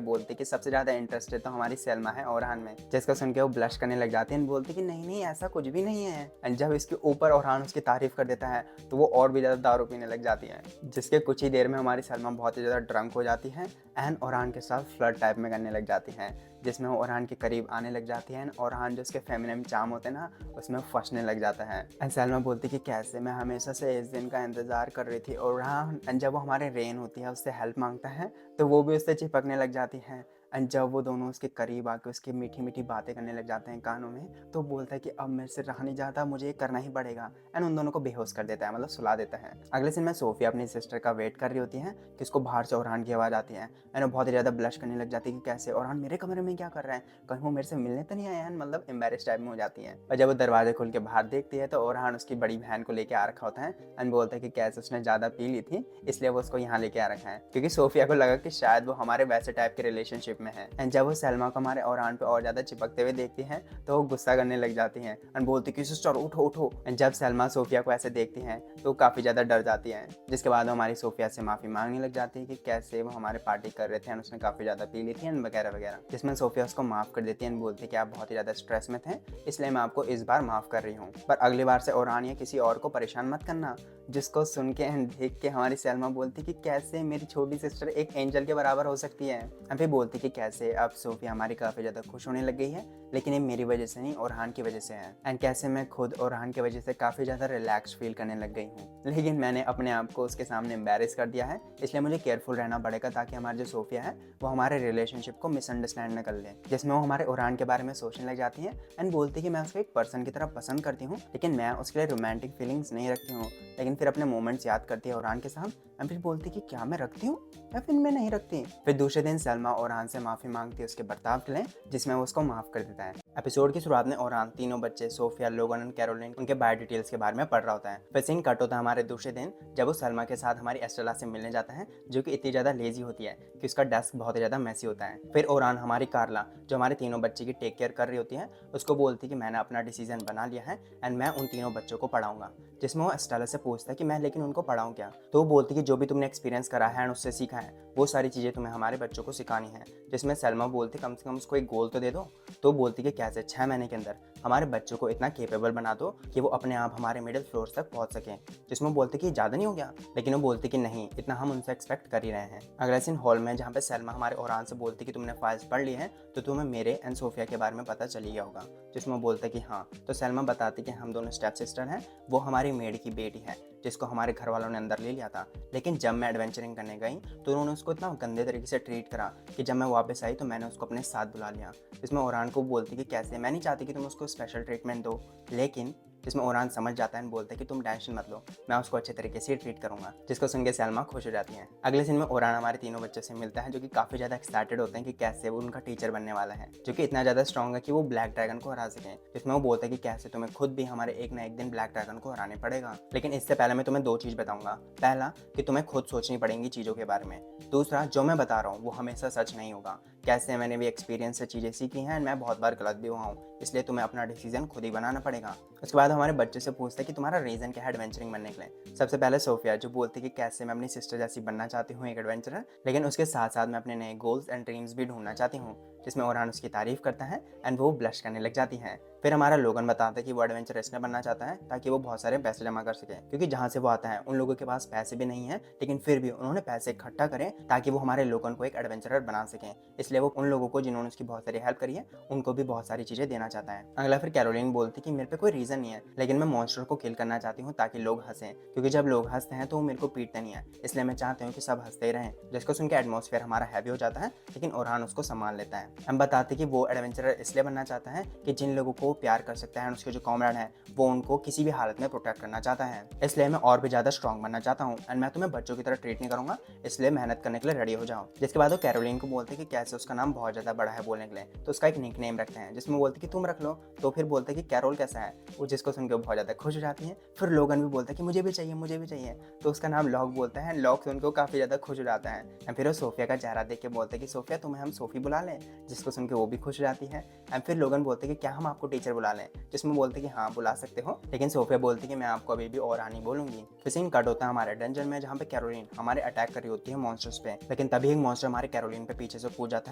बोलती कि सबसे ज़्यादा इंटरेस्टेड तो हमारी सलमा है ओरहान में, जिसको सुन के वो ब्लश करने लग जाती है, बोलती कि नहीं नहीं ऐसा कुछ भी नहीं है। एंड जब इसके ऊपर ओरहान उसकी तारीफ कर देता है तो वो और भी ज़्यादा दारू पीने लग जाती है, जिसके कुछ ही देर में हमारी सलमा बहुत ही ज़्यादा ड्रंक हो जाती है एंड ओरहान के साथ फ्लर्ट टाइप में करने लग जाती है, जिसमें वो ओरहान के करीब आने लग जाती है। ओरहान जो उसके फेमिनिन चार्म होते हैं ना उसमें फंसने लग जाता है। एंड सलमा बोलती कि कैसे मैं हमेशा से इस दिन का इंतज़ार कर रही थी। ओरहान एंड जब वो हमारे रेन होती है उससे हेल्प मांगता है तो वो भी उससे चिपकने लग जाती है। एंड जब वो दोनों उसके करीब आके उसकी मीठी मीठी बातें करने लग जाते हैं कानों में, तो बोलता है कि अब मेरे से रहा नहीं जाता, मुझे ये करना ही पड़ेगा, एंड उन दोनों को बेहोश कर देता है, मतलब सुला देता है। अगले दिन में सोफिया अपनी सिस्टर का वेट कर रही होती है कि उसको बाहर से ओरहान की आवाज़ आती है, एंड वो बहुत ही ज़्यादा ब्लश करने लग जाती है कि कैसे ओरहान मेरे कमरे में क्या कर रहा है, कहीं वो मेरे से मिलने तो नहीं आया है, मतलब एम्बेरस टाइप में हो जाती है। और जब वो दरवाजे खोल के बाहर देखती है तो ओरहान उसकी बड़ी बहन को लेके आ रखा होता है एंड बोलता है कि कैसे उसने ज़्यादा पी ली थी इसलिए वो उसको यहाँ लेके आ रखा है, क्योंकि सोफिया को लगा कि शायद वो हमारे वैसे टाइप के रिलेशनशिप में है। एंड जब वो सलमा को हमारे ओरहान पे और ज़्यादा चिपकते हुए देखती हैं तो वो गुस्सा करने लग जाती हैं एंड बोलती कि सिस्टर उठो उठो। एंड जब सलमा सोफिया को ऐसे देखती हैं तो वो काफ़ी ज़्यादा डर जाती हैं, जिसके बाद वो हमारी सोफिया से माफ़ी मांगने लग जाती है कि कैसे वो हमारे पार्टी कर रहे थे एंड उसने काफ़ी ज़्यादा पी ली थी एंड वगैरह वगैरह, जिसमें सोफिया उसको माफ़ कर देती है एंड बोलती है कि आप बहुत ही ज़्यादा स्ट्रेस में थे इसलिए मैं आपको इस बार माफ़ कर रही हूँ, पर अगली बार से ओरहान या किसी और को परेशान मत करना। जिसको सुन के एंड देख के हमारी सलमा बोलती कि कैसे मेरी छोटी सिस्टर एक एंजल के बराबर हो सकती है। हम फिर बोलती कि कैसे अब सोफिया हमारी काफ़ी ज़्यादा खुश होने लग गई है, लेकिन ये मेरी वजह से नहीं ओरहान की वजह से है, एंड कैसे मैं खुद ओरहान की वजह से काफ़ी ज़्यादा रिलैक्स फील करने लग गई हूँ, लेकिन मैंने अपने आप को उसके सामने एम्बैरेस कर दिया है, इसलिए मुझे केयरफुल रहना पड़ेगा ताकि हमारी जो सोफिया है वो हमारे रिलेशनशिप को मिसअंडरस्टैंड न कर ले। जिसमें वो हमारे ओरहान के बारे में सोचने लग जाती है एंड बोलती कि मैं उसको एक पर्सन की तरह पसंद करती हूँ, लेकिन मैं उसके लिए रोमांटिक फीलिंग्स नहीं रखती हूँ, लेकिन फिर अपने मोमेंट्स याद करती है ओरहान के साथ एंड फिर बोलती कि क्या मैं रखती हूँ या फिर मैं नहीं रखती। फिर दूसरे दिन सलमा ओरहान से माफ़ी मांगती है उसके बर्ताव के लिए, जिसमें वो उसको माफ़ कर देता है। एपिसोड की शुरुआत में ओरहान तीनों बच्चे सोफिया, लोगन और कैरोलिन उनके बायो डिटेल्स के बारे में पढ़ रहा होता है। फिर सीन कट होता है हमारे दूसरे दिन जब वो सलमा के साथ हमारी एस्टेला से मिलने जाता है, जो कि इतनी ज़्यादा लेजी होती है कि उसका डेस्क बहुत ही ज़्यादा मैसी होता है। फिर ओरहान हमारी कार्ला जो हमारे तीनों बच्चे की टेक केयर कर रही होती है उसको बोलती कि मैंने अपना डिसीजन बना लिया है एंड मैं उन तीनों बच्चों को पढ़ाऊंगा, जिसमें वो एस्टेला से पूछता है कि मैं लेकिन उनको पढ़ाऊँ क्या, तो वो बोलती कि जो भी तुमने एक्सपीरियंस करा है एंड उससे सीखा है वो सारी चीज़ें तुम्हें हमारे बच्चों को सिखानी है। जिसमें सलमा बोलती कम से कम उसको एक गोल तो दे दो, तो बोलती कि कैसे 6 महीने के अंदर हमारे बच्चों को इतना केपेबल बना दो कि वो अपने आप हमारे मिडिल फ्लोर तक पहुंच सकें। जिसमें बोलते कि ज़्यादा नहीं हो गया, लेकिन वो बोलती कि नहीं इतना हम उनसे एक्सपेक्ट कर ही रहे हैं। अगले सीन हॉल में जहाँ पे सलमा हमारे ओरहान से बोलती कि तुमने फाइल्स पढ़ ली हैं तो तुम्हें मेरे एंड सोफिया के बारे में पता चल ही गया होगा। जिसमें बोलते कि हाँ, तो सलमा बताती कि हम दोनों स्टेप सिस्टर हैं, वो हमारी मेड की बेटी है जिसको हमारे घर वालों ने अंदर ले लिया था, लेकिन जब मैं एडवेंचरिंग करने गई तो उन्होंने उसको इतना गंदे तरीके से ट्रीट करा कि जब मैं वापस आई तो मैंने उसको अपने साथ बुला लिया। इसमें ओरहान को बोलती कि कैसे मैं नहीं चाहती कि तुम उसको स्पेशल ट्रीटमेंट दो, लेकिन जिसमें ओरहान समझ जाता है बोलता है कि तुम टेंशन मत लो, मैं उसको अच्छे तरीके से ट्रीट करूंगा, जिसको सुन के सलमा खुश हो जाती है। अगले सीन में ओरहान हमारे तीनों बच्चों से मिलता है जो कि काफ़ी ज़्यादा एक्साइटेड होते हैं कि कैसे वो उनका टीचर बनने वाला है, जो कि इतना ज़्यादा स्ट्रॉन्ग है कि वो ब्लैक ड्रैगन को हरा सकें। जिसमें वो बोलता है कि कैसे तुम्हें खुद भी हमारे एक ना एक दिन ब्लैक ड्रैगन को हराने पड़ेगा, लेकिन इससे पहले मैं तुम्हें 2 चीज़ बताऊंगा। पहला कि तुम्हें खुद सोचनी पड़ेंगी चीज़ों के बारे में, दूसरा जो मैं बता रहा हूँ वो हमेशा सच नहीं होगा, कैसे मैंने भी एक्सपीरियंस से चीज़ें सीखी हैं, मैं बहुत बार गलत भी हुआ हूँ, इसलिए तुम्हें अपना डिसीजन खुद ही बनाना पड़ेगा। उसके बाद हमारे बच्चे से पूछते हैं कि तुम्हारा रीज़न क्या है एडवेंचरिंग बनने के लिए। सबसे पहले सोफिया जो बोलती है कि कैसे मैं अपनी सिस्टर जैसी बनना चाहती हूँ एक एडवेंचरर, लेकिन उसके साथ साथ मैं अपने नए गोल्स एंड ड्रीम्स भी ढूंढना चाहती हूँ। जिसमें ओरहान उसकी तारीफ करता है एंड वो ब्लश करने लग जाती है। फिर हमारा लोगन बताता है कि वो एडवेंचर इसलिए बनना चाहता है ताकि वो बहुत सारे पैसे जमा कर सके, क्योंकि जहाँ से वो आता है उन लोगों के पास पैसे भी नहीं है, लेकिन फिर भी उन्होंने पैसे इकट्ठा करें ताकि वो हमारे लोगन को एक एडवेंचरर बना सकें। इसलिए वो उन लोगों को जिन्होंने उसकी बहुत सारी हेल्प करी है उनको भी बहुत सारी चीज़ें देना चाहता है। अगला फिर कैरोलिन बोलती कि मेरे पे कोई रीज़न नहीं है, लेकिन मैं मॉन्स्टर को किल करना चाहती हूँ ताकि लोग हंसें, क्योंकि जब लोग हंसते हैं तो वो मेरे को पीटते नहीं है, इसलिए मैं चाहती हूँ कि सब हंसते ही रहें। जिसको सुन के एटमॉस्फेयर हमारा हैवी हो जाता है, लेकिन ओरहान उसको संभाल लेता है। हम बताते कि वो एडवेंचरर इसलिए बनना चाहता है कि जिन लोगों को वो प्यार कर सकता है एंड उसके जो कॉमरेड हैं वो उनको किसी भी हालत में प्रोटेक्ट करना चाहता है। इसलिए मैं और भी ज़्यादा स्ट्रॉन्ग बनना चाहता हूँ एंड मैं तुम्हें बच्चों की तरह ट्रीट नहीं करूँगा, इसलिए मेहनत करने के लिए रेडी हो जाओ। जिसके बाद वो कैरोलिन को बोलते कि कैसे उसका नाम बहुत ज़्यादा बड़ा है बोलने के लिए, तो उसका एक निक नेम रखते हैं जिसमें बोलते कि तुम रख लो। तो फिर बोलते कि कैरोल कैसा है, वो जिसको सुन के बहुत ज़्यादा खुश हो जाती है। फिर लोगन भी बोलता है कि मुझे भी चाहिए, मुझे भी चाहिए। तो उसका नाम लॉक बोलता है, लॉक सुन के वो काफ़ी ज़्यादा खुश हो जाता है एंड फिर वो सोफिया का चेहरा देख के बोलते हैं कि सोफिया तुम्हें हम सोफी बुला लें, जिसको सुन के वो भी खुश हो जाती है। एंड फिर लोगन बोलते हैं कि क्या हम आपको टीचर बुला लें, जिसमें बोलते हैं कि हाँ बुला सकते हो, लेकिन सोफिया बोलती है कि मैं आपको अभी भी और नहीं बोलूंगी। फिर सीन कट होता है हमारे डंजन में जहाँ पे कैरोलिन हमारे अटैक कर रही होती है मॉन्स्टर्स पे, लेकिन तभी एक मॉन्स्टर हमारे कैरोलिन पे पीछे से कूद जाता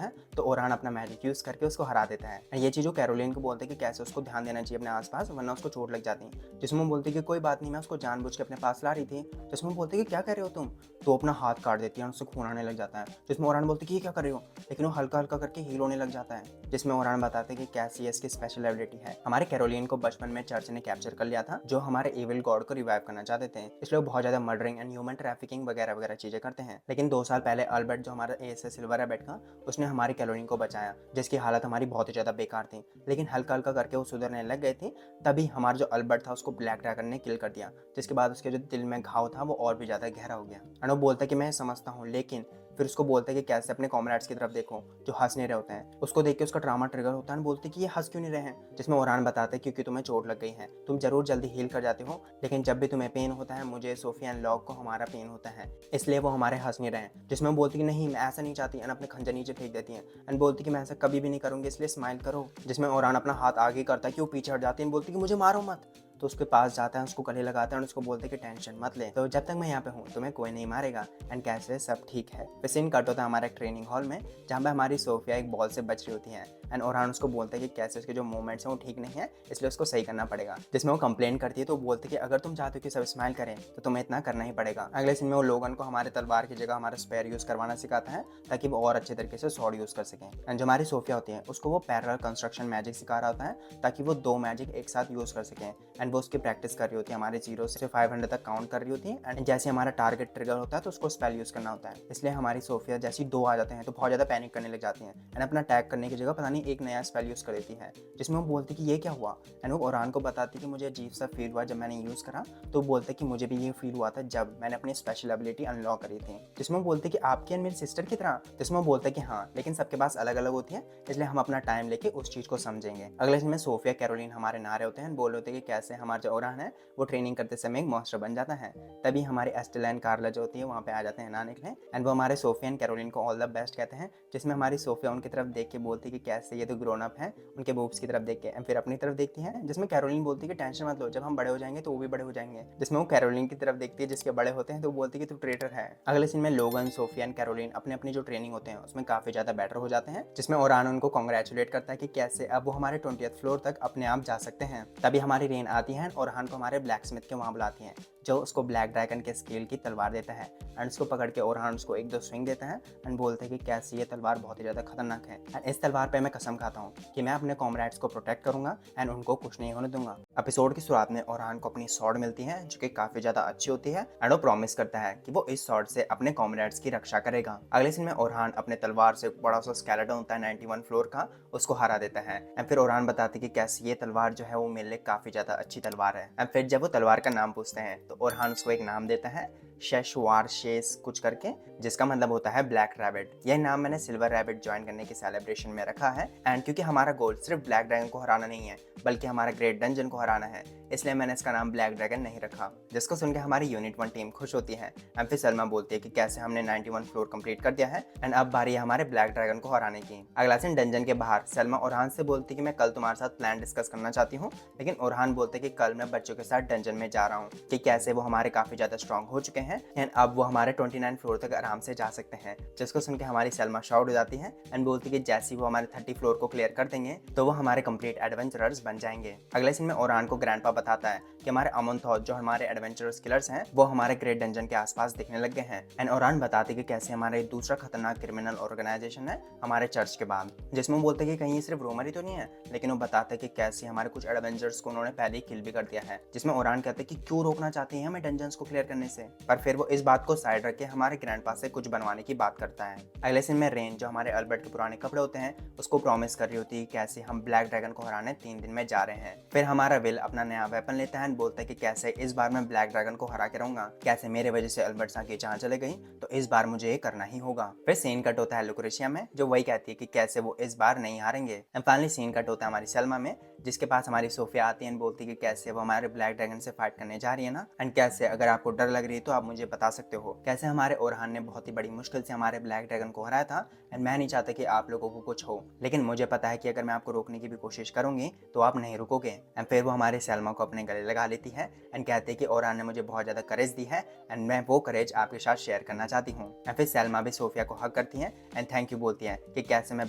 है तो ओरान अपना मैजिक यूज करके उसको हरा देता है। ये चीज़ कैरोलिन को बोलते हैं कि कैसे उसको ध्यान देना चाहिए अपने आसपास वरना उसको चोट लग जाती है, जिसमें बोलती है कि कोई बात नहीं, मैं उसको जानबूझ के अपने पास ला रही थी। जिसमें बोलते हैं कि क्या कर रहे हो तुम, तो अपना हाथ काट देती है और उससे खून आने लग जाता है। जिसमें ओरान बोलती है कि ये क्या कर रहे हो, लेकिन वो हल्का हल्का करके हील होने लग जाता है। जिसमें ओरान बताते हैं कि कैसियस की स्पेशल एबिलिटी है। हमारे कैरोलिन को बचपन में चर्च ने कैप्चर कर लिया था जो हमारे एविल गॉड को रिवाइव करना चाहते थे, इसलिए वो बहुत ज्यादा मर्डरिंग एंड ह्यूमन ट्रैफिकिंग वगैरह वगैरह चीजें करते हैं। लेकिन 2 साल पहले अल्बर्ट जो हमारा एस है सिल्वर रैबिट का, उसने हमारी कैरोलिन को बचाया जिसकी हालत हमारी बहुत ही ज्यादा बेकार थी, लेकिन हल्का हल्का करके वो सुधरने लग गए थे। तभी हमारा जो अल्बर्ट था उसको ब्लैक ड्रैगन ने किल कर दिया, जिसके बाद उसके जो दिल में घाव था वो और भी ज्यादा गहरा हो गया। एंड वो बोलता है कि मैं समझता हूँ, लेकिन फिर उसको बोलते हैं कि कैसे अपने कॉमरेड्स की तरफ देखो जो हंस नहीं रहे होते हैं। उसको देख के उसका ट्रामा ट्रिगर होता है, बोलते कि ये हंस क्यों नहीं रहे हैं। जिसमें ओरान बताते हैं क्योंकि तुम्हें चोट लग गई है, तुम जरूर जल्दी हील कर जाते हो, लेकिन जब भी तुम्हें पेन होता है मुझे सोफिया एंड लॉक को हमारा पेन होता है, इसलिए वो हमारे हंस नहीं रहे। जिसमें वो बोलती कि नहीं मैं ऐसा नहीं चाहती एंड अपने खंजर नीचे फेंक देती है एंड बोलती कि मैं ऐसा कभी भी नहीं करूंगी, इसलिए स्माइल करो। जिसमें ओरान अपना हाथ आगे करता है कि वो पीछे हट जाती है, बोलती कि मुझे मारो मत। तो उसके पास जाता है, उसको गले लगाता है और उसको बोलते हैं कि टेंशन मत ले, तो जब तक मैं यहाँ पे हूँ तुम्हें कोई नहीं मारेगा एंड कैसे सब ठीक है। फिर सीन कट होता है हमारे ट्रेनिंग हॉल में जहाँ पे हमारी सोफिया एक बॉल से बच रही होती है एंड ओरान उसको बोलते हैं कि कैसे उसके जो मूवमेंट्स हैं वो ठीक नहीं है, इसलिए उसको सही करना पड़ेगा। जिसमें वो कंप्लेन करती है तो बोलते हैं कि अगर तुम चाहते हो कि सब स्माइल करें तो तुम्हें इतना करना ही पड़ेगा। अगले सीन में वो लोगन को हमारे तलवार की जगह हमारा स्पेयर यूज़ करवाना सिखाता है ताकि वो और अच्छे तरीके से स्वॉर्ड यूज़ कर सकें। एंड जो हमारी सोफिया होती है उसको वो पैरेलल कंस्ट्रक्शन मैजिक सिखा रहा होता है ताकि वो 2 मैजिक एक साथ यूज़ कर सकें एंड वो उसकी प्रैक्टिस कर रही होती है, हमारे 0 से 500 तक काउंट कर रही होती है। एंड जैसे हमारा टारगेट ट्रिगर होता है तो उसको स्पेल यूज़ करना होता है, इसलिए हमारी सोफिया जैसी 2 आ जाते हैं तो बहुत ज़्यादा पैनिक करने लग जाती हैं एंड अपना अटैक करने की जगह पता नहीं एक नया स्पेल यूज़ कर देती है। जिसमें वो बोलती कि ये क्या हुआ एंड वो ओरान को बताती कि मुझे अजीब सा फील हुआ जब मैंने यूज़ करा। तो बोलते कि मुझे भी ये फील हुआ था जब मैंने अपनी स्पेशल एबिलिटी अनलॉक करी थी। जिसमें वो बोलते कि आपकी एंड मेरी सिस्टर की तरह। जिसमें वो बोलते कि हाँ, लेकिन सबके पास अलग अलग होती है, इसलिए हम अपना टाइम लेके उस चीज़ को समझेंगे। अगले दिन में सोफिया कैरोलिन हमारे नारे होते हैं, बोल होते कि कैसे हमारा जो ओरान है वो ट्रेनिंग करते समय एक मॉन्स्टर बन जाता है। तभी हमारी एस्टेला एंड कार्ला जो होती है वहाँ पे आ जाते हैं नहाने के लिए एंड वो हमारे सोफिया एंड कैरोलिन को ऑल द बेस्ट कहते हैं। जिसमें हमारी सोफिया उनकी तरफ देख के बोलती कि कैसे ये तो ग्रोन अप है, उनके बूब्स की तरफ देख के, एंड फिर अपनी तरफ देखती है। जिसमें कैरोलिन बोलती है कि टेंशन मत लो, जब हम बड़े हो जाएंगे तो वो भी बड़े हो जाएंगे। जिसमें वो कैरोलिन की तरफ देखती है जिसके बड़े होते हैं तो वो बोलती है कि तू ट्रेटर है। अगले सीन में लोगन, सोफिया एंड कैरोलिन अपने अपनी जो ट्रेनिंग होते हैं उसमें काफी ज्यादा बेटर हो जाते हैं। जिसमें ओरान उनको कॉन्ग्रेचुलेट करता है कि कैसे अब वो हमारे 20th फ्लोर तक अपने आप जा सकते हैं। तभी हमारी रेन आती है और ओरान को हमारे ब्लैक स्मिथ के वहाँ बुलाती है जो उसको ब्लैक ड्रैगन के स्केल की तलवार देता है एंड उसको पकड़ के ओरान उसको 1-2 स्विंग देता है एंड बोलते हैं कि कैसे ये तलवार बहुत ही ज़्यादा खतरनाक है एंड इस तलवार पे मैं कसम खाता हूँ कि मैं अपने कॉमरेड्स को प्रोटेक्ट करूंगा एंड उनको कुछ नहीं होने दूंगा। एपिसोड की शुरुआत में ओरान को अपनी सॉर्ड मिलती है जो कि काफ़ी ज़्यादा अच्छी होती है एंड वो प्रॉमिस करता है कि वो इस सॉर्ड से अपने कॉमरेड्स की रक्षा करेगा। अगले सीन में ओरान अपने तलवार से बड़ा सा स्केलेटन होता है 91 फ्लोर का, उसको हरा देता है एंड फिर ओरान बताते कि कैसे ये तलवार जो है वो मेरे लिए काफ़ी ज़्यादा अच्छी तलवार है। एंड फिर जब वो तलवार का नाम पूछते हैं तो ओरान उसको एक नाम देता है, शेशवार शेस कुछ करके, जिसका मतलब होता है ब्लैक रैबिट। यह नाम मैंने सिल्वर रैबिट ज्वाइन करने की सेलिब्रेशन में रखा है एंड क्योंकि हमारा गोल सिर्फ ब्लैक ड्रैगन को हराना नहीं है बल्कि हमारा ग्रेट डंजन को हराना है, इसलिए मैंने इसका नाम ब्लैक ड्रैगन नहीं रखा। जिसको सुन के हमारी यूनिट 1 टीम खुश होती है एंड फिर सलमा बोलती है कि कैसे हमने 91 फ्लोर कंप्लीट कर दिया है एंड अब बारी है हमारे ब्लैक ड्रैगन को हराने की। अगला सीन डंजन के बाहर सलमा ओरहान से बोलती कि मैं कल तुम्हारे साथ प्लान डिस्कस करना चाहती हूँ, लेकिन ओरहान बोलते कि कल मैं बच्चों के साथ डंजन में जा रहा हूँ कि कैसे वो हमारे काफी ज्यादा स्ट्रॉन्ग हो चुके हैं एंड अब वो हमारे 29 फ्लोर तक आराम से जा सकते हैं। जिसको सुन के हमारी सलमा शाउट हो जाती है एंड बोलती कि जैसे वो हमारे 30 फ्लोर को क्लियर कर देंगे तो वो हमारे कंप्लीट एडवेंचरर्स बन जाएंगे। अगले सीन में ओरहान को ग्रैंडपा बताता है कि हमारे अमनथॉट जो हमारे एडवेंचरर्स किलर्स हैं वो हमारे ग्रेट डंजन के आसपास दिखने लग गए हैं एंड ओरहान बताते कि कैसे हमारे दूसरा खतरनाक क्रिमिनल ऑर्गेनाइजेशन है हमारे चर्च के बाद। जिसमें बोलते कि कहीं सिर्फ रूमर ही तो नहीं है, लेकिन वो बताते कि कैसे हमारे कुछ एडवेंचर्स को उन्होंने पहले ही किल भी कर दिया है। जिसमें ओरहान कहते कि क्यों रोकना चाहते हैं हमें डंजन्स को क्लियर करने से, पर बार फिर वो इस बात को साइड रख के हमारे ग्रैंडपा से कुछ बनवाने की बात करता है। अगले सीन में रेन जो हमारे अल्बर्ट के पुराने कपड़े होते हैं उसको प्रॉमिस कर रही होती है कैसे हम ब्लैक ड्रैगन को हराने 3 दिन में जा रहे हैं। फिर हमारा विल अपना नया वेपन लेता है और बोलता है कि कैसे इस बार मैं ब्लैक ड्रैगन को हरा के रहूंगा, कैसे मेरे वजह से अल्बर्ट की जान चले गई तो इस बार मुझे ये करना ही होगा। फिर सीन कट होता है लुक्रेशिया में जो वही कहती है कि कैसे वो इस बार नहीं हारेंगे। एंड फाइनली सीन कट होता है हमारी सलमा में जिसके पास हमारी सोफिया आती है और बोलती है कि कैसे वो हमारे ब्लैक ड्रैगन से फाइट करने जा रही है ना, एंड कैसे अगर आपको डर लग रही है तो आप मुझे बता सकते हो। कैसे हमारे ओरहान ने बहुत ही बड़ी मुश्किल से हमारे ब्लैक ड्रैगन को हराया था एंड मैं नहीं चाहता कि आप लोगों को कुछ हो, लेकिन मुझे पता है कि अगर मैं आपको रोकने की भी कोशिश करूंगी तो आप नहीं रुकोगे। एंड फिर वो हमारे सलमा को अपने गले लगा लेती है एंड कहते हैं कि ओरहान ने मुझे बहुत ज्यादा करेज दी है एंड मैं वो करेज आपके साथ शेयर करना चाहती हूँ। एंड फिर सलमा भी सोफिया को हक करती है एंड थैंक यू बोलती है कि कैसे मैं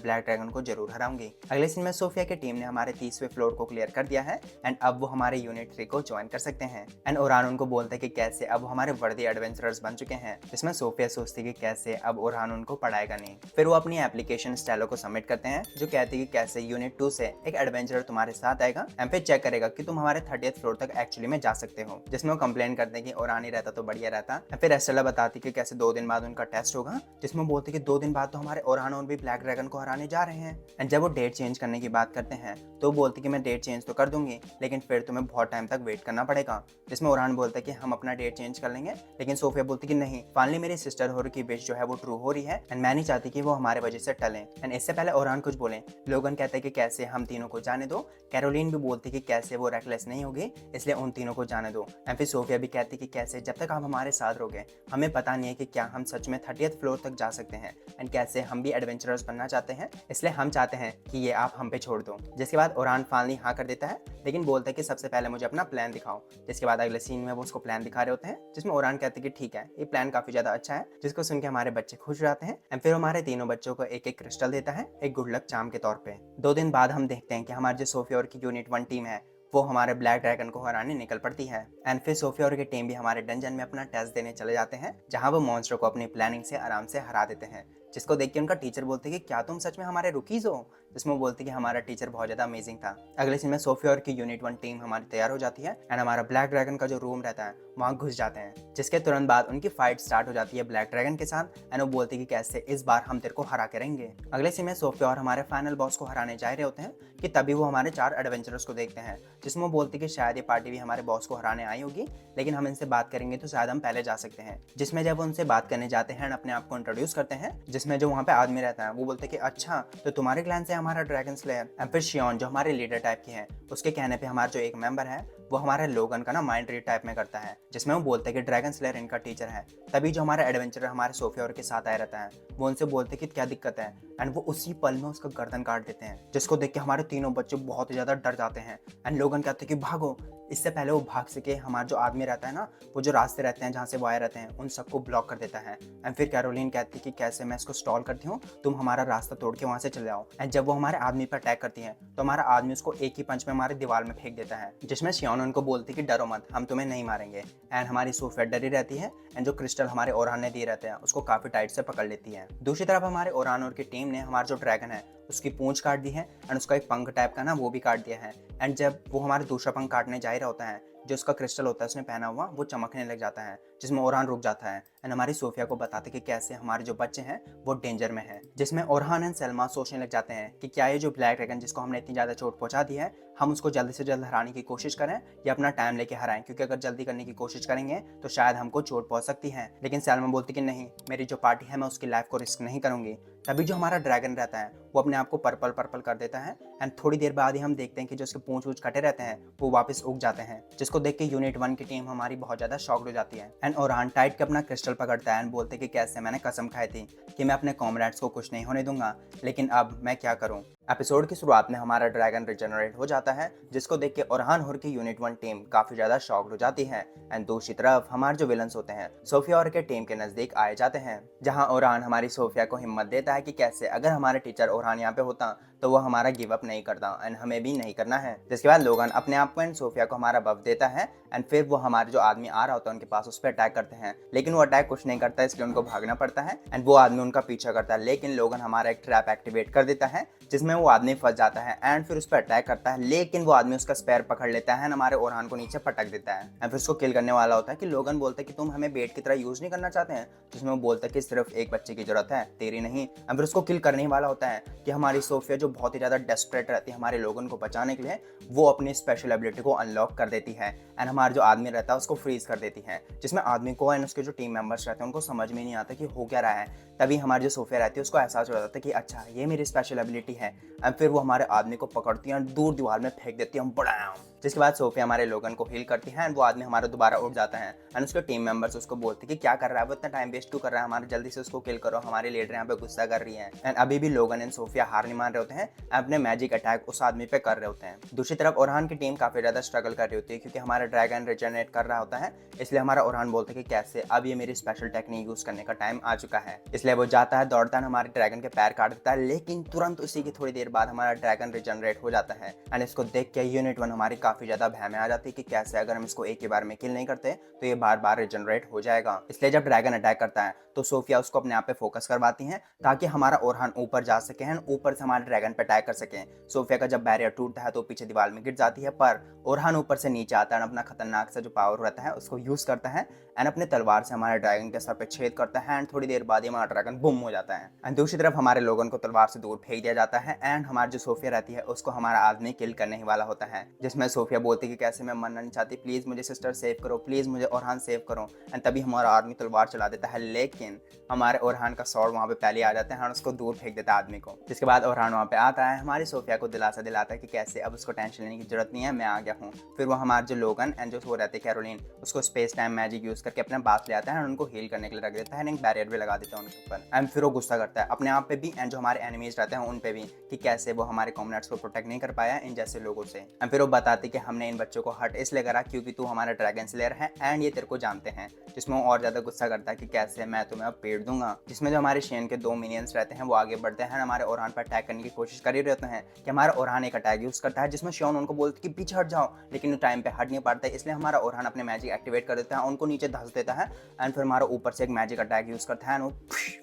ब्लैक ड्रैगन को जरूर हराऊंगी। अगले सीन में सोफिया की टीम ने हमारे 30वें फ्लोर को क्लियर कर दिया है एंड अब वो हमारे यूनिट 3 को ज्वाइन कर सकते हैं। एंड ओरहान उनको बोलते हैं कि कैसे अब वो हमारे वर्दी एडवेंचरर्स बन चुके हैं, जिसमें सोफिया सोचती है कि कैसे अब ओरहान उनको पढ़ाएगा नहीं। फिर वो अपनी एप्लीकेशन स्टेलो को सबमिट करते हैं जो कहती है कि कैसे यूनिट 2 से एक एडवेंचरर तुम्हारे साथ आएगा एंड फिर चेक करेगा कि तुम हमारे 30th फ्लोर तक एक्चुअली में जा सकते हो, जिसमें वो कंप्लेन करते हैं कि ओरहान ही रहता तो बढ़िया रहता। फिर एस्टेला बताती कि कैसे 2 दिन बाद उनका टेस्ट होगा, जिसमें बोलती कि 2 दिन बाद तो हमारे ओरहान और भी ब्लैक ड्रैगन को हराने जा रहे हैं। एंड जब वो डेट चेंज करने की बात करते हैं तो बोलती कि मैं डेट चेंज तो कर दूंगी लेकिन फिर तुम्हें बहुत टाइम तक वेट करना पड़ेगा, जिसमें ओरहान बोलता है कि हम अपना डेट चेंज कर लेंगे, लेकिन सोफिया बोलती कि नहीं, फाइनली मेरी सिस्टर होर की विश जो है वो ट्रू हो रही है एंड मैं नहीं चाहती कि वो हमारे वजह से टलें। एंड इससे पहले ओरहान कुछ बोले, लोगन कहता है कि कैसे हम तीनों को जाने दो। कैरोलिन भी बोलती कि कैसे वो रेकलेस नहीं होगी इसलिए उन तीनों को जाने दो। एंड फिर सोफिया भी कहती कि कैसे जब तक आप हमारे साथ रहोगे हमें पता नहीं है कि क्या हम सच में 30th फ्लोर तक जा सकते हैं एंड कैसे हम भी एडवेंचरर्स बनना चाहते हैं, इसलिए हम चाहते हैं कि ये आप हम पे छोड़ दो। जिसके बाद ओरहान फाइनली हाँ कर देता है लेकिन बोलता है कि सबसे पहले मुझे अपना प्लान दिखाओ। जिसके बाद अगले सीन में वो उसको प्लान दिखा रहे होते हैं जिसमें ओरहान कहते हैं कि ठीक है ये प्लान काफी ज्यादा अच्छा है, जिसको सुन के हमारे बच्चे खुश हो जाते हैं। एंड फिर हमारे तीनों बच्चों को एक एक क्रिस्टल देता है एक गुड लक चार्म के तौर पे। 2 दिन बाद हम देखते हैं कि हमारी जो सोफिया और की यूनिट 1 टीम है वो हमारे ब्लैक ड्रैगन को हराने निकल पड़ती है। एंड फिर सोफिया और की टीम भी हमारे डंजन में अपना टेस्ट देने चले जाते हैं जहां वो मॉन्स्टर को अपनी प्लानिंग से आराम से हरा देते हैं, जिसको देख के उनका टीचर बोलते कि क्या तुम सच में हमारे रुकीज हो, जिसमें वो बोलती कि हमारा टीचर बहुत ज्यादा अमेजिंग था। अगले सीन में सोफिया और की यूनिट 1 टीम हमारी तैयार हो जाती है एंड हमारा ब्लैक ड्रैगन का जो रूम रहता है वहाँ घुस जाते हैं, जिसके तुरंत बाद उनकी फाइट स्टार्ट हो जाती है ब्लैक ड्रैगन के साथ एंड वो बोलती कि कैसे इस बार हम तेरे को हरा के रहेंगे। अगले सीन में सोफिया और हमारे फाइनल बॉस को हराने जा रहे होते हैं कि तभी वो हमारे 4 एडवेंचरर्स को देखते हैं, जिसमें वो बोलती कि शायद ये पार्टी भी हमारे बॉस को हराने आई होगी लेकिन हम इनसे बात करेंगे तो शायद हम पहले जा सकते हैं। जिसमें जब वो उनसे बात करने जाते हैं अपने आप को इंट्रोड्यूस करते हैं, जिसमें जो वहाँ पे आदमी रहता है वो बोलते कि अच्छा तो तुम्हारे क्लैन से हमारा ड्रैगन स्लेयर। एंड फिर शियोन जो हमारे लीडर टाइप की है उसके कहने पे हमारा जो एक मेंबर है वो हमारे लोगन का ना माइंड रीड टाइप में करता है, जिसमें वो बोलते हैं कि ड्रैगन स्लेयर इनका टीचर है। तभी जो हमारा एडवेंचरर हमारे सोफिया और के साथ आया रहता है वो उनसे बोलते कि क्या दिक्कत है एंड वो उसी पल में उसका गर्दन काट देते हैं, जिसको देख के हमारे तीनों बच्चे बहुत ही ज्यादा डर जाते हैं एंड लोगन कहते हैं कि भागो। इससे पहले वो भाग सके हमारा जो आदमी रहता है ना वो जो रास्ते रहते हैं जहाँ से वो आए रहते हैं उन सबको ब्लॉक कर देता है। एंड फिर कैरोलिन कहती है कि कैसे मैं इसको स्टॉल करती हूँ, तुम हमारा रास्ता तोड़ के वहाँ से चले जाओ। एंड जब वो हमारे आदमी पर अटैक करती है तो हमारा आदमी उसको एक ही पंच में हमारे दीवार में फेंक देता है, जिसमें शियोन उनको बोलती कि डरो मत हम तुम्हें नहीं मारेंगे। एंड हमारी सोफिया डरी रहती है एंड जो क्रिस्टल हमारे ओरहान ने दिए रहते हैं उसको काफी टाइट से पकड़ लेती है। दूसरी तरफ हमारे ओरहान और की टीम ने हमारा जो ड्रैगन है उसकी पूंछ काट दी है एंड उसका एक पंख टाइप का ना वो भी काट दिया है। एंड जब वो हमारा दूसरा पंख काटने जा ही रहा होता है जो उसका क्रिस्टल होता है उसने पहना हुआ वो चमकने लग जाता है, जिसमें ओरहान रुक जाता है एंड हमारी सोफिया को बताते कि कैसे हमारे जो बच्चे हैं वो डेंजर में हैं। जिसमें ओरहान एंड सलमा सोचने लग जाते हैं कि क्या ये जो ब्लैक ड्रैगन जिसको हमने इतनी ज़्यादा चोट पहुंचा दी है हम उसको जल्दी से जल्द हराने की कोशिश करें या अपना टाइम लेके हराएं, क्योंकि अगर जल्दी करने की कोशिश करेंगे तो शायद हमको चोट पहुंच सकती है। लेकिन सलमा बोलती कि नहीं, मेरी जो पार्टी है मैं उसकी लाइफ को रिस्क नहीं करूंगी। तभी जो हमारा ड्रैगन रहता है वो अपने आप को पर्पल पर्पल कर देता है एंड थोड़ी देर बाद ही हम देखते हैं कि जो उसके पूंछ वूछ कटे रहते हैं वो वापस उग जाते हैं, जिसको देख के यूनिट 1 की टीम हमारी बहुत ज्यादा शॉक्ड हो जाती है। एंड ओरहान टाइट के अपना क्रिस्टल पकड़ता है एंड बोलते कि कैसे मैंने कसम खाई थी कि मैं अपने कॉमरेड्स को कुछ नहीं होने दूंगा, लेकिन अब मैं क्या करूं। एपिसोड की शुरुआत में हमारा ड्रैगन रिजनरेट हो जाता है, जिसको देख के ओरहान हुर की यूनिट 1 टीम काफी ज्यादा शॉक्ड हो जाती है। एंड दूसरी तरफ हमारे जो विलन्स होते हैं सोफिया और के टीम के नजदीक आए जाते हैं, जहां ओरहान हमारी सोफिया को हिम्मत देता है कि कैसे अगर हमारे टीचर ओरहान यहाँ पे होता तो वो हमारा गिव अप नहीं करता एंड हमें भी नहीं करना है। जिसके बाद लोगन अपने आप को एंड सोफिया को हमारा बफ देता है एंड फिर वो हमारे जो आदमी आ रहा होता है उनके पास उस पर अटैक करते हैं, लेकिन वो अटैक कुछ नहीं करता है, इसलिए उनको भागना पड़ता है एंड वो आदमी उनका पीछा करता है। लेकिन लोगन हमारा एक ट्रैप एक्टिवेट कर देता है जिसमें वो आदमी फंस जाता है एंड फिर उस पर अटैक करता है, लेकिन वो आदमी उसका स्पेयर पकड़ लेता है एंड हमारे ओरहान को नीचे पटक देता है एंड फिर उसको किल करने वाला होता है कि लोगन बोलता है कि तुम हमें बेट की तरह यूज नहीं करना चाहते हैं, जिसमें वो बोलता है कि सिर्फ एक बच्चे की जरूरत है, तेरी नहीं। एंड फिर उसको किल करने वाला होता है कि हमारी सोफिया जो बहुत ही ज्यादा डेस्परेट रहती है हमारे लोगन को बचाने के लिए, वो अपनी स्पेशल एबिलिटी को अनलॉक कर देती है एंड हमारा जो आदमी रहता है उसको फ्रीज कर देती है, जिसमें आदमी को एंड उसके जो टीम मेंबर्स रहते हैं उनको समझ में नहीं आता कि हो क्या रहा है। तभी हमारी जो सोफिया रहती है उसको एहसास हो जाता है कि अच्छा ये मेरी स्पेशल एबिलिटी है एंड फिर वो हमारे आदमी को पकड़ती है और दूर दीवार में फेंक देती है बड़ा। जिसके बाद सोफिया हमारे लोगन को हील करती है एंड वो आदमी हमारा दोबारा उठ जाता है एंड उसके टीम मेंबर्स उसको बोलते हैं कि क्या कर रहा है वो, इतना टाइम वेस्ट क्यों कर रहा है, हमारे जल्दी से उसको किल करो, हमारे लीडर यहाँ पे गुस्सा कर रही है। एंड अभी भी लोगन एंड सोफिया हार नहीं मान रहे होते हैं, अपने मैजिक अटैक उस आदमी पे कर रहे होते हैं। दूसरी तरफ ओरहान की टीम काफी ज्यादा स्ट्रगल कर रही होती है क्योंकि हमारा ड्रैगन रिजनरेट कर रहा होता है, इसलिए हमारा ओरहान बोलते हैं कि कैसे अब ये मेरी स्पेशल टेक्निक यूज करने का टाइम आ चुका है। इसलिए वो जाता है दौड़ता है हमारे ड्रैगन के पैर काट देता है, लेकिन तुरंत उसी की थोड़ी देर बाद हमारा ड्रैगन रिजनरेट हो जाता है एंड इसको देख के यूनिट 1 हमारी काफी ज्यादा भय में आ जाती है कि कैसे अगर हम इसको एक ही बार में किल नहीं करते तो ये बार बार रिजनरेट हो जाएगा। इसलिए जब ड्रैगन अटैक करता है तो सोफिया उसको अपने आप पे फोकस करवाती हैं ताकि हमारा ओरहान ऊपर जा सके एंड ऊपर से हमारे ड्रैगन पे अटैक कर सके। सोफिया का जब बैरियर टूटता है तो पीछे दीवार में गिर जाती है, पर ओरहान ऊपर से नीचे आता है, अपना खतरनाक सा जो पावर रहता है उसको यूज करता है एंड अपने तलवार से हमारे ड्रैगन के सर पे छेद करता है एंड थोड़ी देर बाद हमारा ड्रैगन बुम हो जाता है। एंड दूसरी तरफ हमारे लोगन को तलवार से दूर फेंक दिया जाता है एंड हमारी जो सोफिया रहती है उसको हमारा आदमी किल करने ही वाला होता है, जिसमें सोफिया बोलती है कि कैसे मैं मरना नहीं चाहती, प्लीज मुझे सिस्टर सेव करो, प्लीज मुझे ओरहान सेव करो। एंड तभी हमारा आदमी तलवार चला देता है, लेकिन हमारे ओरहान का स्वॉर्ड वहाँ पे पहले आ जाता है और उसको दूर फेंक देता है आदमी को। जिसके बाद ओरहान वहाँ पे आता है, हमारी सोफिया को दिलासा दिलाता है कि कैसे अब उसको टेंशन लेने की जरूरत नहीं है, मैं आ गया हूँ। फिर वो हमारे जो लोगन एंड जो सो रहते हैं कैरोलिन, उसको स्पेस टाइम मैजिक यूज करके अपने पास ले आता है और उनको हील करने के लिए रख देता है, एक बैरियर भी लगा देता है उनके ऊपर। एंड फिर वो गुस्सा करता है अपने आप पे भी एंड जो हमारे एनिमीज रहते हैं उन पे भी कि कैसे वो हमारे कॉमरेड्स को प्रोटेक्ट नहीं कर पाया इन जैसे लोगों से। एंड फिर वो बताते कि हमने इन बच्चों को हर्ट इसलिए करा क्योंकि तू हमारा ड्रैगन स्लेयर है एंड ये तेरे को जानते हैं, जिसमें वो और ज्यादा गुस्सा करता है कि कैसे मैं तुम्हें अब पेड़ दूंगा। जिसमें जो हमारे शेन के 2 मिनियंस रहते हैं वो आगे बढ़ते हैं, हमारे ओरहान पर अटैक करने की कोशिश कर ही रहते हैं कि हमारा ओरहान एक अटैक यूज करता है जिसमें शियोन उनको बोलते कि पीछे हट जाओ, लेकिन टाइम पे हट नहीं पाता है, इसलिए हमारा ओरहान अपने मैजिक एक्टिवेट कर देता है, उनको नीचे धंस देता है एंड फिर हमारा ऊपर से एक मैजिक अटैक यूज करता है, वो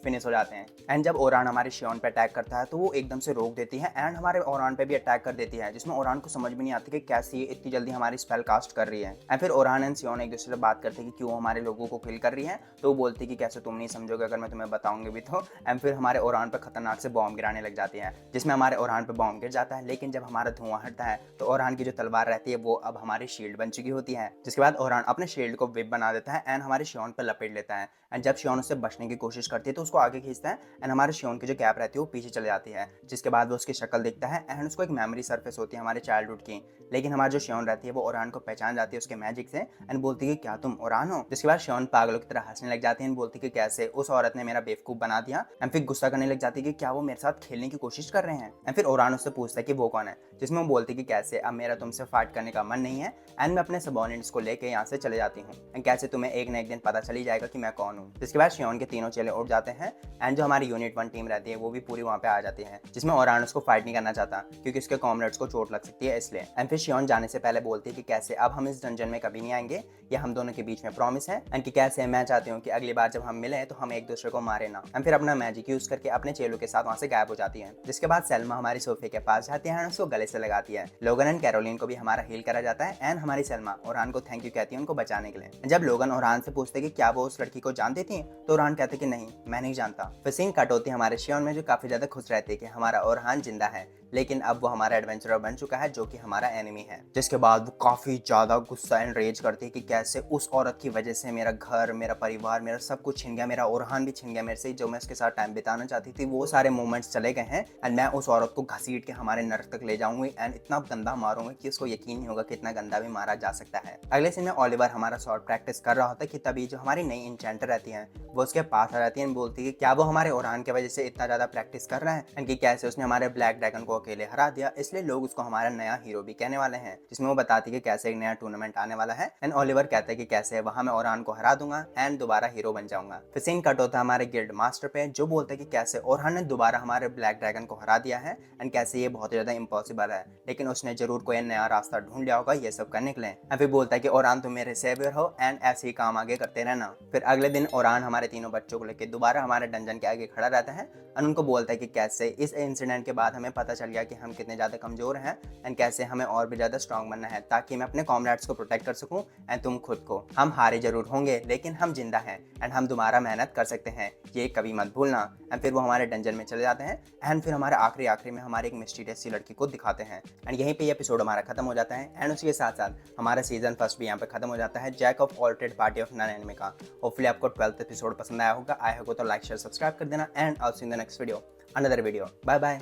फिनिश हो जाते हैं। एंड जब ओरहान हमारे शियोन पे अटैक करता है तो वो एकदम से रोक देती है एंड हमारे ओरहान पे भी अटैक कर देती है, जिसमें ओरहान को समझ में नहीं आती कि कैसे ये इतनी जल्दी हमारी स्पेल कास्ट कर रही है। एंड फिर ओरहान एंड शियोन एक दूसरे से बात करते हैं कि क्यों हमारे लोगों को किल कर रही है, तो वो बोलती है कि कैसे तुम नहीं समझोगे अगर मैं तुम्हें बताऊंगी भी तो। एंड फिर हमारे ओरहान पे खतरनाक से बॉम्ब गिराने लग जाती है, जिसमें हमारे ओरहान पे बॉम्ब गिर जाता है, लेकिन जब हमारा धुआं हटता है तो ओरहान की जो तलवार रहती है वो अब हमारी शील्ड बन चुकी होती है। जिसके बाद ओरहान अपने शील्ड को विप बना देता है एंड हमारे शियोन पर लपेट लेता है एंड जब शियोन उससे बचने की कोशिश करती है तो उसको आगे खींचता है एंड हमारे शियोन की जो कैप रहती है वो पीछे चले जाती है। जिसके बाद वो उसकी शक्ल देखता है एंड उसको एक मेमोरी सरफेस होती है हमारे चाइल्डहुड की, लेकिन हमारी जो शियोन रहती है वो ओरहान को पहचान जाती है उसके मैजिक से एंड बोलती है कि क्या तुम ओरहान हो। जिसके बाद शियोन पागलों की तरह हंसने लग जाती है एंड बोलती है कि कैसे उस औरत ने मेरा बेवकूफ बना दिया एंड फिर गुस्सा करने लग जाती है कि क्या वो मेरे साथ खेलने की कोशिश कर रहे हैं। एंड फिर ओरहान उससे पूछता है कि वो कौन है, जिसमें वो बोलती है कि कैसे अब मेरा तुमसे फाइट करने का मन नहीं है एंड मैं अपने सबॉर्डिनेट्स को लेके यहाँ से चले जाती हूँ एंड कैसे तुम्हें एक न एक दिन पता चल ही जाएगा कि मैं कौन हूँ। जिसके बाद शियोन के तीनों चेले उठ जाते हैं एंड जो हमारी यूनिट 1 टीम रहती है वो भी पूरी वहाँ पे आ जाती है, जिसमें ओरहान उसको फाइट नहीं करना चाहता क्योंकि उसके कॉमरेड्स को चोट लग सकती है इसलिए। एंड फिर शियोन जाने से पहले बोलती है कि कैसे अब हम इस डंजन में कभी नहीं आएंगे, ये हम दोनों के बीच में प्रॉमिस है एंड कि कैसे मैं चाहती हूँ कि अगली बार जब हम मिले तो हम एक दूसरे को मारे ना। एंड फिर अपना मैजिक यूज करके अपने चेलों के साथ वहाँ से गायब हो जाती है। जिसके बाद सेल्मा हमारी सोफे के पास जाती है एंड उसको गले से लगाती है। लोगन एंड कैरोलिन को भी हमारा हील करा जाता है एंड हमारी सेल्मा ओरहान को थैंक यू कहती है उनको बचाने के लिए। जब लोगन ओरहान से पूछते कि क्या वो उस लड़की को जानती थी तो ओरहान कहते कि नहीं मैं नहीं जानता। फिर सीन कट होती है हमारे शियोन में जो काफी ज्यादा खुश रहती है कि हमारा ओरहान जिंदा है, लेकिन अब वो हमारा एडवेंचरर बन चुका है जो कि हमारा एनिमी है। जिसके बाद वो काफी ज्यादा गुस्सा एंड रेज करती है कि कैसे उस औरत की वजह से मेरा घर, मेरा परिवार, मेरा सब कुछ छिन गया, मेरा ओरहान भी छिन गया मेरे से, जो मैं उसके साथ टाइम बिताना चाहती थी वो सारे मोमेंट्स चले गए हैं एंड मैं उस औरत को घसीट के हमारे नर्क तक ले जाऊंगी एंड इतना गंदा मारूंगी कि उसको यकीन नहीं होगा कि इतना गंदा भी मारा जा सकता है। अगले सीन में ओलिवर हमारा शॉर्ट प्रैक्टिस कर रहा होता है कि तभी जो हमारी नई इंचेंटर रहती है वो उसके पास आ जाती है एंड बोलती है कि क्या वो हमारे ओरहान की वजह से इतना ज्यादा प्रैक्टिस कर रहा है एंड कि कैसे उसने हमारे ब्लैक ड्रैगन को को अकेले हरा दिया, इसलिए लोग उसको हमारा नया हीरो भी कहने वाले हैं, जिसमें वो बताती है कि कैसे एक नया टूर्नामेंट आने वाला है एंड ओलिवर कहता है कि कैसे वहां मैं ओरान को हरा दूंगा एंड दोबारा हीरो बन जाऊंगा। फिर सीन कट होता है हमारे गिल्ड मास्टर पे, जो बोलता है कि कैसे ओरान ने दोबारा हमारे ब्लैक ड्रैगन को हरा दिया है एंड कैसे ये बहुत ज्यादा इम्पॉसिबल है, लेकिन उसने जरूर कोई नया रास्ता ढूंढ लिया होगा ये सब करने के लिए। फिर बोलता है कि ओरान तुम मेरे सेवियर हो एंड ऐसे ही काम आगे करते रहना। फिर अगले दिन ओरान हमारे तीनों बच्चों को लेकर दोबारा हमारे डंजन के आगे खड़ा रहता है और उनको बोलता है कि कैसे इस इंसिडेंट के बाद हमें पता चल गया कि हम कितने ज़्यादा कमज़ोर हैं एंड कैसे हमें और भी ज़्यादा स्ट्रांग बनना है ताकि मैं अपने कॉमरेड्स को प्रोटेक्ट कर सकूं एंड तुम खुद को। हम हारे जरूर होंगे लेकिन हम जिंदा हैं एंड हम दोबारा मेहनत कर सकते हैं, ये कभी मत भूलना। एंड फिर वो हमारे डंजन में चले जाते हैं एंड फिर हमारे आखिरी में हमारे एक मिस्टीरियस सी लड़की को दिखाते हैं एंड यहीं पे ये एपिसोड हमारा खत्म हो जाता है एंड उसके साथ साथ हमारा सीजन फर्स्ट भी यहाँ पे खत्म हो जाता है jack of all trade party of none anime का। होपफुली आपको 12th एपिसोड पसंद आया होगा, आया होगा तो लाइक शेयर सब्सक्राइब कर देना and I will see you in the next video, another video. Bye bye.